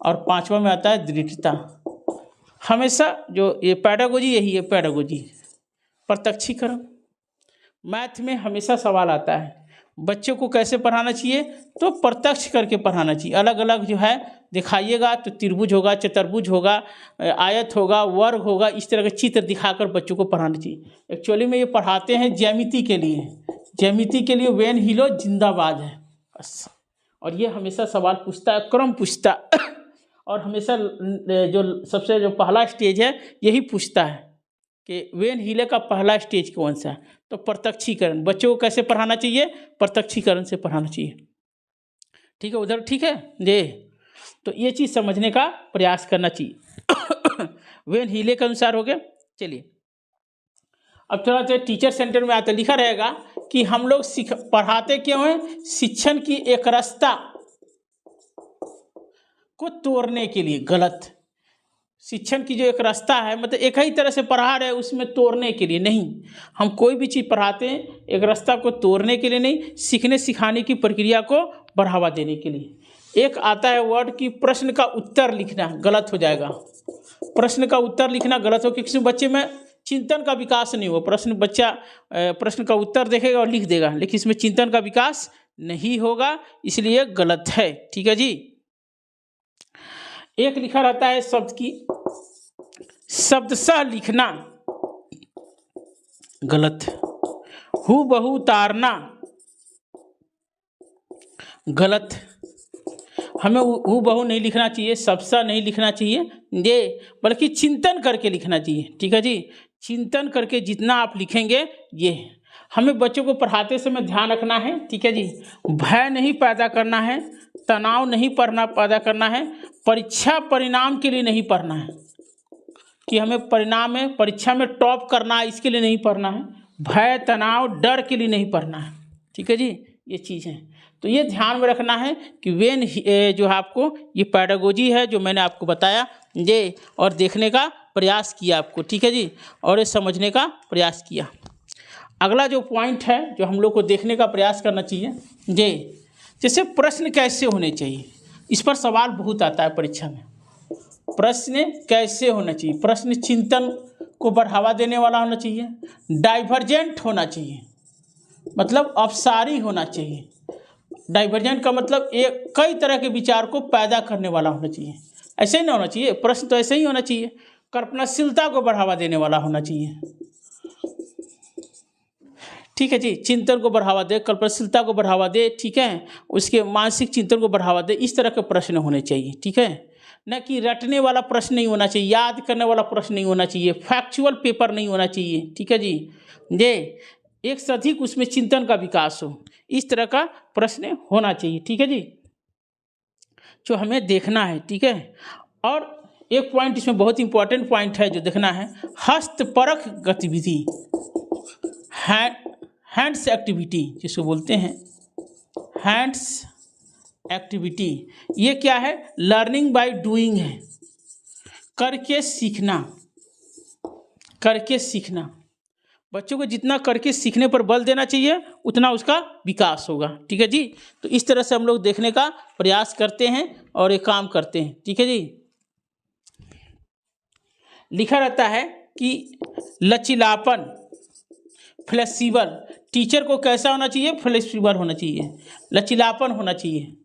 और 5वां में आता है दृढ़ता। हमेशा जो ये पैडागोजी यही है, पैडागोजी प्रत्यक्षीकरण। मैथ में हमेशा सवाल आता है बच्चों को कैसे पढ़ाना चाहिए, तो प्रत्यक्ष करके पढ़ाना चाहिए। अलग अलग जो है दिखाइएगा, तो त्रिभुज होगा, चतुर्भुज होगा, आयत होगा, वर्ग होगा, इस तरह के चित्र दिखाकर बच्चों को पढ़ाना चाहिए। एक्चुअली में ये पढ़ाते हैं ज्यामिति के लिए, ज्यामिति के लिए वेन हीलो जिंदाबाद है बस। और ये हमेशा सवाल पूछता है, क्रम पूछता और हमेशा जो सबसे जो पहला स्टेज है यही पूछता है कि वेन हीले का पहला स्टेज कौन सा है, तो प्रत्यक्षीकरण। बच्चों को कैसे पढ़ाना चाहिए? प्रत्यक्षीकरण से पढ़ाना चाहिए, ठीक है उधर, ठीक है जी। तो ये चीज़ समझने का प्रयास करना चाहिए। वेन हीले के अनुसार हो गया। चलिए अब थोड़ा सा टीचर सेंटर में आते लिखा रहेगा कि हम लोग पढ़ाते क्यों हैं? शिक्षण की एक रास्ता, को तोड़ने के लिए, गलत। शिक्षण की जो एक रास्ता है, मतलब एक ही तरह से पढ़ा रहे उसमें तोड़ने के लिए नहीं। हम कोई भी चीज़ पढ़ाते हैं एक रास्ता को तोड़ने के लिए नहीं, सीखने सिखाने की प्रक्रिया को बढ़ावा देने के लिए। एक आता है वर्ड कि प्रश्न का उत्तर लिखना, गलत हो जाएगा। प्रश्न का उत्तर लिखना गलत हो, क्योंकि बच्चे में चिंतन का विकास नहीं हो। बच्चा प्रश्न का उत्तर देखेगा और लिख देगा, लेकिन इसमें चिंतन का विकास नहीं होगा, इसलिए गलत है। ठीक है जी। एक लिखा रहता है शब्द की शब्दशः लिखना, गलत। हूबहू उतारना, गलत। हमें हूबहू नहीं लिखना चाहिए, शब्दशः नहीं लिखना चाहिए ये, बल्कि चिंतन करके लिखना चाहिए। ठीक है जी। चिंतन करके जितना आप लिखेंगे ये। हमें बच्चों को पढ़ाते समय ध्यान रखना है। ठीक है जी। भय नहीं पैदा करना है, तनाव नहीं पैदा करना है, परीक्षा परिणाम के लिए नहीं पढ़ना है कि हमें परिणाम में परीक्षा में टॉप करना है, इसके लिए नहीं पढ़ना है। भय तनाव डर के लिए नहीं पढ़ना है। ठीक है जी। ये चीज़ है, तो ये ध्यान में रखना है कि वेन जो है आपको ये पैडागोजी है जो मैंने आपको बताया ये, और देखने का प्रयास किया आपको। ठीक है जी। और ये समझने का प्रयास किया। अगला जो पॉइंट है जो हम लोग को देखने का प्रयास करना चाहिए ये, जैसे प्रश्न कैसे होने चाहिए। इस पर सवाल बहुत आता है परीक्षा में। प्रश्न कैसे होना चाहिए? प्रश्न चिंतन को बढ़ावा देने वाला होना चाहिए, डाइवर्जेंट होना चाहिए, मतलब अपसारी होना चाहिए। डाइवर्जेंट का मतलब एक कई तरह के विचार को पैदा करने वाला होना चाहिए। ऐसे ही ना होना चाहिए, प्रश्न तो ऐसे ही होना चाहिए। कल्पनाशीलता को बढ़ावा देने वाला होना चाहिए। ठीक है जी। चिंतन को बढ़ावा दे, कल्पनाशीलता को बढ़ावा दे, ठीक है, उसके मानसिक चिंतन को बढ़ावा दे, इस तरह के प्रश्न होने चाहिए। ठीक है, न कि रटने वाला प्रश्न नहीं होना चाहिए, याद करने वाला प्रश्न नहीं होना चाहिए, फैक्चुअल पेपर नहीं होना चाहिए। ठीक है जी। ये एक से अधिक उसमें चिंतन का विकास हो, इस तरह का प्रश्न होना चाहिए। ठीक है जी, जो हमें देखना है। ठीक है, और एक पॉइंट इसमें बहुत इंपॉर्टेंट पॉइंट है जो देखना है, हस्तपरक गतिविधि, हैंड्स एक्टिविटी जिसको बोलते हैं हैंड्स एक्टिविटी। ये क्या है? लर्निंग बाय डूइंग है, करके सीखना। करके सीखना, बच्चों को जितना करके सीखने पर बल देना चाहिए उतना उसका विकास होगा। ठीक है जी। तो इस तरह से हम लोग देखने का प्रयास करते हैं और ये काम करते हैं। ठीक है जी। लिखा रहता है कि लचीलापन, फ्लेक्सिबल, टीचर को कैसा होना चाहिए? फ्लेक्सिबल होना चाहिए, लचीलापन होना चाहिए।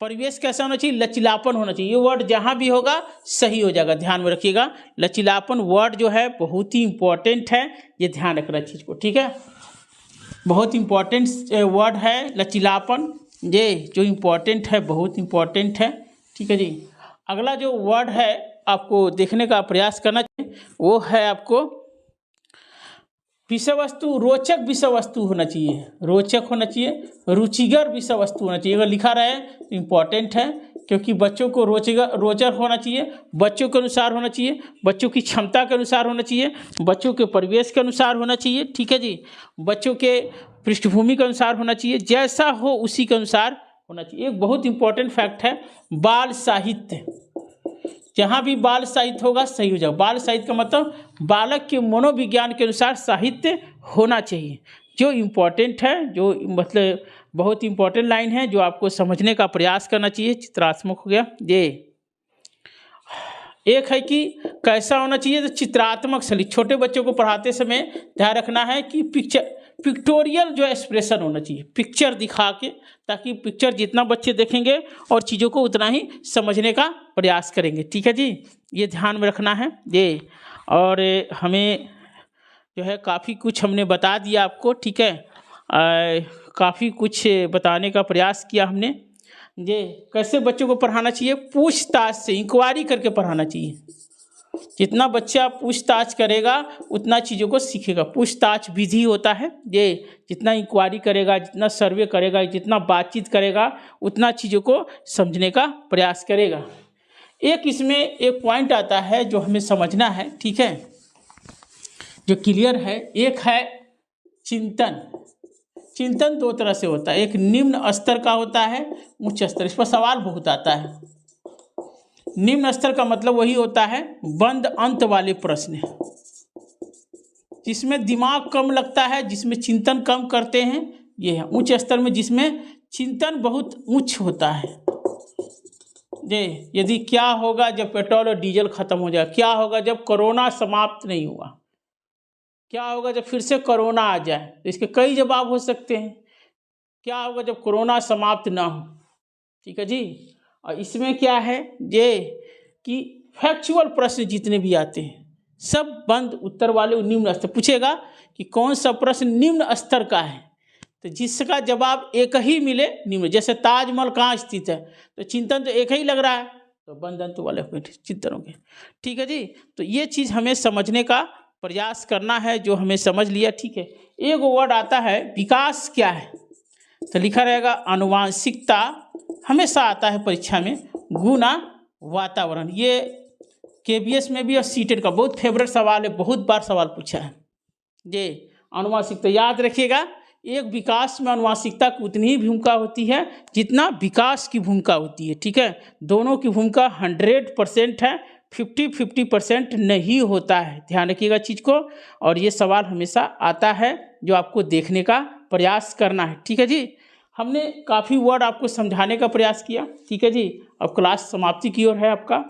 परिवेश कैसा होना चाहिए? लचीलापन होना चाहिए। ये वर्ड जहाँ भी होगा सही हो जाएगा, ध्यान में रखिएगा। लचीलापन वर्ड जो है बहुत ही इम्पोर्टेंट है, ये ध्यान रखना चीज़ को। ठीक है, बहुत इम्पोर्टेंट वर्ड है लचीलापन, ये जो इम्पोर्टेंट है, बहुत इम्पोर्टेंट है। ठीक है जी। अगला जो वर्ड है आपको देखने का प्रयास करना चाहिए वो है आपको विषय वस्तु। रोचक विषय वस्तु होना चाहिए, रोचक होना चाहिए, रुचिकर विषय वस्तु होना चाहिए। अगर लिखा रहे तो इम्पोर्टेंट है, क्योंकि बच्चों को रोचक होना चाहिए, बच्चों के अनुसार होना चाहिए, बच्चों की क्षमता के अनुसार होना चाहिए, बच्चों के परिवेश के अनुसार होना चाहिए। ठीक है जी, बच्चों के पृष्ठभूमि के अनुसार होना चाहिए, जैसा हो उसी के अनुसार होना चाहिए। एक बहुत इंपॉर्टेंट फैक्ट है, बाल साहित्य। जहाँ भी बाल साहित्य होगा सही हो जाएगा। बाल साहित्य का मतलब बालक के मनोविज्ञान के अनुसार साहित्य होना चाहिए, जो इम्पोर्टेंट है, जो मतलब बहुत इम्पोर्टेंट लाइन है, जो आपको समझने का प्रयास करना चाहिए। चित्रात्मक हो गया ये। एक है कि कैसा होना चाहिए, तो चित्रात्मक शैली। छोटे बच्चों को पढ़ाते समय ध्यान रखना है कि पिक्टोरियल जो एक्सप्रेशन होना चाहिए, पिक्चर दिखा के, ताकि पिक्चर जितना बच्चे देखेंगे और चीज़ों को उतना ही समझने का प्रयास करेंगे। ठीक है जी, ये ध्यान में रखना है ये। और हमें जो है काफ़ी कुछ हमने बता दिया आपको। ठीक है, काफ़ी कुछ बताने का प्रयास किया हमने। ये कैसे बच्चों को पढ़ाना चाहिए? पूछताछ से, इंक्वायरी करके पढ़ाना चाहिए। जितना बच्चा पूछताछ करेगा उतना चीज़ों को सीखेगा। पूछताछ विधि होता है ये, जितना इंक्वायरी करेगा, जितना सर्वे करेगा, जितना बातचीत करेगा, उतना चीज़ों को समझने का प्रयास करेगा। एक इसमें एक पॉइंट आता है जो हमें समझना है। ठीक है, जो क्लियर है। एक है चिंतन। चिंतन दो तरह से होता है, एक निम्न स्तर का होता है, उच्च स्तर। इस पर सवाल बहुत आता है। निम्न स्तर का मतलब वही होता है बंद अंत वाले प्रश्न, जिसमें दिमाग कम लगता है, जिसमें चिंतन कम करते हैं, ये है। उच्च स्तर में जिसमें चिंतन बहुत उच्च होता है। ये यदि क्या होगा जब पेट्रोल और डीजल खत्म हो जाए, क्या होगा जब कोरोना समाप्त नहीं हुआ, क्या होगा जब फिर से कोरोना आ जाए, तो इसके कई जवाब हो सकते हैं। क्या होगा जब कोरोना समाप्त ना हो, ठीक है जी। और इसमें क्या है ये कि फैक्चुअल प्रश्न जितने भी आते हैं सब बंद उत्तर वाले निम्न स्तर। पूछेगा कि कौन सा प्रश्न निम्न स्तर का है, तो जिसका जवाब एक ही मिले निम्न, जैसे ताजमहल कहाँ स्थित है, तो चिंतन तो एक ही लग रहा है, तो बंद अंत वाले चिंतन हो गए, ठीक है जी। तो ये चीज़ हमें समझने का प्रयास करना है, जो हमें समझ लिया, ठीक है। एक वर्ड आता है विकास, क्या है, तो लिखा रहेगा आनुवांशिकता, हमेशा आता है परीक्षा में, गुना वातावरण। ये केबीएस में भी और सीटेट का बहुत फेवरेट सवाल है, बहुत बार सवाल पूछा है ये आनुवांशिकता। याद रखिएगा, एक विकास में आनुवांशिकता की उतनी ही भूमिका होती है जितना विकास की भूमिका होती है, ठीक है। दोनों की भूमिका 100% है, 50-50% नहीं होता है, ध्यान रखिएगा चीज़ को। और ये सवाल हमेशा आता है, जो आपको देखने का प्रयास करना है, ठीक है जी। हमने काफ़ी वर्ड आपको समझाने का प्रयास किया, ठीक है जी। अब क्लास समाप्ति की ओर है आपका,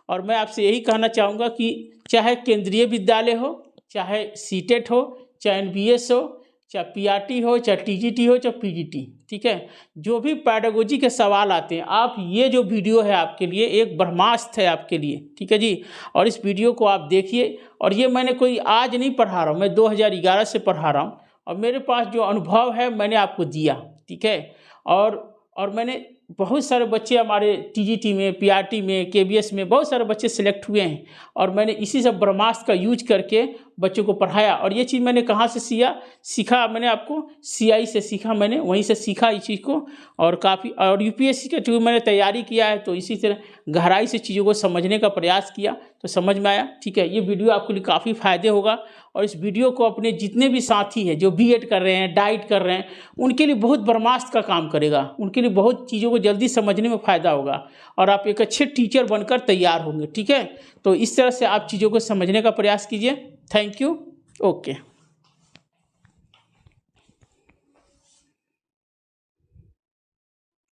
और मैं आपसे यही कहना चाहूँगा कि चाहे केंद्रीय विद्यालय हो, चाहे सीटेट हो, चाहे एनबीएस हो, चाहे पीआरटी हो, चाहे टीजीटी हो, चाहे पीजीटी, ठीक है, जो भी पैडागोजी के सवाल आते हैं, आप ये जो वीडियो है आपके लिए एक ब्रह्मास्त्र है आपके लिए, ठीक है जी। और इस वीडियो को आप देखिए, और ये मैंने कोई आज नहीं पढ़ा रहा हूँ, मैं 2011 से पढ़ा रहा हूँ, और मेरे पास जो अनुभव है मैंने आपको दिया, ठीक है। और मैंने बहुत सारे बच्चे हमारे टीजीटी में, पीआरटी में, केबीएस में बहुत सारे बच्चे सिलेक्ट हुए हैं, और मैंने इसी सब ब्रह्मास्त्र का यूज करके बच्चों को पढ़ाया। और ये चीज़ मैंने कहाँ से सीखा, मैंने आपको सीआई से सीखा, मैंने वहीं से सीखा इस चीज़ को। और काफ़ी, और यूपीएससी के थ्रू मैंने तैयारी किया है, तो इसी तरह गहराई से चीज़ों को समझने का प्रयास किया, तो समझ में आया, ठीक है। ये वीडियो आपके लिए काफ़ी फ़ायदे होगा, और इस वीडियो को अपने जितने भी साथी हैं जो बीएड कर रहे हैं, डाइट कर रहे हैं, उनके लिए बहुत ब्रह्मास्त्र का काम करेगा, उनके लिए बहुत चीज़ों को जल्दी समझने में फ़ायदा होगा, और आप एक अच्छे टीचर बनकर तैयार होंगे, ठीक है। तो इस तरह से आप चीज़ों को समझने का प्रयास कीजिए। Thank you, okay.